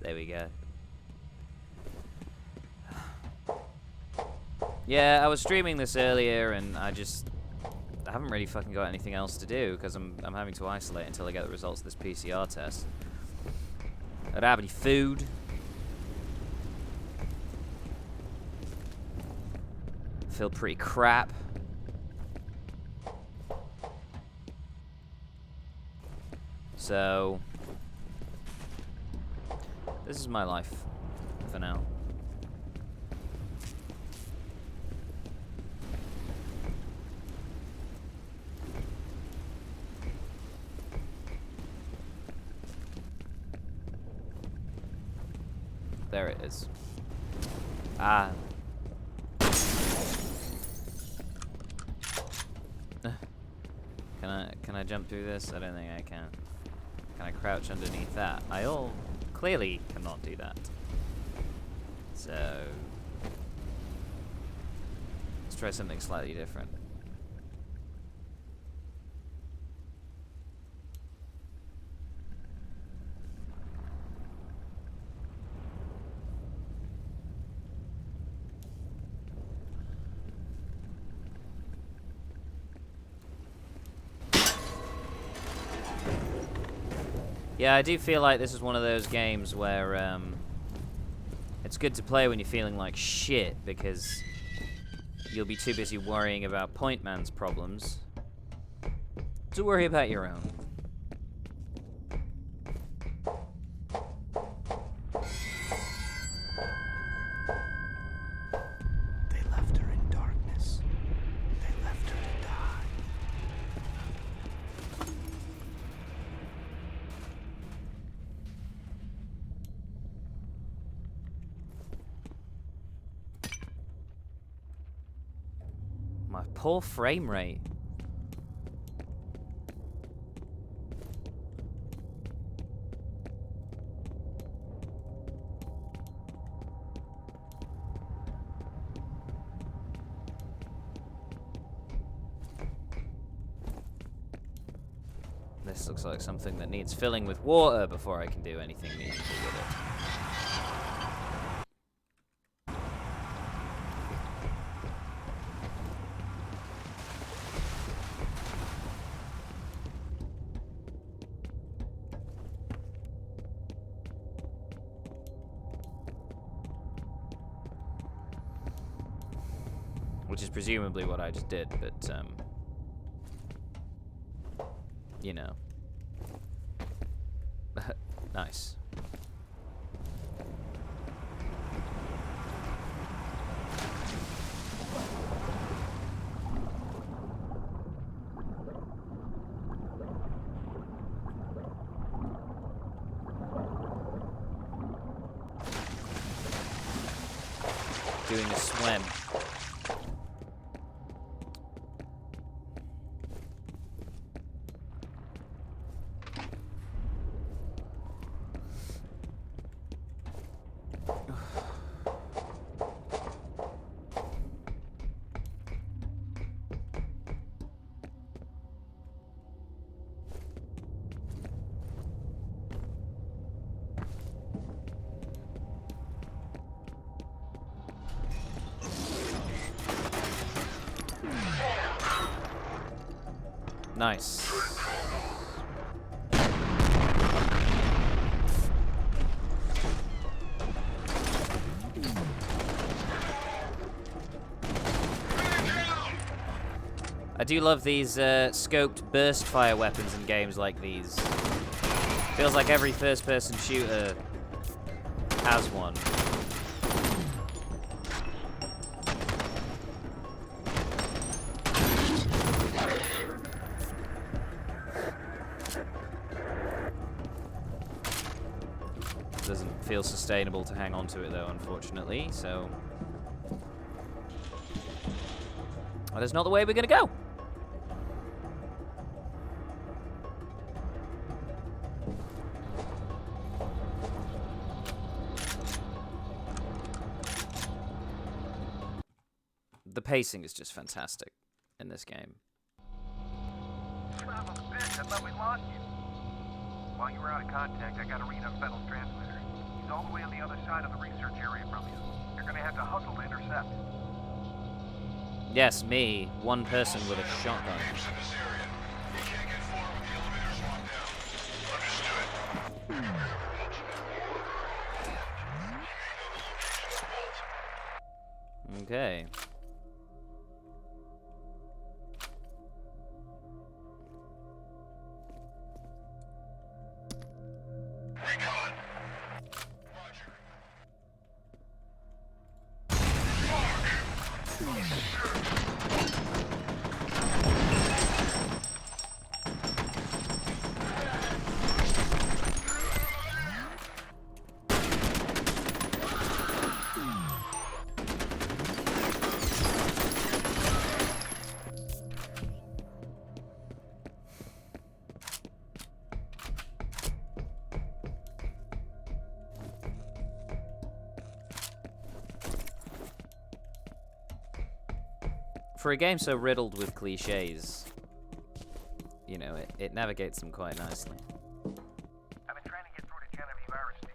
There we go. Yeah, I was streaming this earlier and I haven't really fucking got anything else to do because I'm having to isolate until I get the results of this PCR test. I don't have any food. Feel pretty crap. So this is my life for now. There it is. Ah. Can I jump through this? I don't think I can. Can I crouch underneath that? I clearly cannot do that. So let's try something slightly different. Yeah, I do feel like this is one of those games where it's good to play when you're feeling like shit because you'll be too busy worrying about Point Man's problems to worry about your own. They left her in darkness. They left her to die. My poor frame rate. This looks like something that needs filling with water before I can do anything meaningful with it. Which is presumably what I just did, but, you know. Nice. doing a swim. Nice. I do love these scoped burst fire weapons in games like these. Feels like every first-person shooter has one. Doesn't feel sustainable to hang on to it though, unfortunately, so that is not the way we're gonna go. The pacing is just fantastic in this game. Son of a bitch, I thought we lost you. While you were out of contact, I got a read on Fennel's transmitter. He's all the way on the other side of the research area from you. You're gonna have to hustle to intercept. Yes, me, one person with a shotgun. Okay. For a game so riddled with cliches, you know, it navigates them quite nicely. I've been trying to get through to Genevieve Aristide.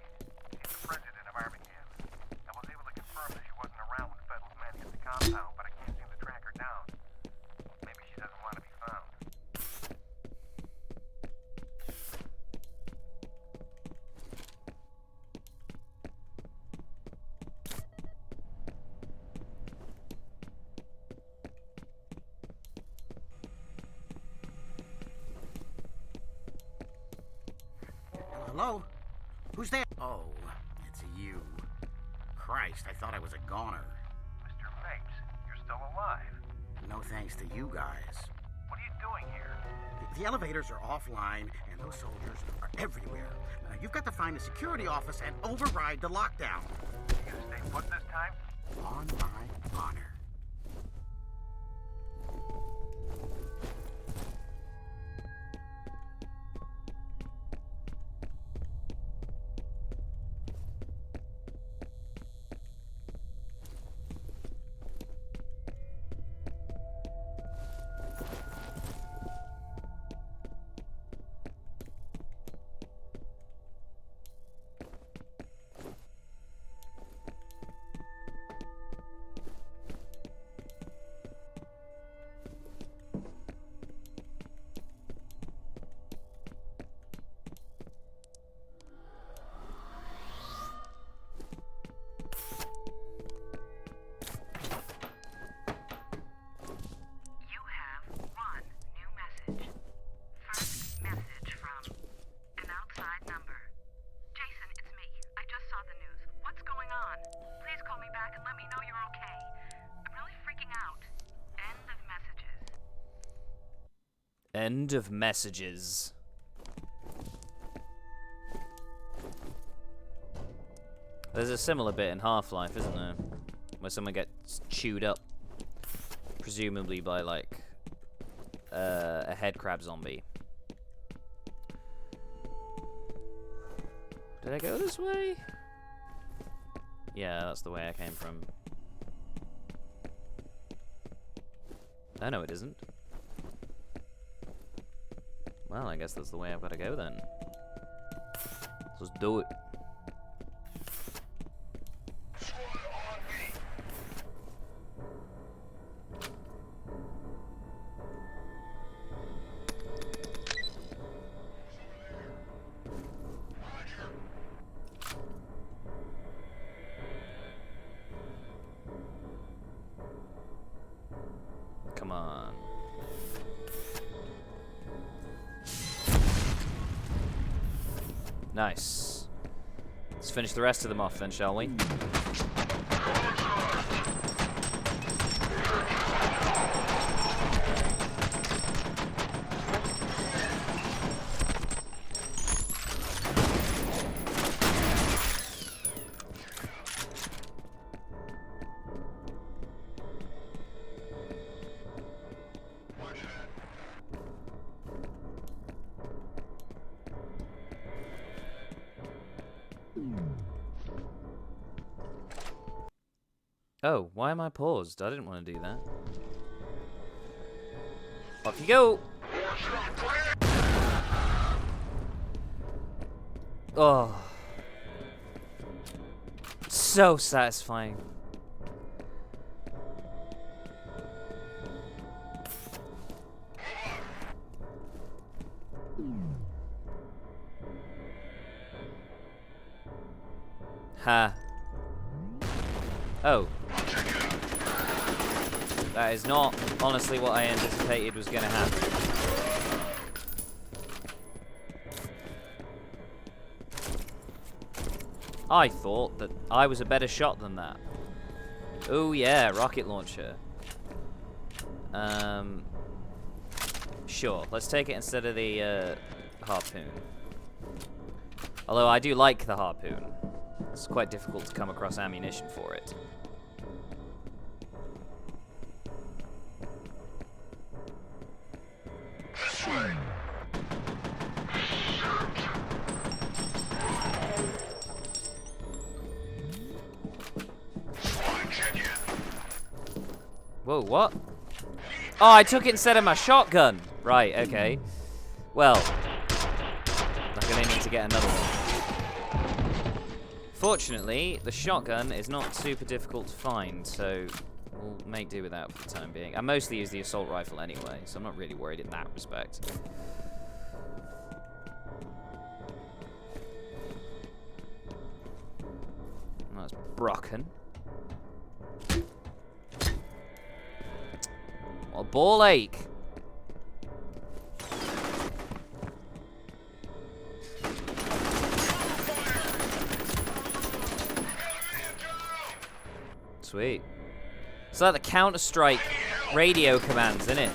She's the president of Armageddon. I was able to confirm that she wasn't around when Fennel's men hit the compound, but I can't seem to track her down. Maybe she doesn't want to be found. Hello? Who's there? Oh, it's you. Christ, I thought I was a goner. Mr. Mapes, you're still alive. No thanks to you guys. What are you doing here? The elevators are offline, and those soldiers are everywhere. Now, you've got to find the security office and override the lockdown. You gonna stay put this time? On my honor. End of messages. There's a similar bit in Half-Life, isn't there? where someone gets chewed up, presumably by like a head crab zombie. Did I go this way? Yeah, that's the way I came from. Oh, no, it isn't. Well, I guess that's the way I've got to go then. Let's do it. Come on. Nice. Let's finish the rest of them off then, shall we? Oh, why am I paused? I didn't want to do that. Off you go! Oh. So satisfying. Ha. Oh. That is not, honestly, what I anticipated was going to happen. I thought that I was a better shot than that. Oh yeah, rocket launcher. Sure, let's take it instead of the harpoon. Although I do like the harpoon. It's quite difficult to come across ammunition for it. This way. Whoa, what? Oh, I took it instead of my shotgun. Right, okay. Well, I'm gonna need to get another one. Fortunately, the shotgun is not super difficult to find, so we'll make do with that for the time being. I mostly use the assault rifle anyway, so I'm not really worried in that respect. That's broken. What a ball ache. Sweet. It's like the Counter-Strike radio commands, isn't it?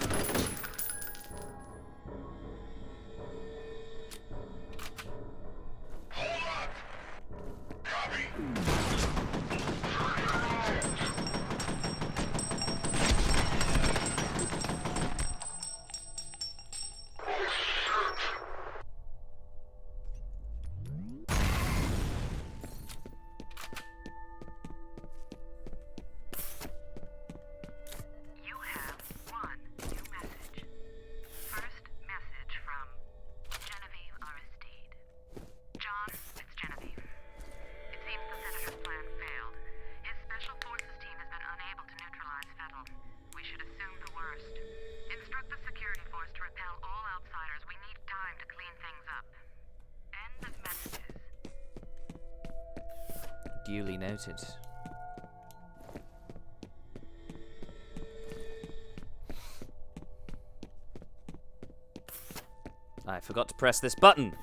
Duly noted. I forgot to press this button.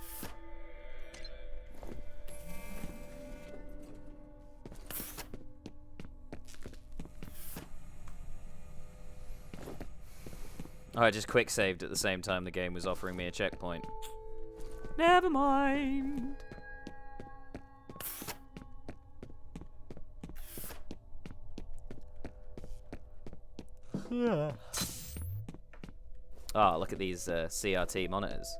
Oh, I just quick saved at the same time the game was offering me a checkpoint. Never mind. Oh, look at these CRT monitors.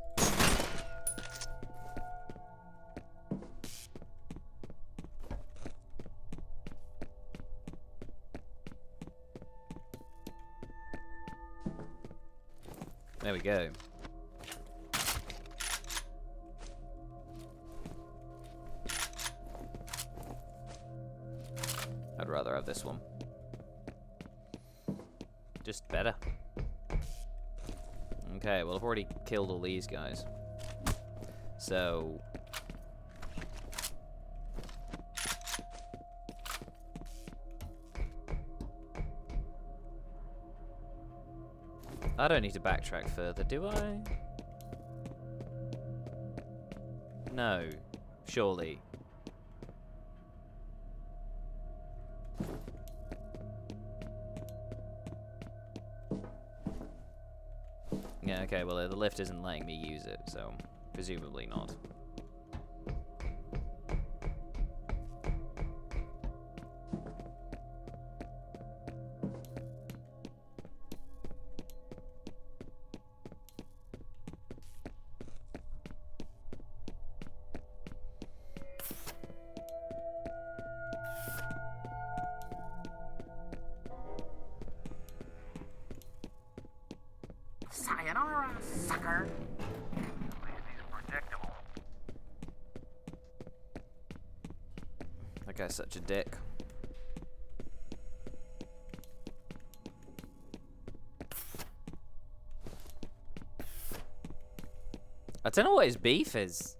There we go. I'd rather have this one. Just better. Okay, well, I've already killed all these guys. So... I don't need to backtrack further, do I? No. Surely. Yeah, okay, well, the lift isn't letting me use it, so presumably not. Sayonara, sucker. At least he's predictable. That guy's such a dick. I don't know what his beef is.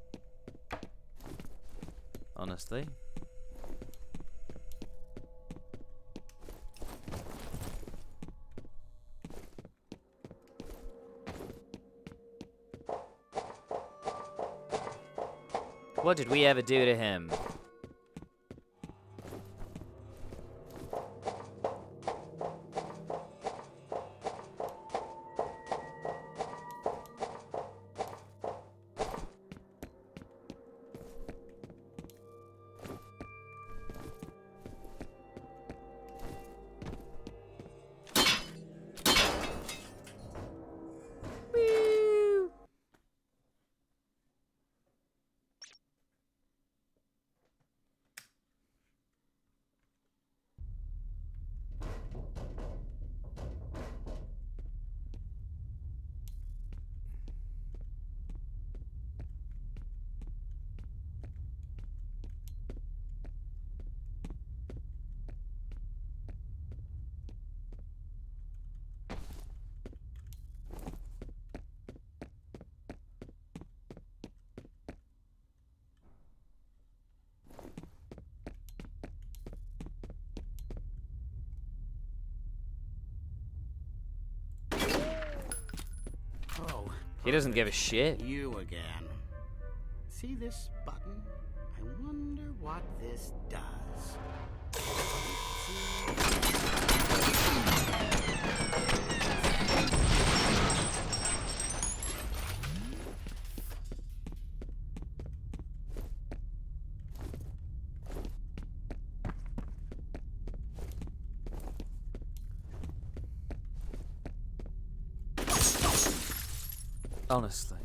Honestly. What did we ever do to him? Oh. He doesn't give a shit. You again. See this button? I wonder what this does. Honestly.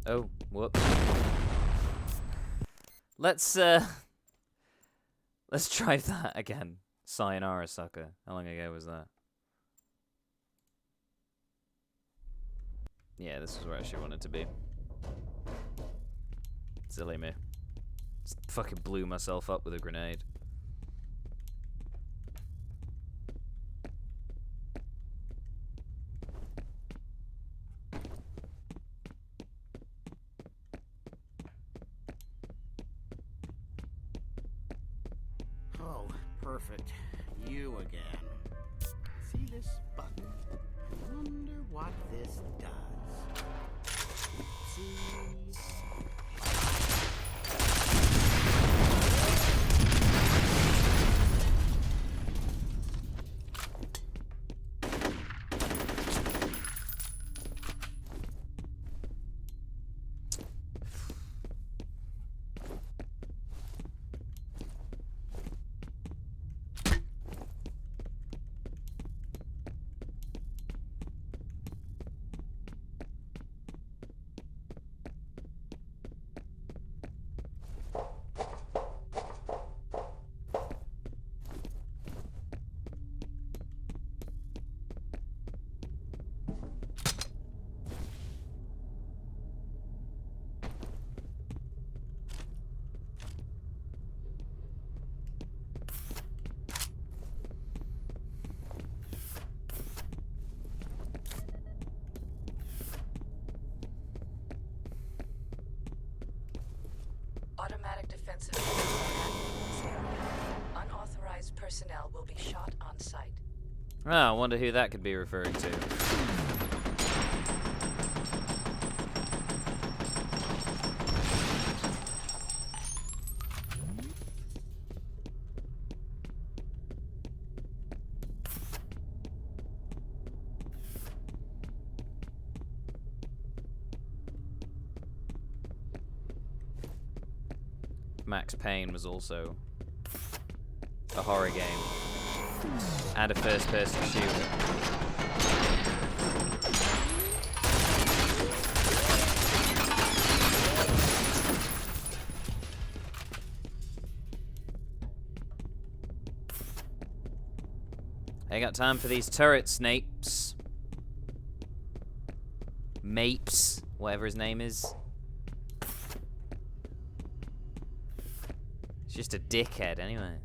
Oh, whoops. Let's try that again. Sayonara, sucker. How long ago was that? Yeah, this is where I actually wanted to be. Silly me. Just fucking blew myself up with a grenade. Oh, perfect. You again. See this button? I wonder what this does. See? Automatic defensive measures are active in this area. Unauthorized personnel will be shot on sight. Ah, I wonder who that could be referring to. Max Payne was also a horror game and a first-person shooter. I ain't got time for these turrets, Napes. Mapes, whatever his name is. He's just a dickhead, anyway.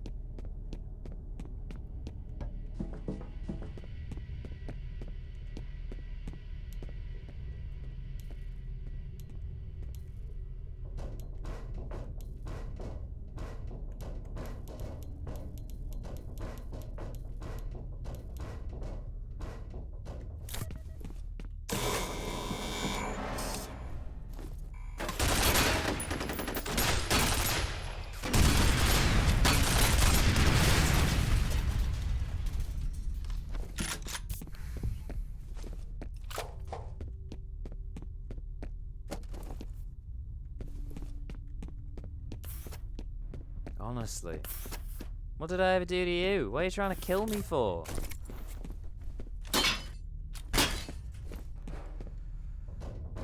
Honestly. What did I ever do to you? What are you trying to kill me for?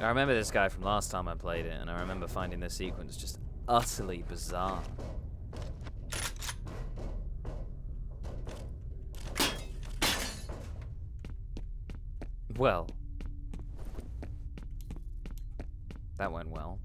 I remember this guy from last time I played it, and I remember finding this sequence just utterly bizarre. Well. That went well.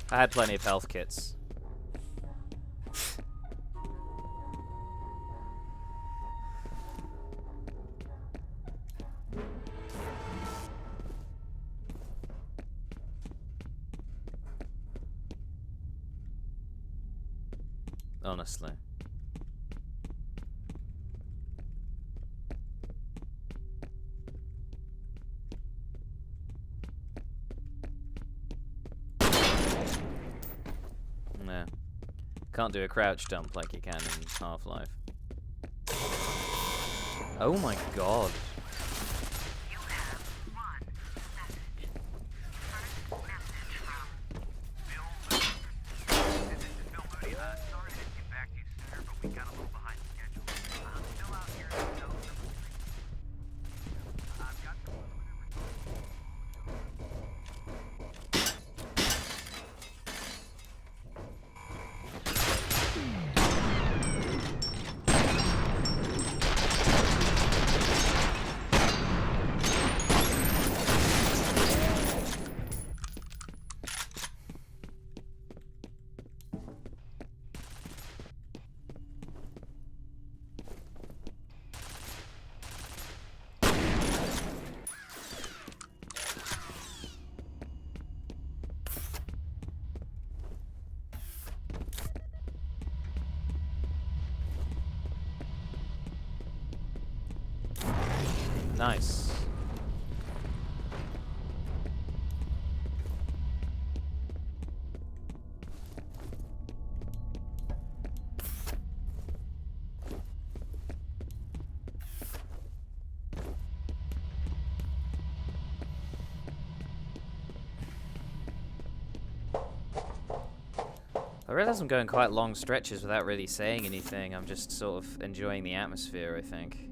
I had plenty of health kits. Honestly. No. Can't do a crouch dump like you can in Half-Life. Oh my god. You have one message. First message from Bill. This is Bill Moody. Sorry I didn't get back to you sooner, but we got a little behind. Nice. I realize I'm going quite long stretches without really saying anything. I'm just sort of enjoying the atmosphere, I think.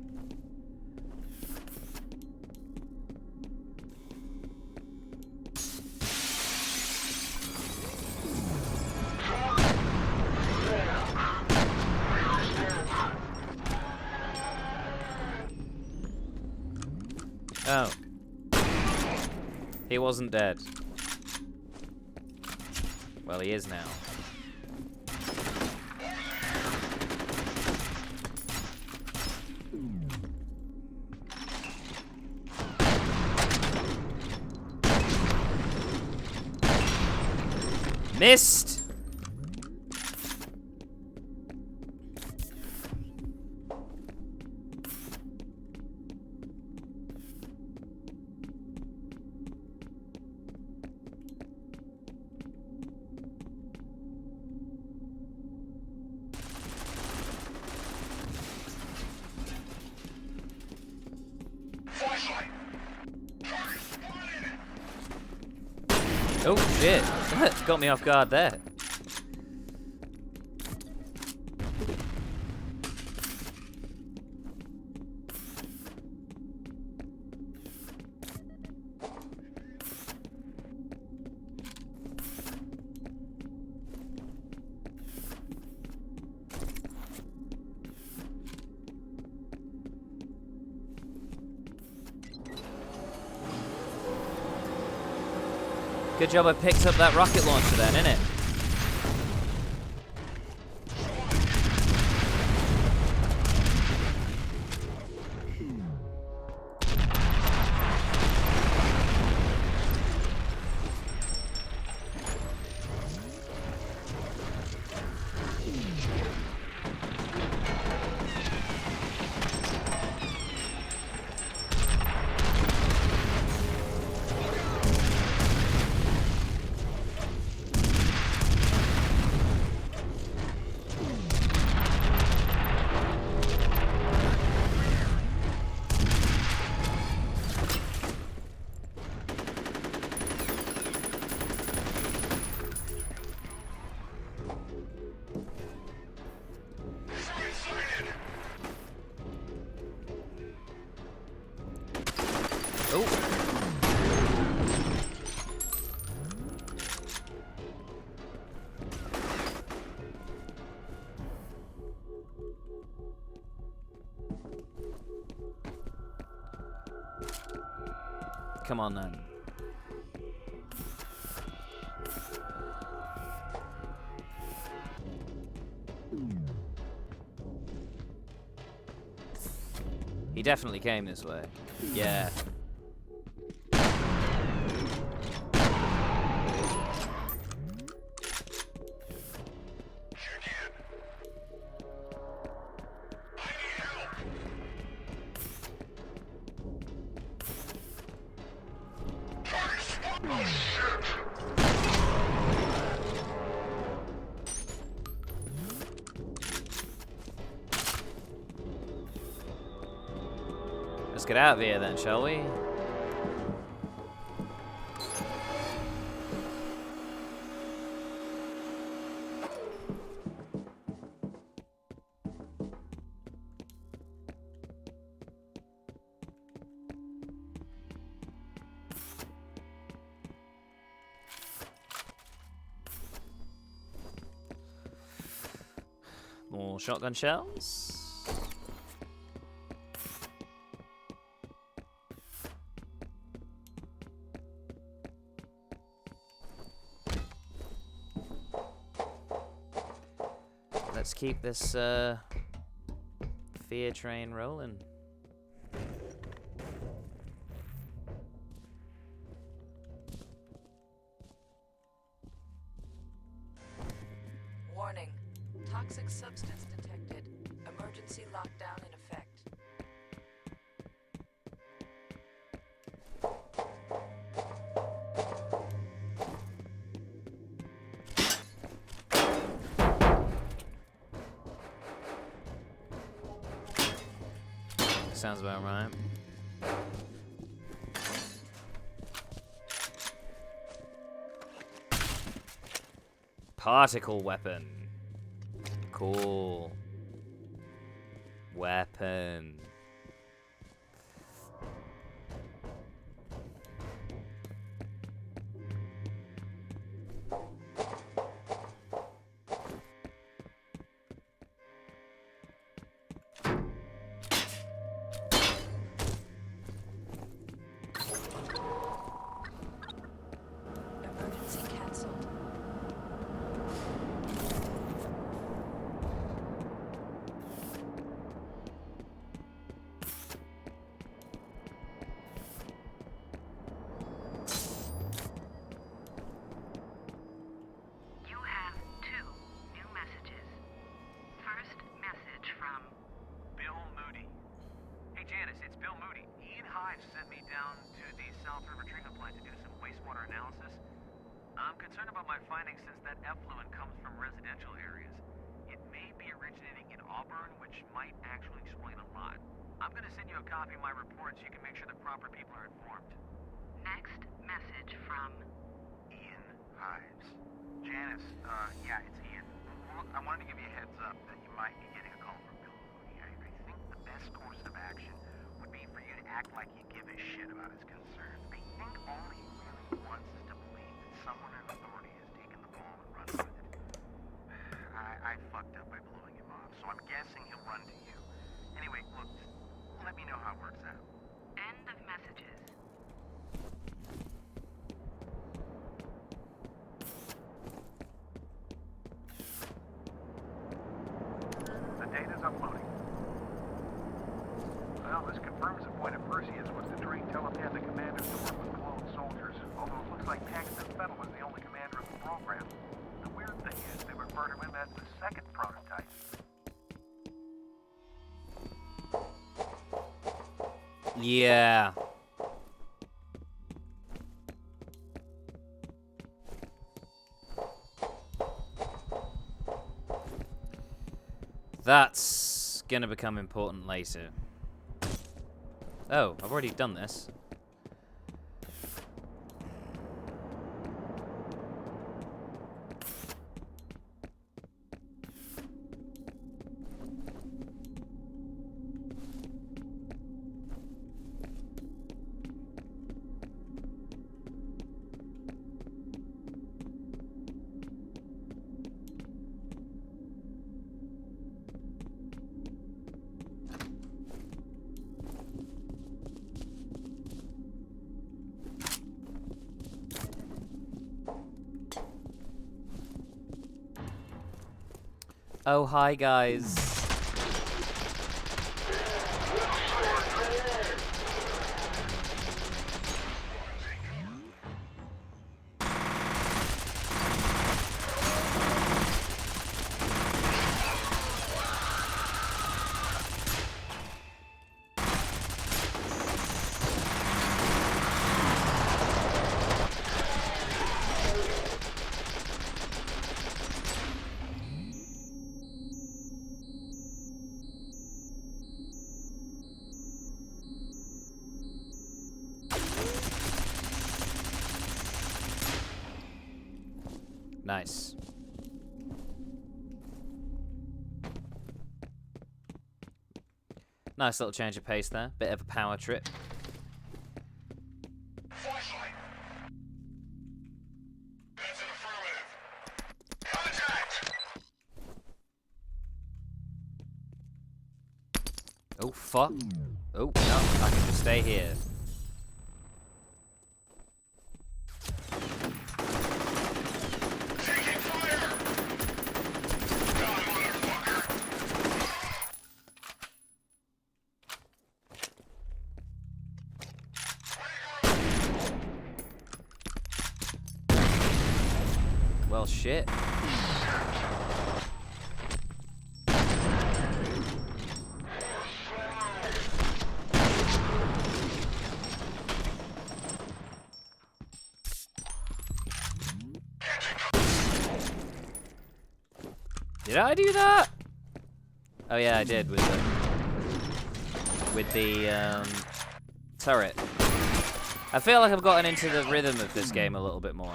Oh. He wasn't dead. Well, he is now. Missed! Oh shit, got me off guard there. Good job I picked up that rocket launcher then, innit? Come on then. He definitely came this way. Yeah. Let's get out of here then, shall we? More shotgun shells. Let's keep this F.E.A.R train rolling. Warning. Toxic substance detected. Emergency lockdown in effect. sounds about right. Particle weapon. Cool. Weapon. Emergency canceled. You have 2 new messages. First message from Bill Moody. Hey, Janice, it's Bill Moody. Ian Hives sent me down to the South River treatment plant to do some wastewater analysis. I'm concerned about my findings since that effluent comes from residential areas. It may be originating in Auburn, which might actually explain a lot. I'm going to send you a copy of my report so you can make sure the proper people are informed. next message from Ian Hives. Janice, yeah, it's Ian. Look, I wanted to give you a heads up that you might be getting a call from Bill Moody. I think the best course of action would be for you to act like you give a shit about his concerns. I think all he really wants is to believe that someone in authority has taken the ball and run with it. I fucked up by blowing him off, so I'm guessing he'll run to you. Anyway, look, just let me know how it works out. end of messages. The data's uploading. Well, this confirms the point of Perseus was to train telepathic commanders to work with clone soldiers, although it looks like Paxton Fettel was the only commander of the program. The weird thing is they refer to him as the second prototype. Yeah. That's gonna become important later. Oh, I've already done this. Oh, hi, guys. Nice. Nice little change of pace there. Bit of a power trip. Flashlight. That's an affirmative. Contact. Oh, fuck. Oh, no. I can just stay here. Taking fire. Die, motherfucker. Well, shit. Did I do that? Oh yeah, I did with the... with the turret. I feel like I've gotten into the rhythm of this game a little bit more.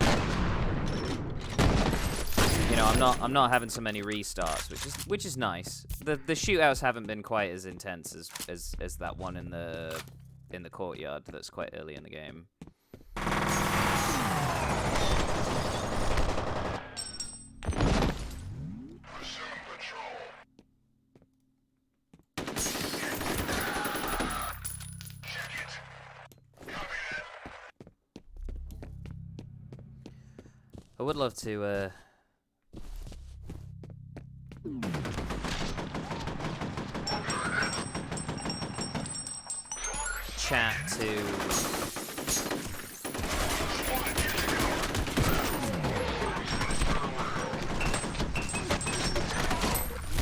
You know, I'm not having so many restarts, which is nice. The shootouts haven't been quite as intense as that one in the courtyard that's quite early in the game. I would love to chat to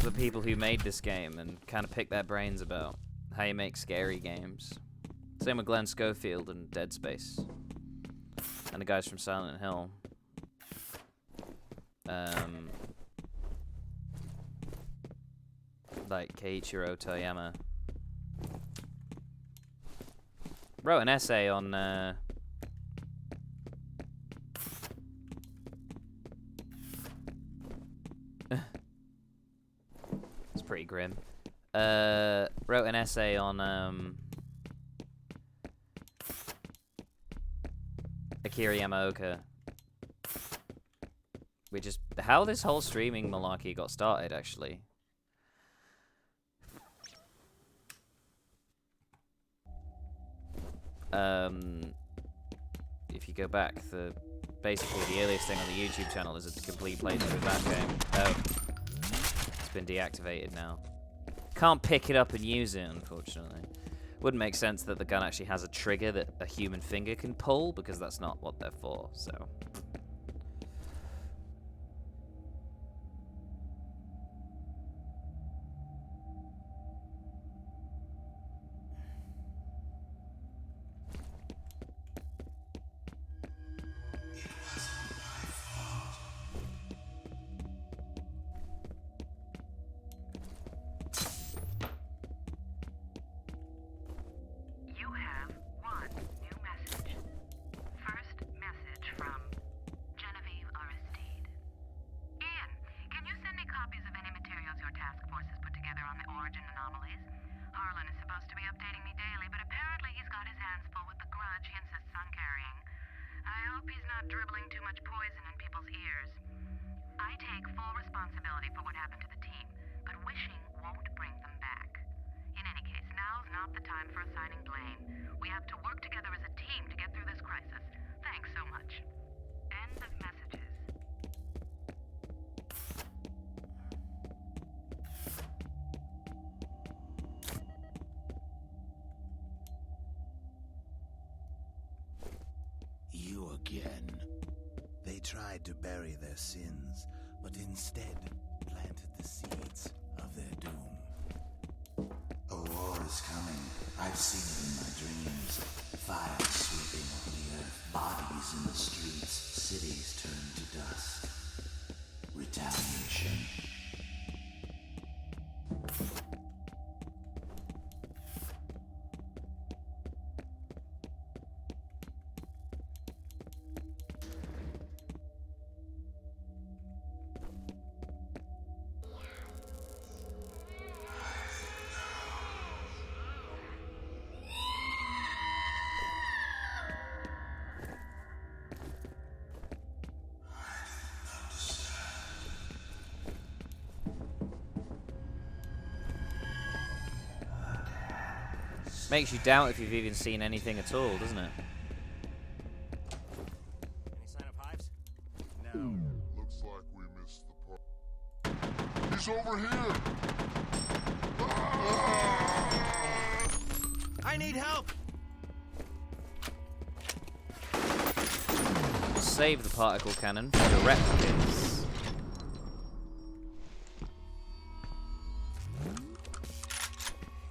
the people who made this game and kind of pick their brains about how you make scary games. Same with Glenn Schofield and Dead Space. And the guys from Silent Hill. Like Keiichiro Toyama. Wrote an essay on it's pretty grim. Wrote an essay on Akira Yamaoka, which is how this whole streaming malarkey got started, actually. If you go back, basically the earliest thing on the YouTube channel is a complete playthrough of that game. Oh, it's been deactivated now. Can't pick it up and use it, unfortunately. Wouldn't make sense that the gun actually has a trigger that a human finger can pull, because that's not what they're for, so... Again. They tried to bury their sins, but instead planted the seeds of their doom. A war is coming. I've seen it in my dreams. Fire sweeping over the earth, bodies in the streets, cities turned to dust. Retaliation. Makes you doubt if you've even seen anything at all, doesn't it? Any sign of hives? No. Looks like we missed the part. He's over here! I need help! Save the particle cannon for the replicants.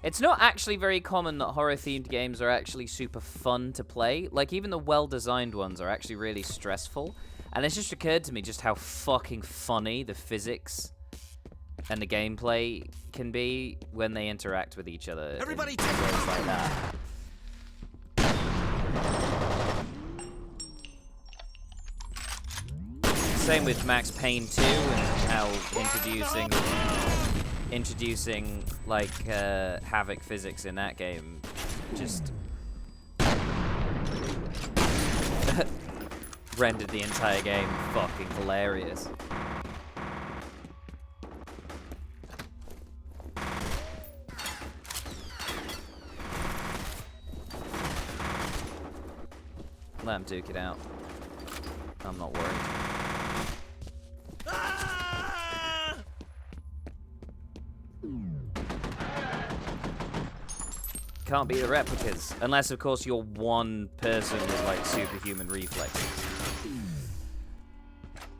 It's not actually very common that horror-themed games are actually super fun to play. Like, even the well-designed ones are actually really stressful. And it's just occurred to me just how fucking funny the physics and the gameplay can be when they interact with each other. Everybody in take ways like that. Same with Max Payne 2 and how introducing like havoc physics in that game just rendered the entire game fucking hilarious. Let him duke it out. I'm not worried. Can't be the replicas. Unless, of course, you're one person with, like, superhuman reflexes.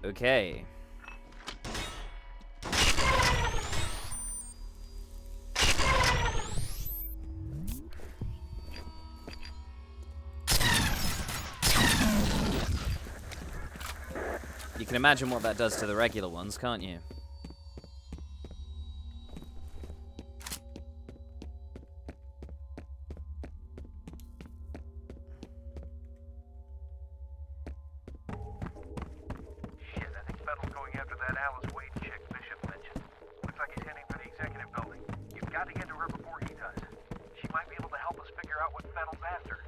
Okay. You can imagine what that does to the regular ones, can't you? Shit, I think Fettel's going after that Alice Wade chick Bishop mentioned. Looks like he's heading for the executive building. You've got to get to her before he does. She might be able to help us figure out what Fettel's after.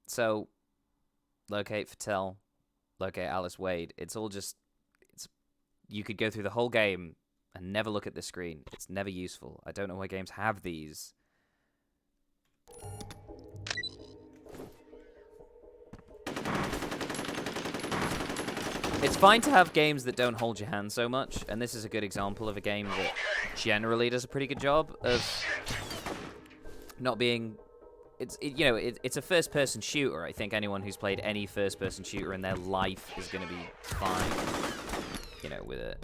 So, locate Fattel, locate Alice Wade. It's all just... You could go through the whole game and never look at the screen. It's never useful. I don't know why games have these. It's fine to have games that don't hold your hand so much, and this is a good example of a game that generally does a pretty good job of not being... It's a first-person shooter. I think anyone who's played any first-person shooter in their life is going to be fine, with it.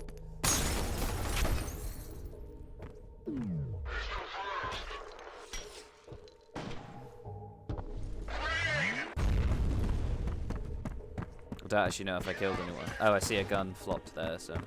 I don't actually know if I killed anyone. Oh, I see a gun flopped there, so...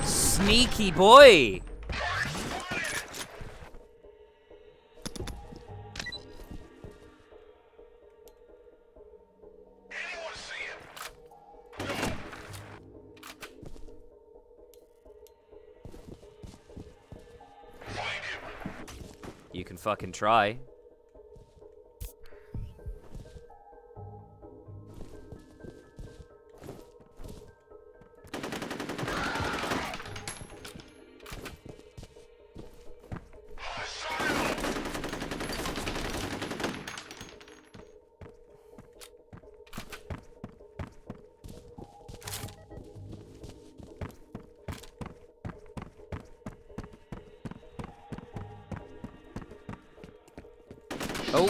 Sneaky boy! You can fucking try. Oh.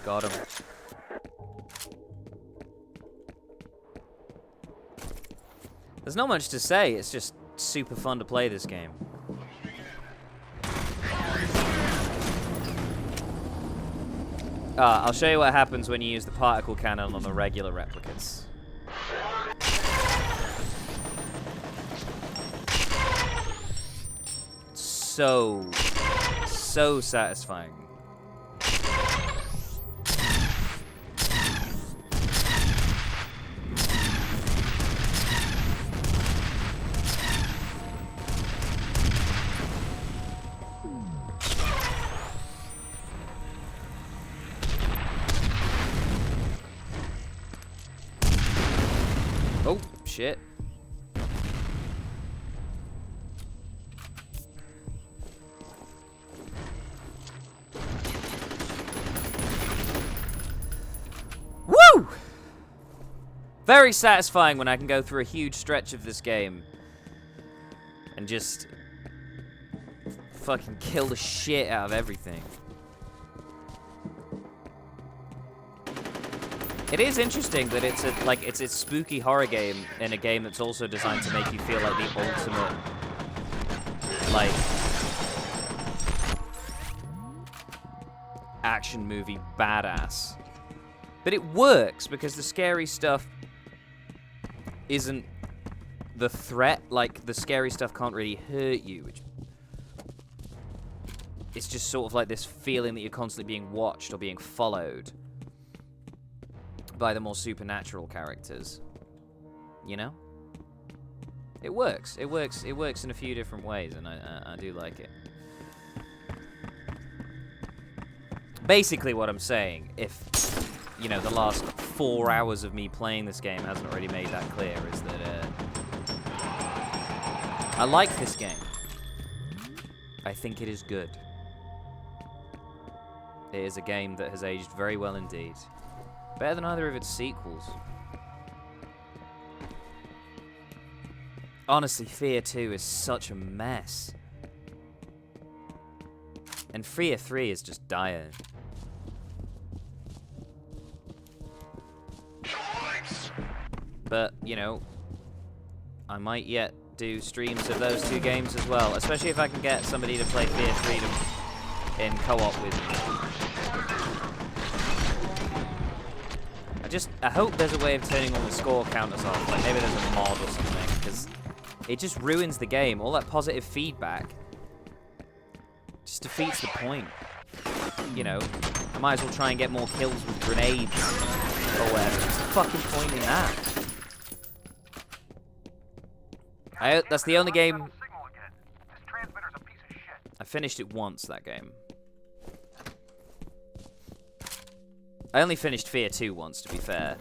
Got him. There's not much to say, it's just super fun to play this game. I'll show you what happens when you use the particle cannon on the regular replicants. so satisfying. Oh, shit. Woo! Very satisfying when I can go through a huge stretch of this game and just fucking kill the shit out of everything. It is interesting that it's a spooky horror game in a game that's also designed to make you feel like the ultimate, like, action movie badass. But it works because the scary stuff isn't the threat. Like, the scary stuff can't really hurt you. It's just sort of like this feeling that you're constantly being watched or being followed by the more supernatural characters. You know? It works. It works in a few different ways, and I do like it. Basically what I'm saying, if, you know, the last 4 hours of me playing this game hasn't already made that clear, is that I like this game. I think it is good. It is a game that has aged very well indeed. Better than either of its sequels. Honestly, F.E.A.R 2 is such a mess. And F.E.A.R 3 is just dire. But, you know, I might yet do streams of those two games as well. Especially if I can get somebody to play F.E.A.R 3 in co-op with me. I hope there's a way of turning all the score counters off. Like, maybe there's a mod or something, because it just ruins the game. All that positive feedback just defeats the point. You know, I might as well try and get more kills with grenades or whatever. What's the fucking point in that? That's the only game... I finished it once, that game. I only finished F.E.A.R 2 once, to be fair.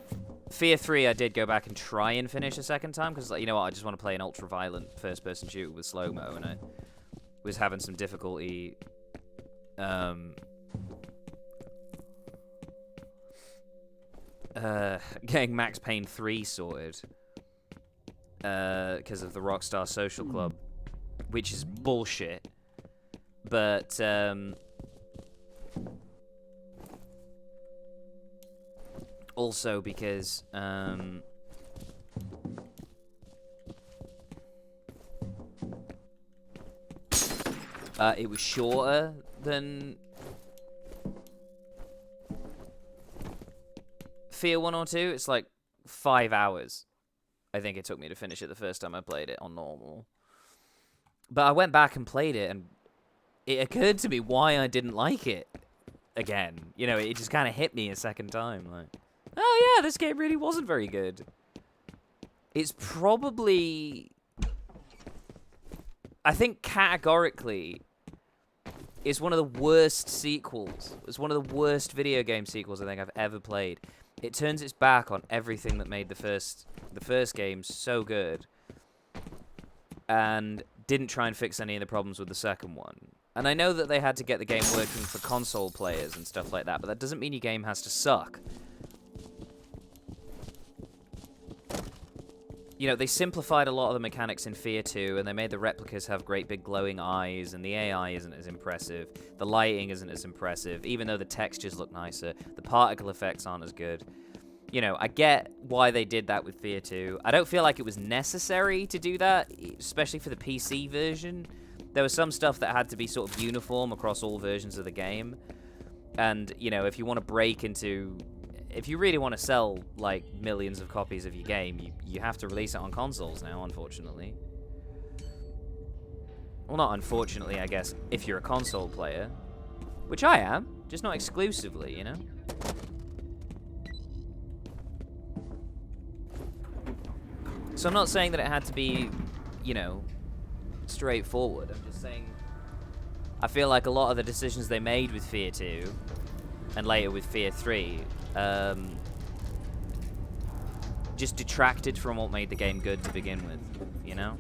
F.E.A.R 3 I did go back and try and finish a second time, because, like, you know what, I just want to play an ultra-violent first-person shooter with slow-mo, and I was having some difficulty getting Max Payne 3 sorted because of the Rockstar Social Club, which is bullshit. But also because it was shorter than F.E.A.R 1 or 2. It's like 5 hours. I think it took me to finish it the first time I played it on normal. But I went back and played it, and it occurred to me why I didn't like it again. You know, it just kind of hit me a second time. Like, oh yeah, this game really wasn't very good. It's probably... I think categorically, it's one of the worst sequels. It's one of the worst video game sequels I think I've ever played. It turns its back on everything that made the first game so good, and didn't try and fix any of the problems with the second one. And I know that they had to get the game working for console players and stuff like that, but that doesn't mean your game has to suck. You know, they simplified a lot of the mechanics in F.E.A.R 2, and they made the replicas have great big glowing eyes, and the AI isn't as impressive. The lighting isn't as impressive, even though the textures look nicer. The particle effects aren't as good. You know, I get why they did that with F.E.A.R 2. I don't feel like it was necessary to do that, especially for the PC version. There was some stuff that had to be sort of uniform across all versions of the game. And, you know, if you want to break into... If you really want to sell, like, millions of copies of your game, you have to release it on consoles now, unfortunately. Well, not unfortunately, I guess, if you're a console player. Which I am, just not exclusively, you know? So I'm not saying that it had to be, you know, straightforward. I'm just saying I feel like a lot of the decisions they made with F.E.A.R 2 and later with F.E.A.R 3 just detracted from what made the game good to begin with, you know?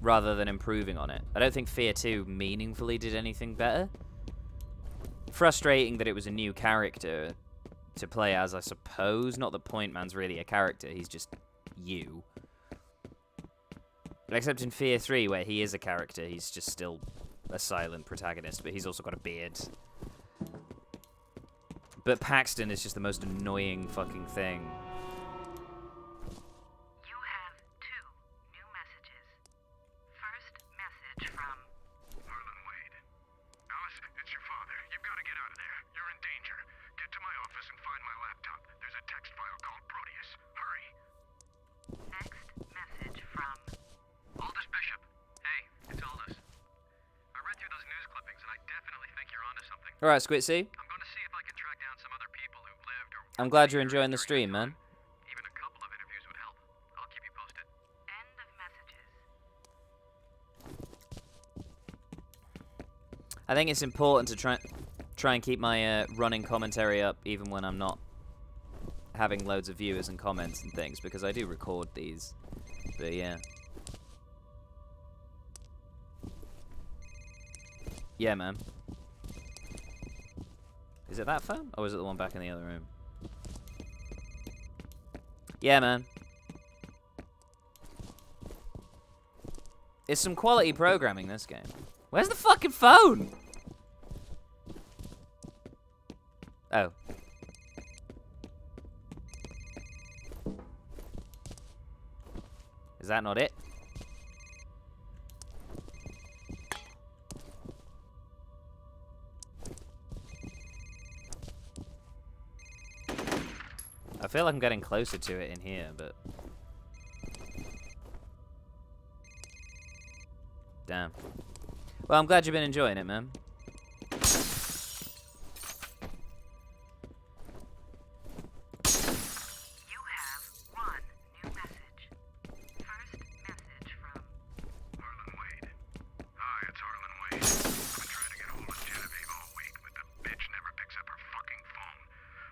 Rather than improving on it. I don't think F.E.A.R 2 meaningfully did anything better. Frustrating that it was a new character to play as, I suppose. Not that Point Man's really a character, he's just you. Except in F.E.A.R 3, where he is a character, he's just still a silent protagonist, but he's also got a beard. But Paxton is just the most annoying fucking thing. You have 2 new messages. First message from Harlan Wade. Alice, it's your father. You've got to get out of there. You're in danger. Get to my office and find my laptop. There's a text file called Proteus. Hurry. next message from Aldous Bishop. Hey, it's Aldous. I read through those news clippings and I definitely think you're onto something. Alright, Squitsy. I'm going to see if I can track down some other people who lived or I'm glad you're enjoying the stream, man. even a couple of interviews would help. I'll keep you posted. end of messages. I think it's important to try and keep my running commentary up even when I'm not having loads of viewers and comments and things, because I do record these. But yeah. Yeah, man. Is it that phone? Or is it the one back in the other room? Yeah, man. It's some quality programming, this game. Where's the fucking phone? Oh. Is that not it? I feel like I'm getting closer to it in here, but... Damn. Well, I'm glad you've been enjoying it, man. You have 1 new message. First message from Harlan Wade. Hi, it's Harlan Wade. I've been trying to get a hold of Genevieve all week, but the bitch never picks up her fucking phone.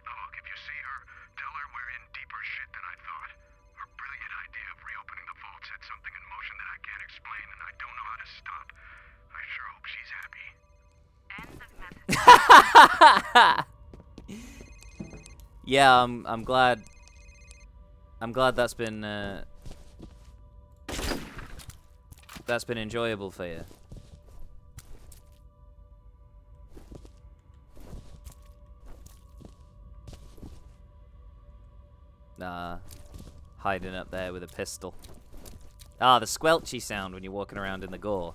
Now look, if you see her, tell her we're in deeper shit than I thought. Her brilliant idea of reopening the vault set something in motion that I can't explain, and I don't know how to stop. I sure hope she's happy. end of message. Yeah, I'm glad. I'm glad that's been enjoyable for you. Nah, hiding up there with a pistol. Ah, the squelchy sound when you're walking around in the gore.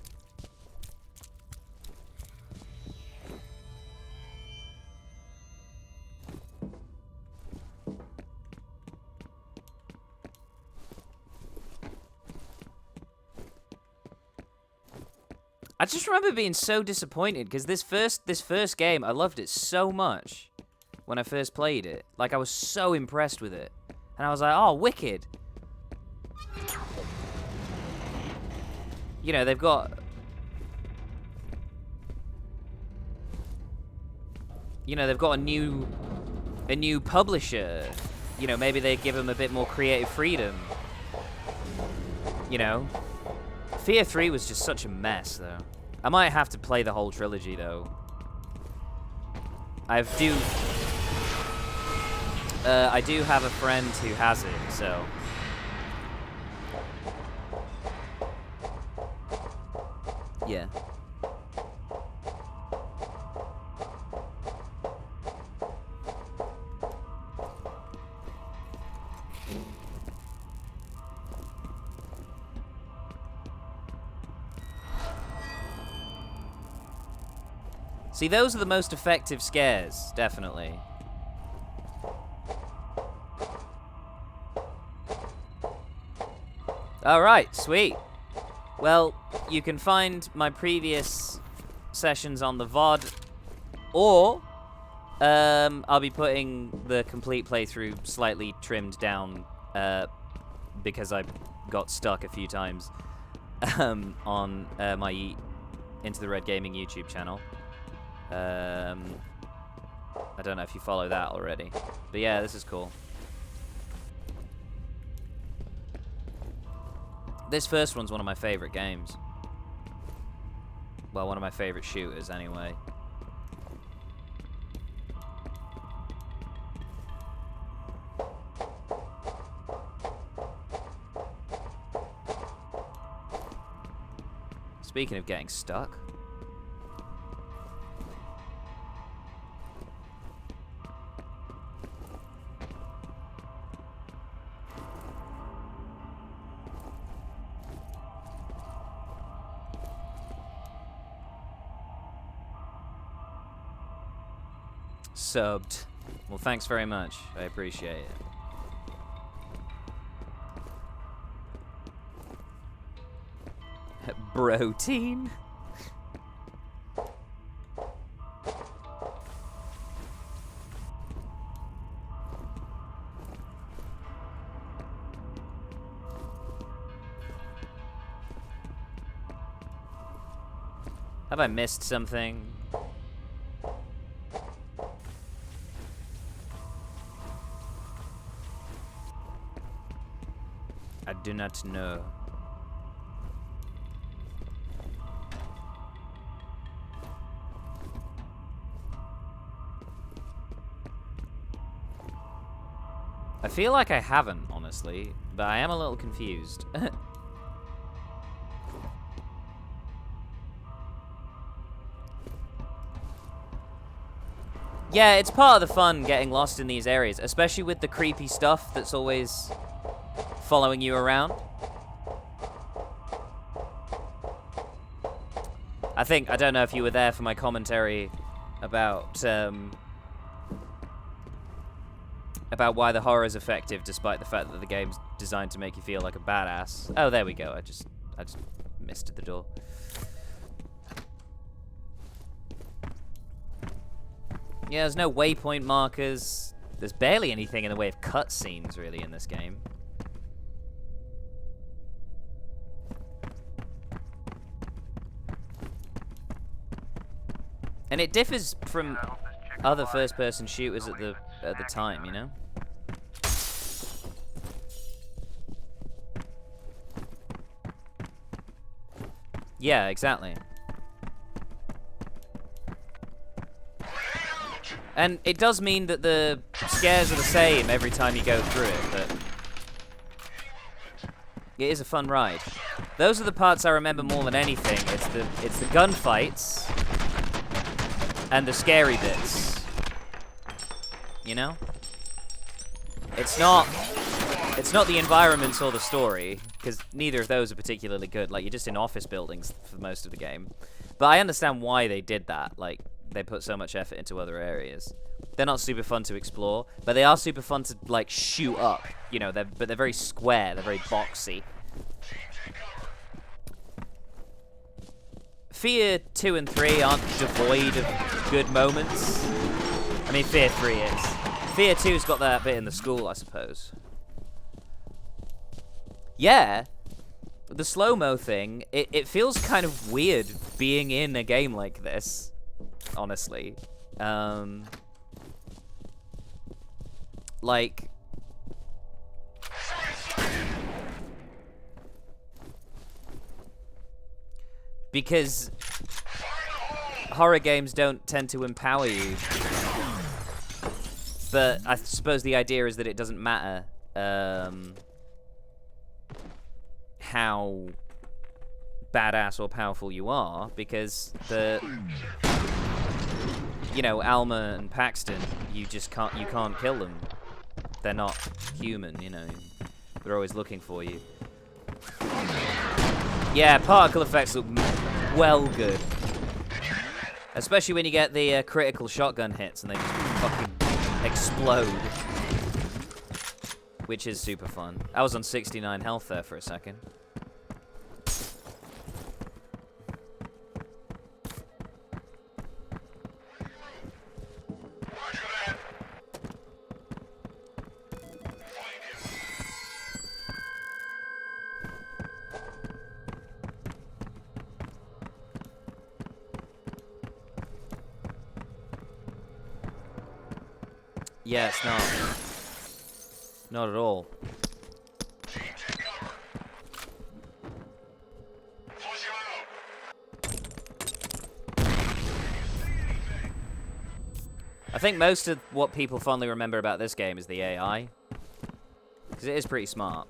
I just remember being so disappointed because this first game, I loved it so much when I first played it. Like, I was so impressed with it. And I was like, oh, wicked. You know, they've got... You know, they've got a new publisher. You know, maybe they give them a bit more creative freedom. You know? F.E.A.R 3 was just such a mess, though. I might have to play the whole trilogy, though. I do have a friend who has it, so... Yeah. See, those are the most effective scares, definitely. Alright, sweet. Well, you can find my previous sessions on the VOD, or I'll be putting the complete playthrough slightly trimmed down because I got stuck a few times on my Into the Red Gaming YouTube channel. I don't know if you follow that already. But yeah, this is cool. This first one's one of my favorite games. Well, one of my favorite shooters, anyway. Speaking of getting stuck. Subbed. Well, thanks very much. I appreciate it. Protein. Have I missed something? I do not know. I feel like I haven't, honestly, but I am a little confused. Yeah, it's part of the fun getting lost in these areas, especially with the creepy stuff that's always following you around. I don't know if you were there for my commentary about why the horror is effective despite the fact that the game's designed to make you feel like a badass. Oh, there we go. I just missed the door. Yeah, there's no waypoint markers. There's barely anything in the way of cutscenes, really, in this game. And it differs from other first-person shooters at the time, you know? Yeah, exactly. And it does mean that the scares are the same every time you go through it, but it is a fun ride. Those are the parts I remember more than anything. It's the gunfights and the scary bits. You know? It's not the environments or the story, because neither of those are particularly good. Like, you're just in office buildings for most of the game. But I understand why they did that. Like, they put so much effort into other areas. They're not super fun to explore, but they are super fun to, like, shoot up. You know, but they're very square. They're very boxy. F.E.A.R 2 and 3 aren't devoid of good moments. I mean, F.E.A.R 3 is. F.E.A.R 2's got that bit in the school, I suppose. Yeah, the slow-mo thing, it feels kind of weird being in a game like this, honestly. Like... Because horror games don't tend to empower you. But I suppose the idea is that it doesn't matter how badass or powerful you are, because you know, Alma and Paxton, you can't kill them. They're not human, you know. They're always looking for you. Yeah, particle effects look well good. Especially when you get the critical shotgun hits and they just fucking explode. which is super fun. I was on 69 health there for a second. Yeah, it's not. Not at all. I think most of what people fondly remember about this game is the AI. Because it is pretty smart.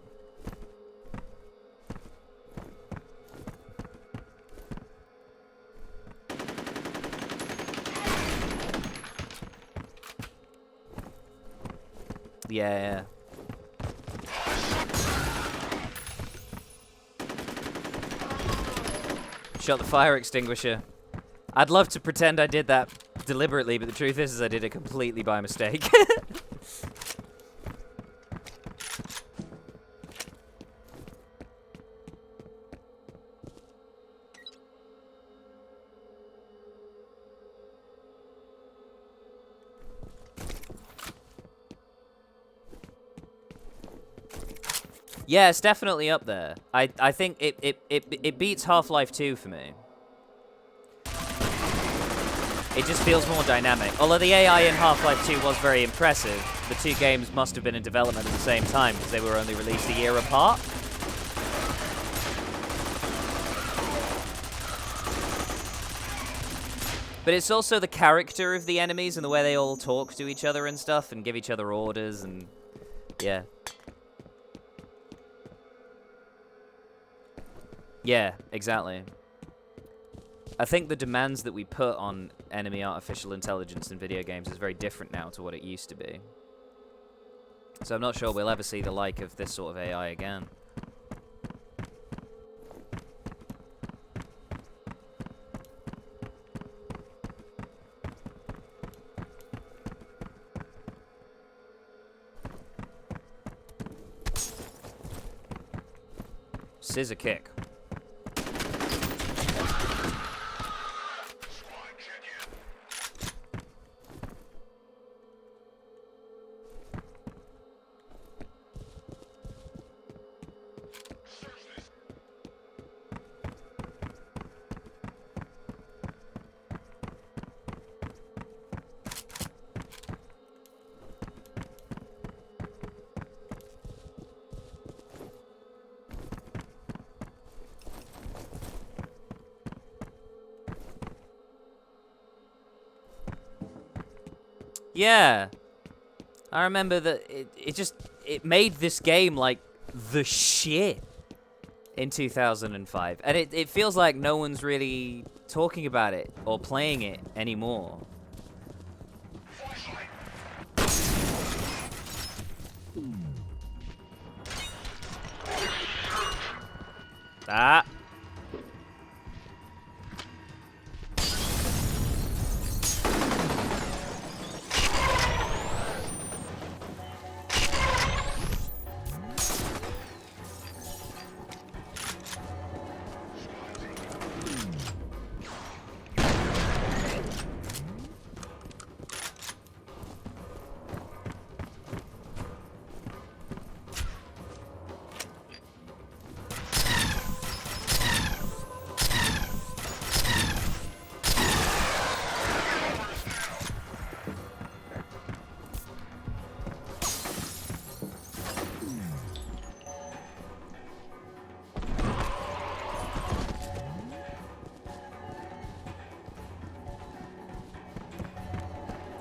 Yeah. Shot the fire extinguisher. I'd love to pretend I did that deliberately, but the truth is I did it completely by mistake. Yeah, it's definitely up there. I think it beats Half-Life 2 for me. It just feels more dynamic. Although the AI in Half-Life 2 was very impressive, the two games must have been in development at the same time because they were only released a year apart. But it's also the character of the enemies and the way they all talk to each other and stuff and give each other orders and... yeah. Yeah, exactly. I think the demands that we put on enemy artificial intelligence in video games is very different now to what it used to be. So I'm not sure we'll ever see the like of this sort of AI again. Scissor kick. Yeah, I remember that it made this game like the shit in 2005, and it feels like no one's really talking about it or playing it anymore. Ah.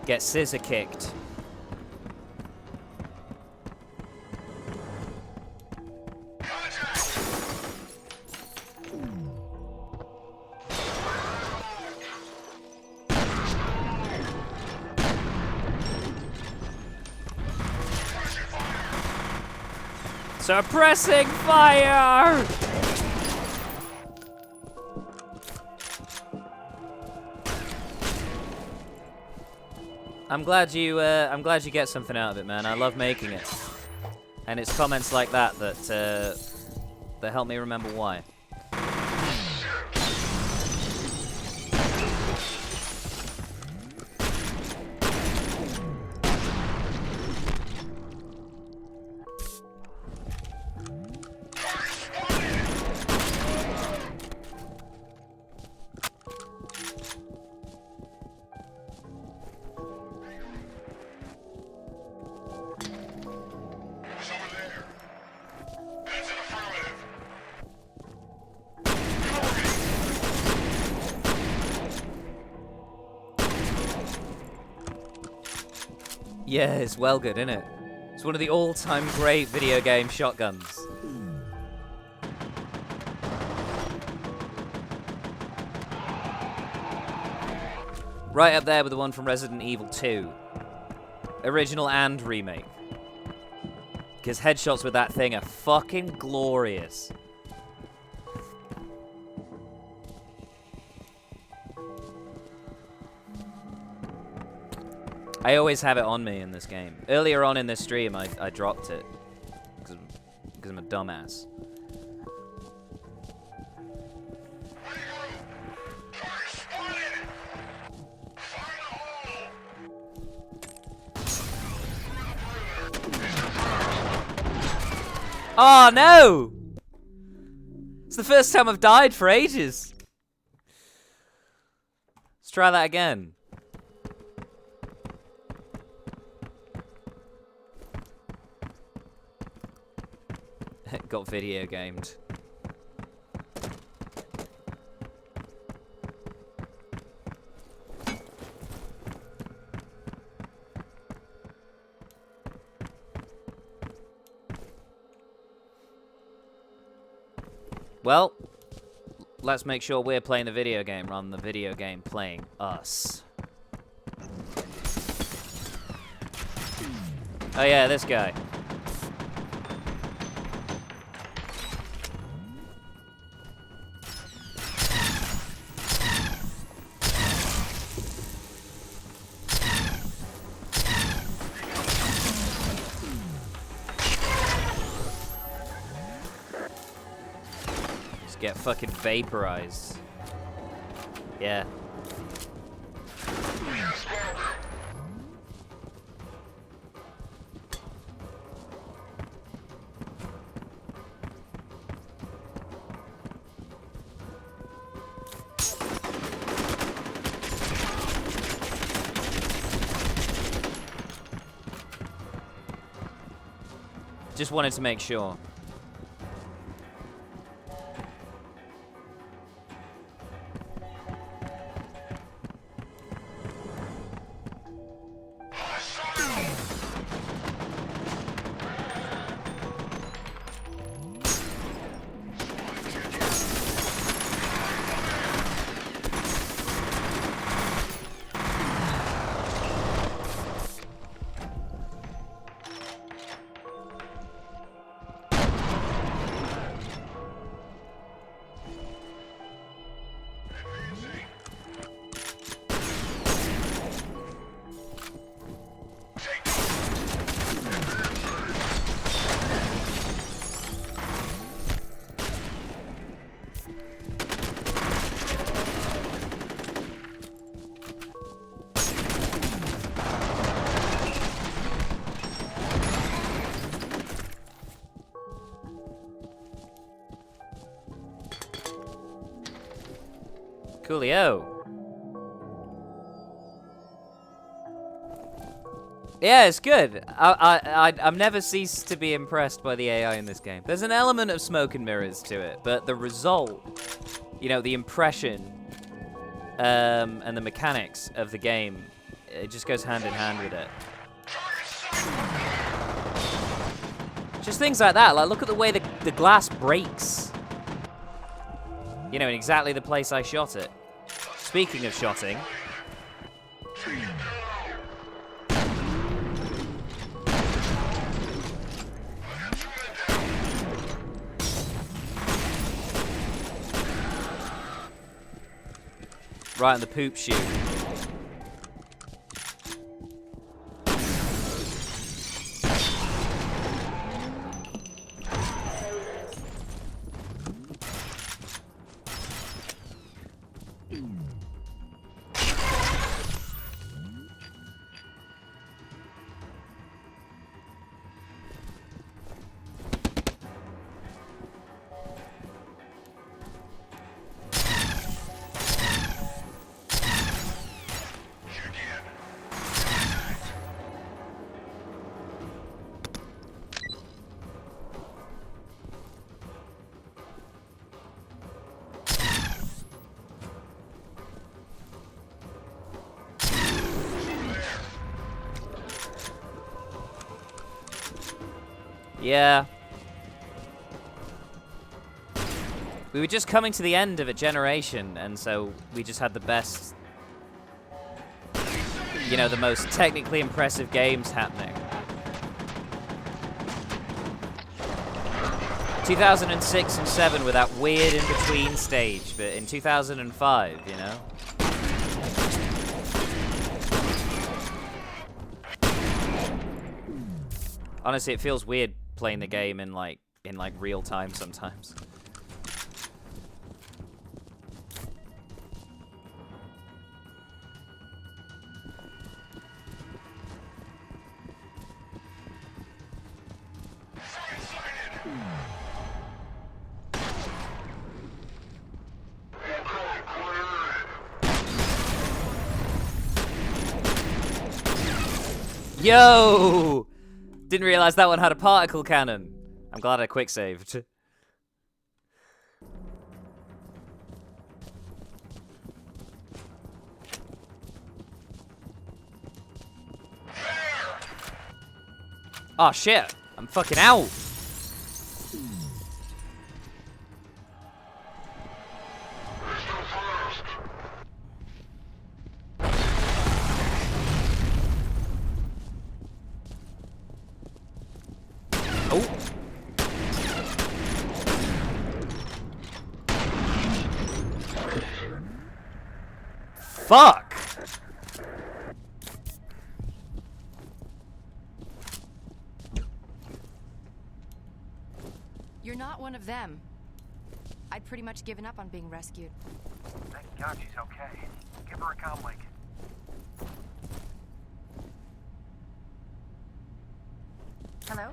Get scissor kicked. Suppressing fire! I'm glad you get something out of it, man. I love making it. And it's comments like that that help me remember why. Yeah, it's well good, isn't it? It's one of the all-time great video game shotguns. Right up there with the one from Resident Evil 2. Original and remake. Because headshots with that thing are fucking glorious. I always have it on me in this game. Earlier on in this stream, I dropped it. Because I'm a dumbass. Oh no! It's the first time I've died for ages. Let's try that again. Got video gamed. Well, let's make sure we're playing the video game rather than the video game playing us. Oh yeah, this guy. Get fucking vaporized. Yeah. Just wanted to make sure. Coolio. Yeah, it's good. I've never ceased to be impressed by the AI in this game. There's an element of smoke and mirrors to it, but the result, you know, the impression, and the mechanics of the game, it just goes hand in hand with it. Just things like that. Like, look at the way the glass breaks. You know, in exactly the place I shot it. Speaking of shotting. Right in the poop chute. Yeah. We were just coming to the end of a generation, and so we just had the best, you know, the most technically impressive games happening. 2006 and 7 were that weird in-between stage, but in 2005, you know? Honestly, it feels weird playing the game in real time sometimes. Yo! Didn't realize that one had a particle cannon. I'm glad I quick saved. Oh shit! I'm fucking out! Oh! Fuck! You're not one of them. I'd pretty much given up on being rescued. Thank God she's okay. Give her a comm link. Hello?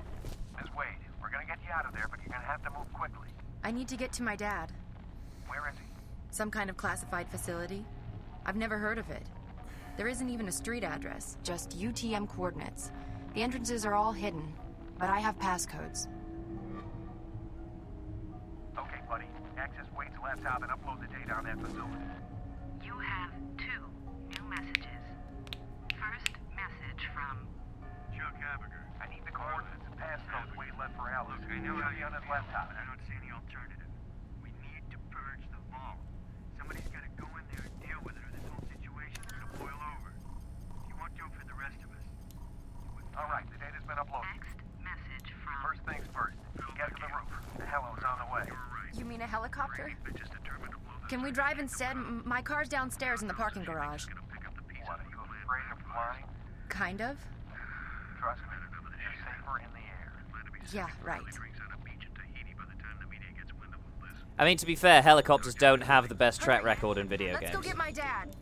Ms. Wade, we're gonna get you out of there, but you're gonna have to move quickly. I need to get to my dad. Where is he? Some kind of classified facility. I've never heard of it. There isn't even a street address, just UTM coordinates. The entrances are all hidden, but I have passcodes. Okay, buddy. Access Wade's laptop and upload the data on that facility. You have 2 new messages. First message from Chuck Habiger. I need the coordinates and passcodes Wade left for Alice. Look, I know Should how be you on his feel, laptop. but I don't see any alternative. We need to purge the vault. Somebody's got to go in there and deal with it, or this whole situation's gonna boil over. If you want to for the rest of us. All right, the data's been uploaded. next message from First things first. Get to the roof. The Hello's on the way. You mean a helicopter? Can we drive instead? My car's downstairs in the parking garage. What, are you afraid of flying? Kind of? Trust me, you're safer in the air. Yeah, right. I mean, to be fair, helicopters don't have the best track record in video Let's games. go get my dad.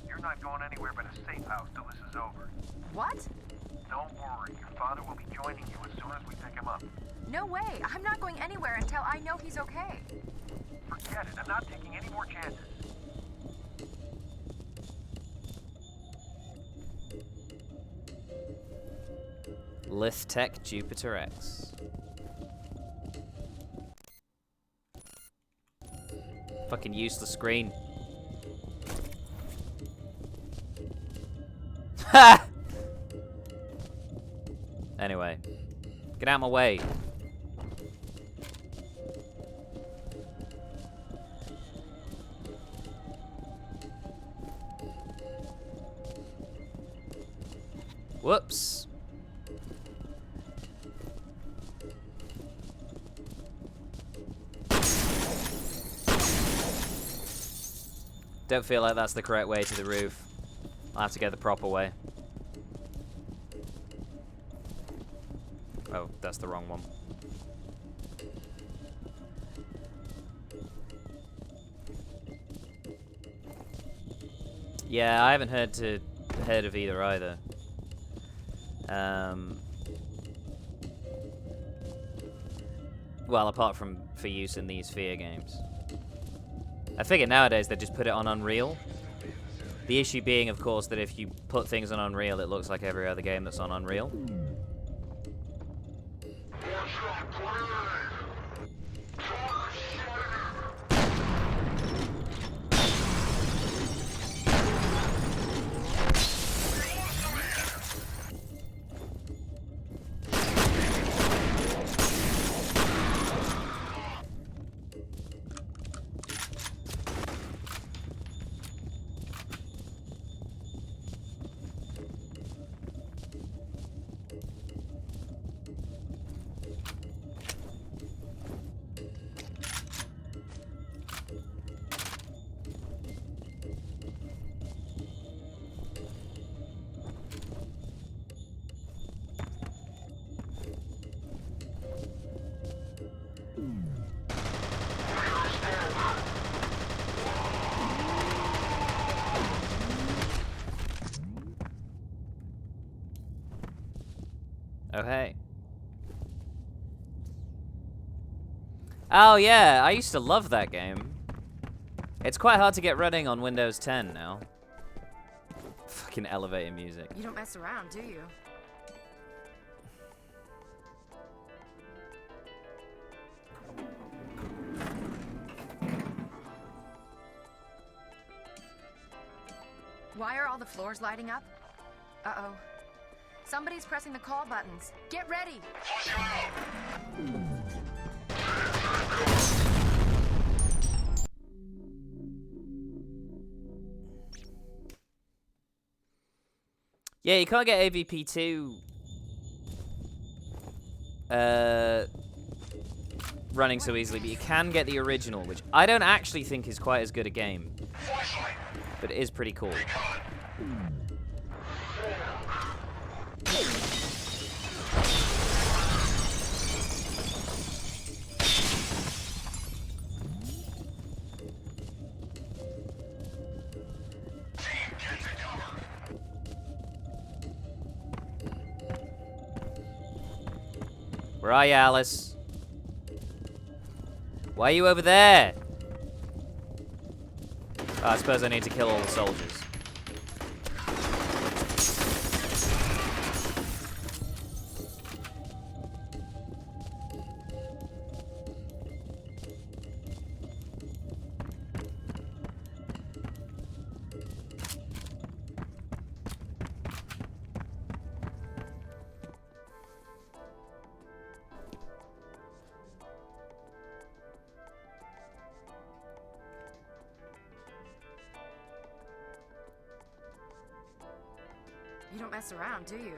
You're not going anywhere but a safe house till this is over. What? Don't worry, your father will be joining you as soon as we pick him up. No way. I'm not going anywhere until I know he's okay. Forget it, I'm not taking any more chances. Lithtech Jupiter X. Fucking useless screen. Ha! Anyway, get out of my way. Whoops. Don't feel like that's the correct way to the roof. I'll have to get the proper way. Oh, that's the wrong one. Yeah, I haven't heard of either either. Well, apart from for use in these F.E.A.R games. I figure nowadays they just put it on Unreal. The issue being, of course, that if you put things on Unreal, it looks like every other game that's on Unreal. Oh, hey. Oh, yeah, I used to love that game. It's quite hard to get running on Windows 10 now. Fucking elevator music. You don't mess around, do you? Why are all the floors lighting up? Uh-oh. Somebody's pressing the call buttons. Get ready! Yeah, you can't get AVP2 running so easily, but you can get the original, which I don't actually think is quite as good a game. But it is pretty cool. Where are you, Alice? Why are you over there? Oh, I suppose I need to kill all the soldiers. You don't mess around, do you?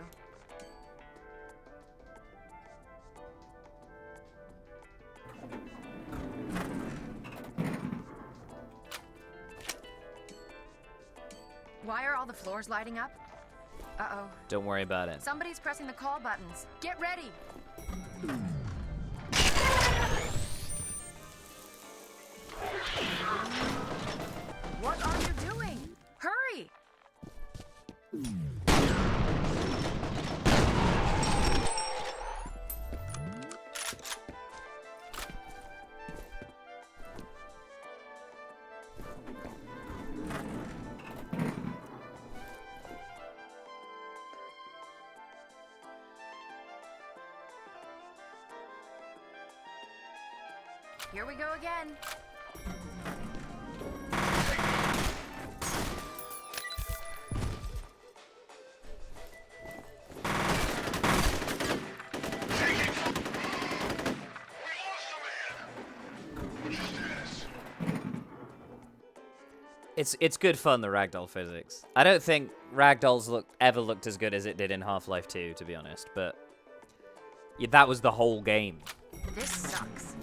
Why are all the floors lighting up? Uh-oh. Don't worry about it. Somebody's pressing the call buttons. Get ready! What are you doing? Hurry! Here we go again. It's good fun, the ragdoll physics. I don't think ragdolls ever looked as good as it did in Half-Life 2, to be honest, but yeah, that was the whole game. This sucks.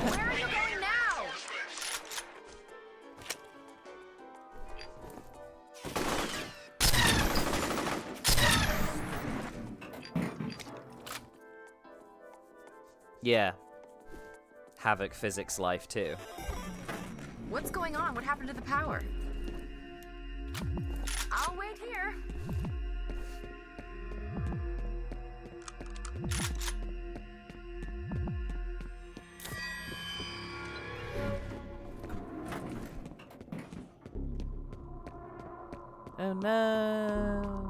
Where are you going now? Yeah. Havoc physics life too. What's going on? What happened to the power? I'll wait here. Oh no.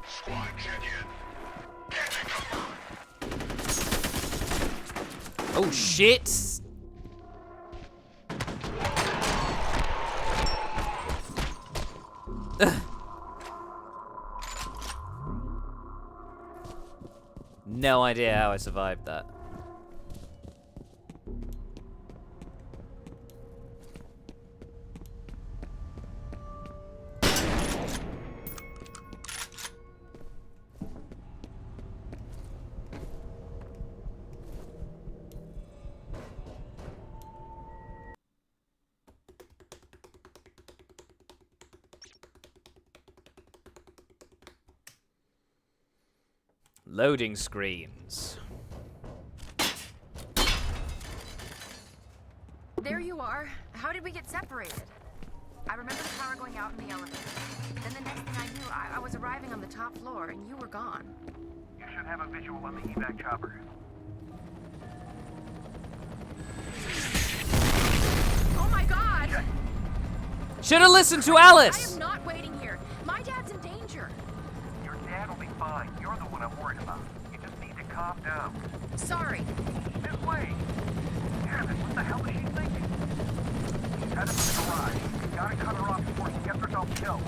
Squad Oh, shit! No idea how I survived that. Loading screens. There you are. How did we get separated? I remember the power going out in the elevator. Then the next thing I knew, I was arriving on the top floor and you were gone. You should have a visual on the evac chopper. Oh my god! Should have listened to I Alice! am not waiting here. My dad's in danger. Your dad will be fine. You're the one I'm worried about. You just need to calm down. Sorry. This way! Damn it, what the hell is she thinking? She's headed for the garage. You gotta cut her off before she gets herself killed.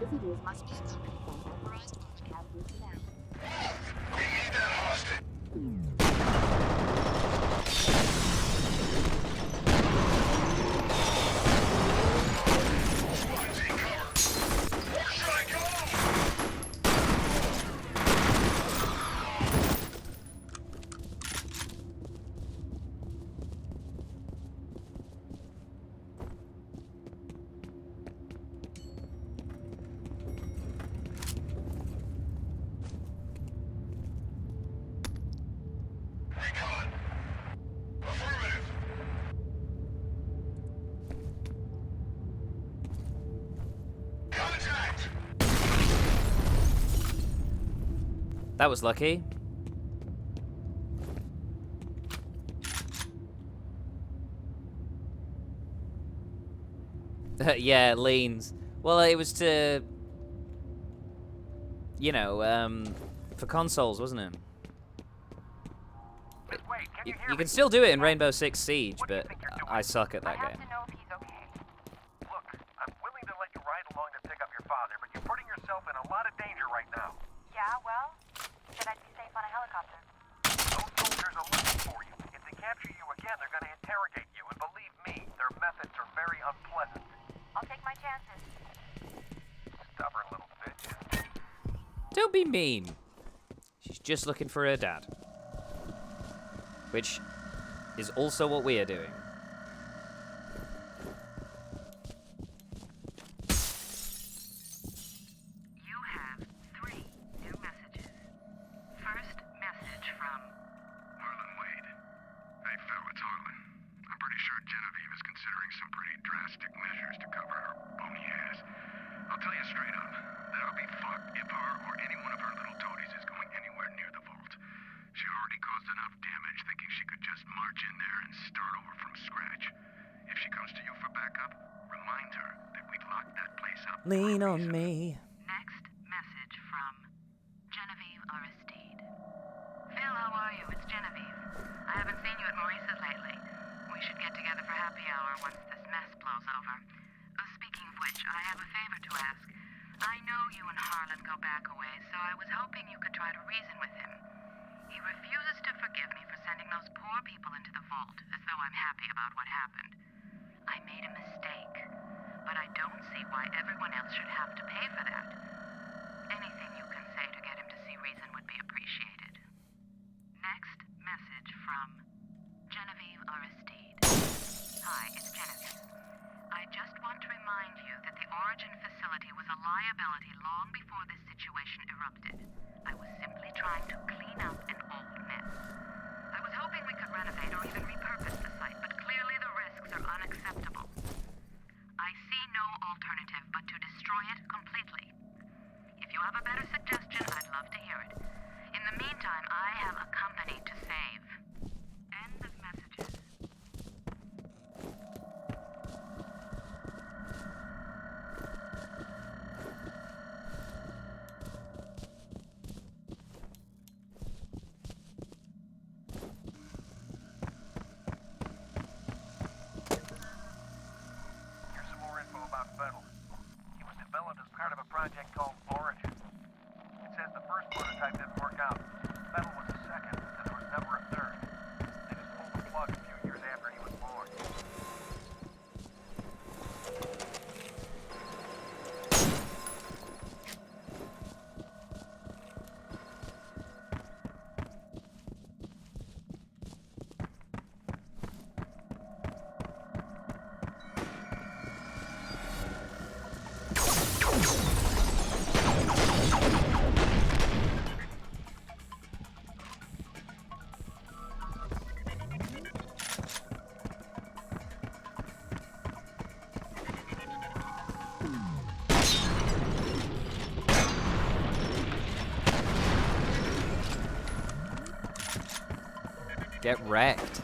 Visitors must be accompanied by authorized on-cab personnel. We need that hostage. Where should I go? That was lucky. Yeah, it leans. Well, it was to... You know, for consoles, wasn't it? You can still do it in Rainbow Six Siege, but I suck at that game. Look, I'm willing to let you ride along to pick up your father, but you're putting yourself in a lot of danger right now. Yeah, well, said I'd be safe on a helicopter. Those soldiers are looking for you. If they capture you again, they're gonna interrogate you, and believe me, their methods are very unpleasant. I'll take my chances. Stubborn little bitch. Don't be mean. She's just looking for her dad. Which is also what we are doing. You have 3 new messages. First message from Harlan Wade. Hey, Phil, it's Harlan. I'm pretty sure Genevieve is considering some pretty drastic measures to cover her bony ass. I'll tell you straight up that I'll be fucked if her or any one of her little toadies is going anywhere near the vault. She already caused enough damage thinking she could just march in there and start over from scratch. If she comes to you for backup, remind her that we'd locked that place up. Lean on me. next message from Genevieve Aristide. Phil, how are you? It's Genevieve. I haven't seen you at Maurice's lately. We should get together for happy hour once this mess blows over. Speaking of which, I have a favor to ask. I know you and Harlan go back a ways, so I was hoping you could try to reason with him. He refuses to forgive me for sending those poor people into the vault, as though I'm happy about what happened. I made a mistake, but see why everyone else should have to pay for that. Anything you can say to get him to see reason would be appreciated. Next message from Genevieve Aristide. Hi, it's Genevieve. I just want to remind you that the Origin facility was a liability long before this situation erupted. I was simply trying to clean up an old mess. I was hoping we could renovate or even repurpose the site, but clearly the risks are unacceptable. I see no alternative but to destroy it completely. If you have a better suggestion, I'd love to hear it. In the meantime, I have a company to save. End of messages. Here's some more info about Fettel. He was developed as part of a project called Origin. It says the first prototype didn't work out. Fettel was the second, and there was never a third. They just pulled the plug a few years after he was born. Get wrecked.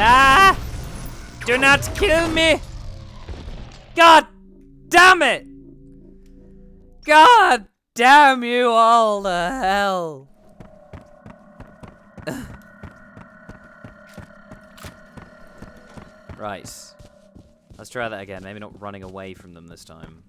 Ah! Do not kill me! God damn it! God damn you all to hell! Right. Let's try that again. Maybe not running away from them this time.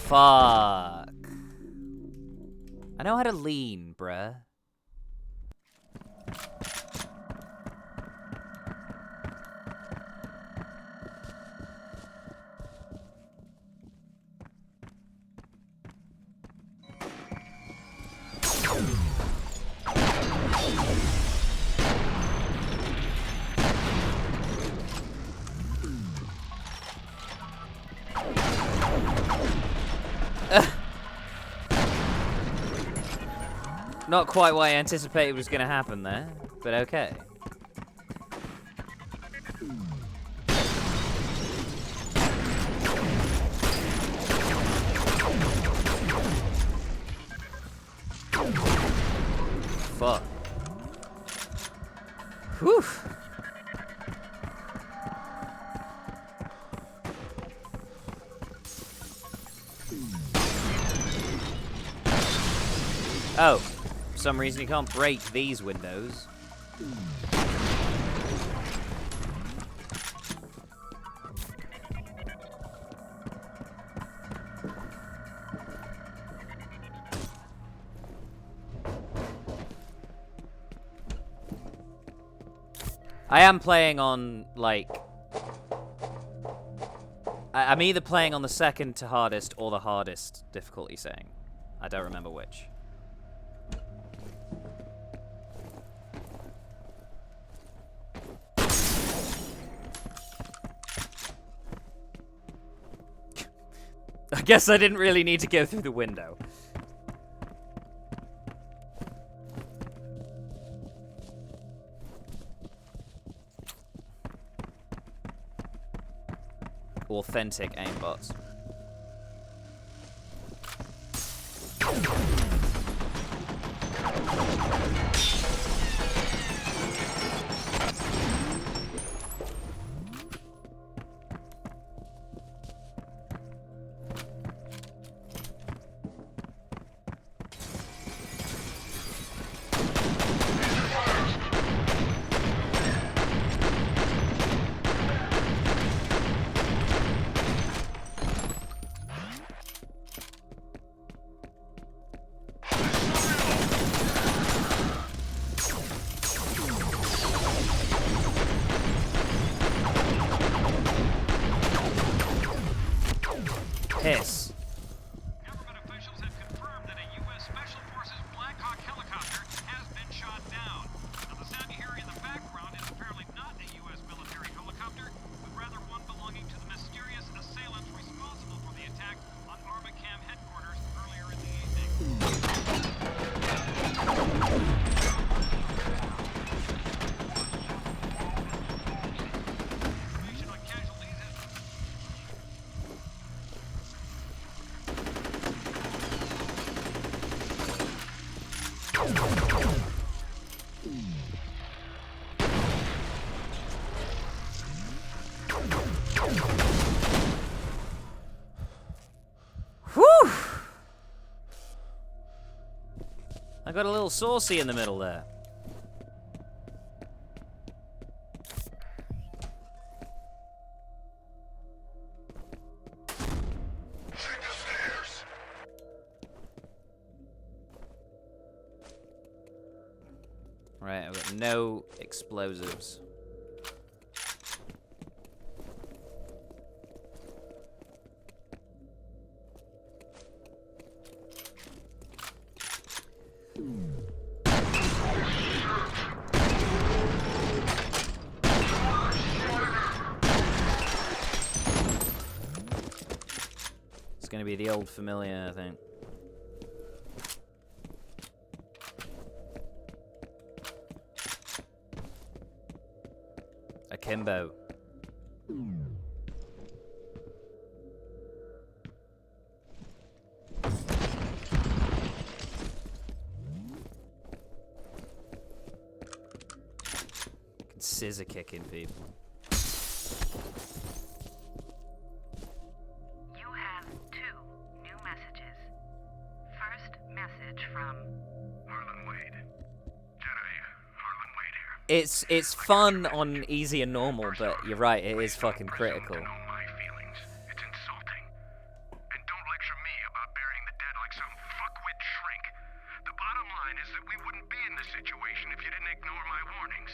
Fuck. I know how to lean, bruh. Not quite what I anticipated was going to happen there, but okay. Fuck. Whew. Oh. For some reason you can't break these windows. I am playing on, like... I'm either playing on the second to hardest or the hardest difficulty setting. I don't remember which. I guess I didn't really need to go through the window. Authentic aimbots. Piss. Government officials have confirmed that a U.S. Special Forces Black Hawk helicopter has been shot down. Now, the sound you hear in the background is apparently not a U.S. military helicopter, but rather one belonging to the mysterious assailants responsible for the attack on Armacam headquarters earlier in the evening. Information on casualties is... Whew! I got a little saucy in the middle there. Right, I've got no explosives. It's gonna be the old familiar, I think. Akimbo. Can scissor kicking people. You have 2 new messages. First message from Harlan Wade. Genevieve, Harlan Wade here. It's fun on easy and normal, but you're right, it is fucking critical. Know my feelings. It's insulting. And don't lecture me about burying the dead like some fuckwit shrink. The bottom line is that we wouldn't be in this situation if you didn't ignore my warnings.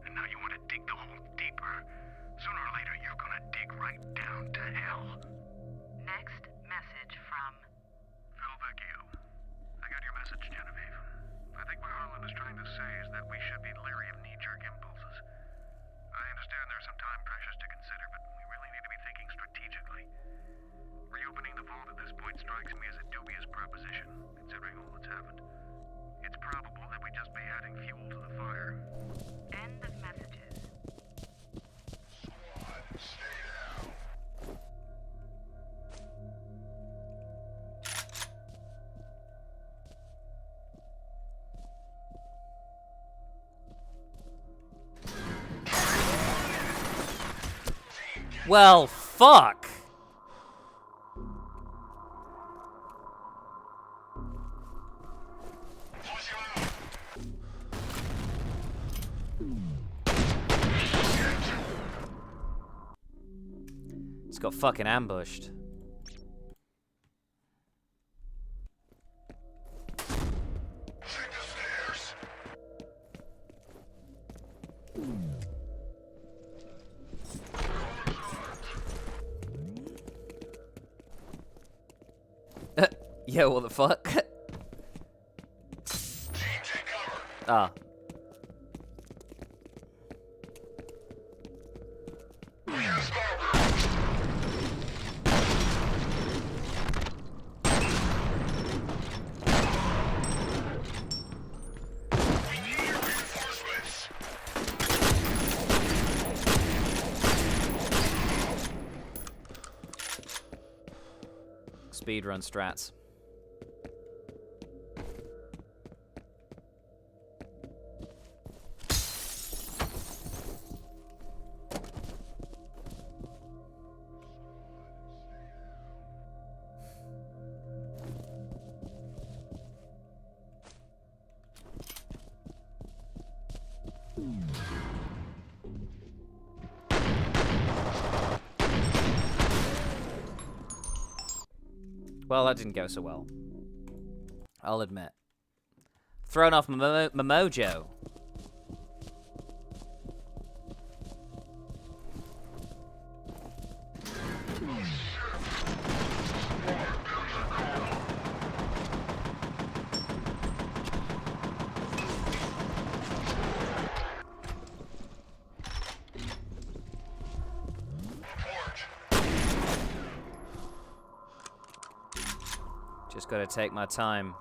And now you want to dig the hole deeper. Sooner or later, you're gonna dig right down to hell. next message from F.E.A.R. I got your message, Genevieve. I think what Harlan is trying to say is that we should be leery of knee-jerk impulses. I understand there are some time pressures to consider, but we really need to be thinking strategically. Reopening the vault at this point strikes me as a dubious proposition, considering all that's happened. It's probable that we just be adding fuel to the fire. end of messages. Squad, stay down. Well, fuck. It's got fucking ambushed. Yo, what the fuck? Ah. Speedrun strats. Well, that didn't go so well. I'll admit. Thrown off my mojo. Just gotta take my time.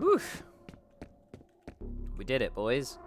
Oof. We did it, boys.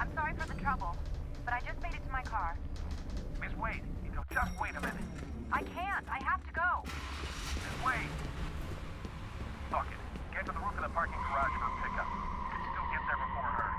I'm sorry for the trouble, but I just made it to my car. Miss Wade, you know, just wait a minute. I can't. I have to go. Miss Wade! Fuck it. Get to the roof of the parking garage for a pickup. Still get there before her.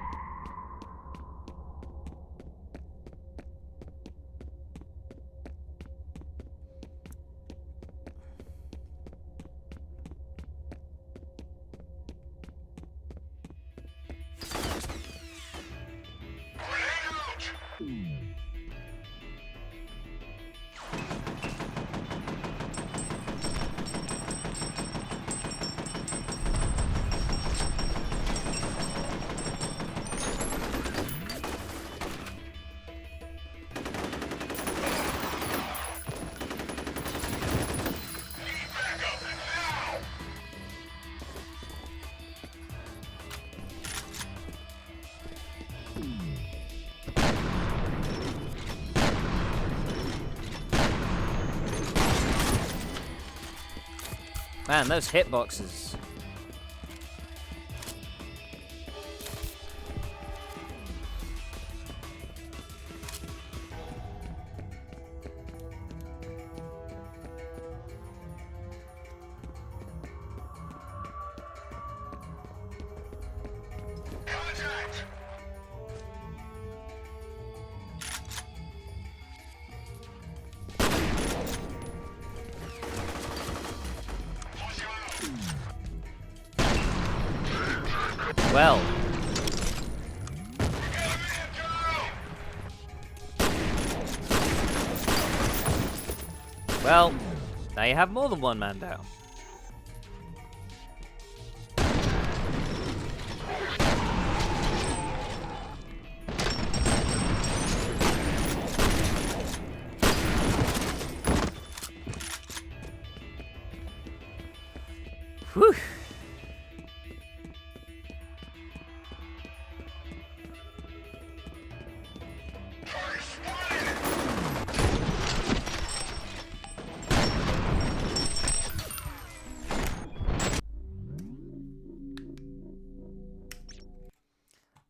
Man, those hitboxes. Well. Well, now you have more than one man down. Whew.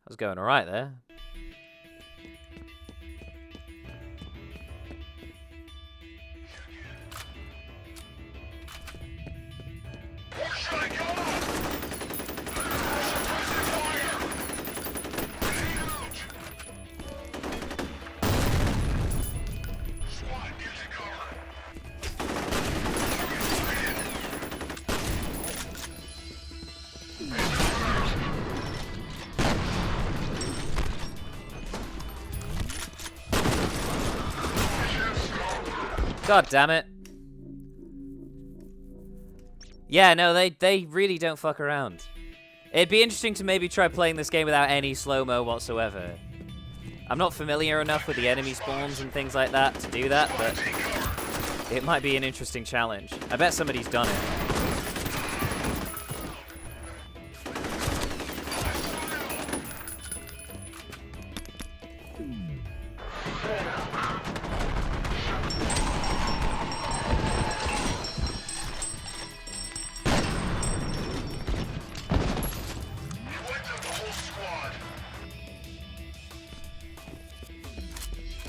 I was going all right there. God damn it. Yeah, no, they really don't fuck around. It'd be interesting to maybe try playing this game without any slow-mo whatsoever. I'm not familiar enough with the enemy spawns and things like that to do that, but it might be an interesting challenge. I bet somebody's done it.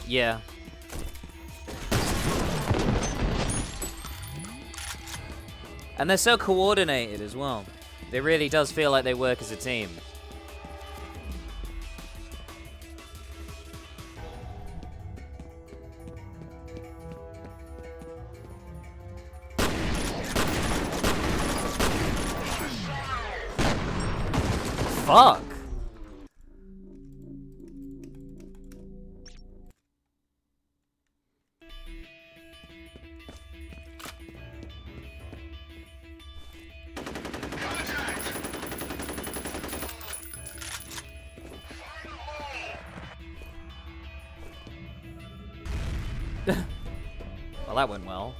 Yeah. And they're so coordinated as well. It really does feel like they work as a team. Fuck. Well, that went well.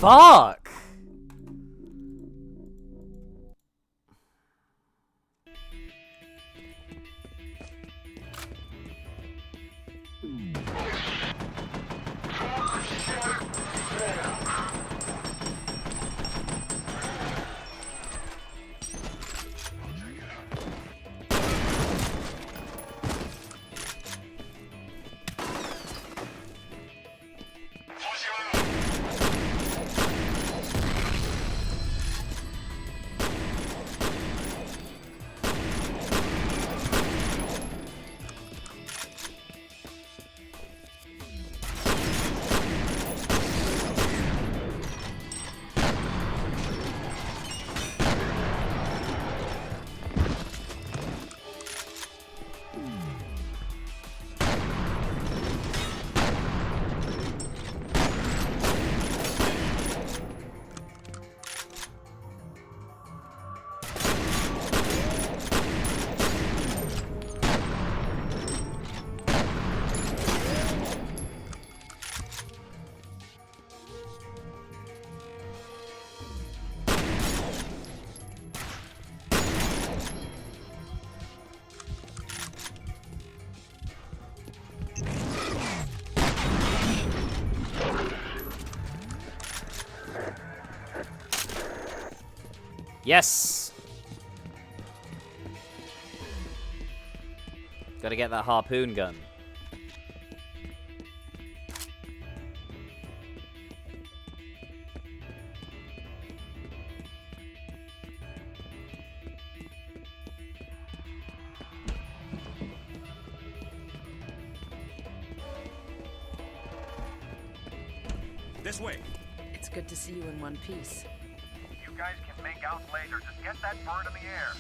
Fuck! Yes! Gotta get that harpoon gun. This way. It's good to see you in one piece. You guys can make out later. Just get that bird in the air.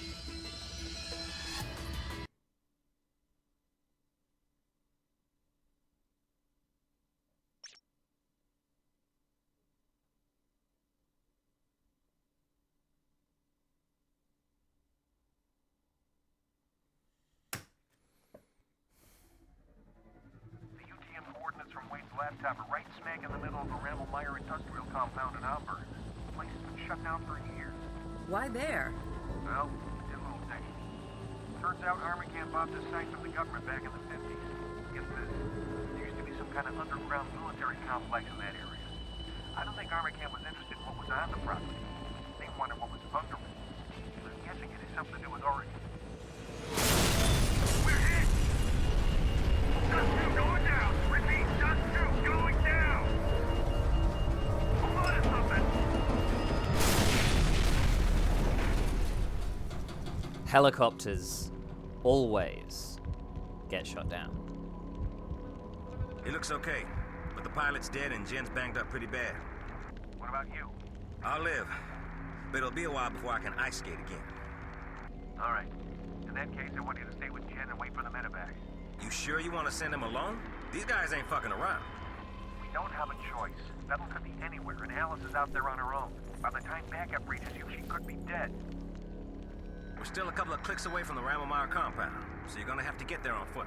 The UTM coordinates from Wade's laptop are right smack in the middle of the Rammelmeyer industrial compound in Hamburg. The place has been shut down for years. Why there? Well, did a little digging. Turns out Army Camp bought this site from the government back in the 50s. Get this, there used to be some kind of underground military complex in that area. I don't think Army Camp was interested in what was on the property. They wanted what was under it. I'm guessing it has something to do with Oregon. We're hit! Dust 2 going down! Repeat, Dust 2 going down! Hold on to something! Helicopters always get shot down. It looks okay, but the pilot's dead and Jen's banged up pretty bad. What about you? I'll live, but it'll be a while before I can ice skate again. All right. In that case, I want you to stay with Jen and wait for the medevac. You sure you want to send him alone? These guys ain't fucking around. We don't have a choice. Fettel could be anywhere, and Alice is out there on her own. By the time backup reaches you, she could be dead. We're still a couple of clicks away from the Rammelmeyer compound, so you're gonna have to get there on foot.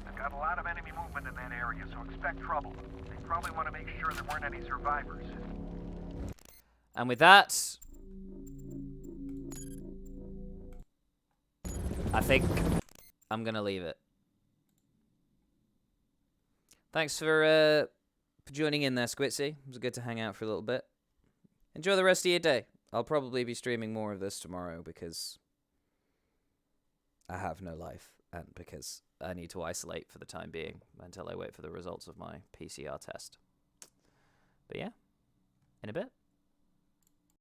I've got a lot of enemy movement in that area, so expect trouble. They probably want to make sure there weren't any survivors. And with that, I think I'm gonna leave it. Thanks for joining in there, Squitsy. It was good to hang out for a little bit. Enjoy the rest of your day. I'll probably be streaming more of this tomorrow because I have no life and because I need to isolate for the time being until I wait for the results of my PCR test. But yeah, in a bit.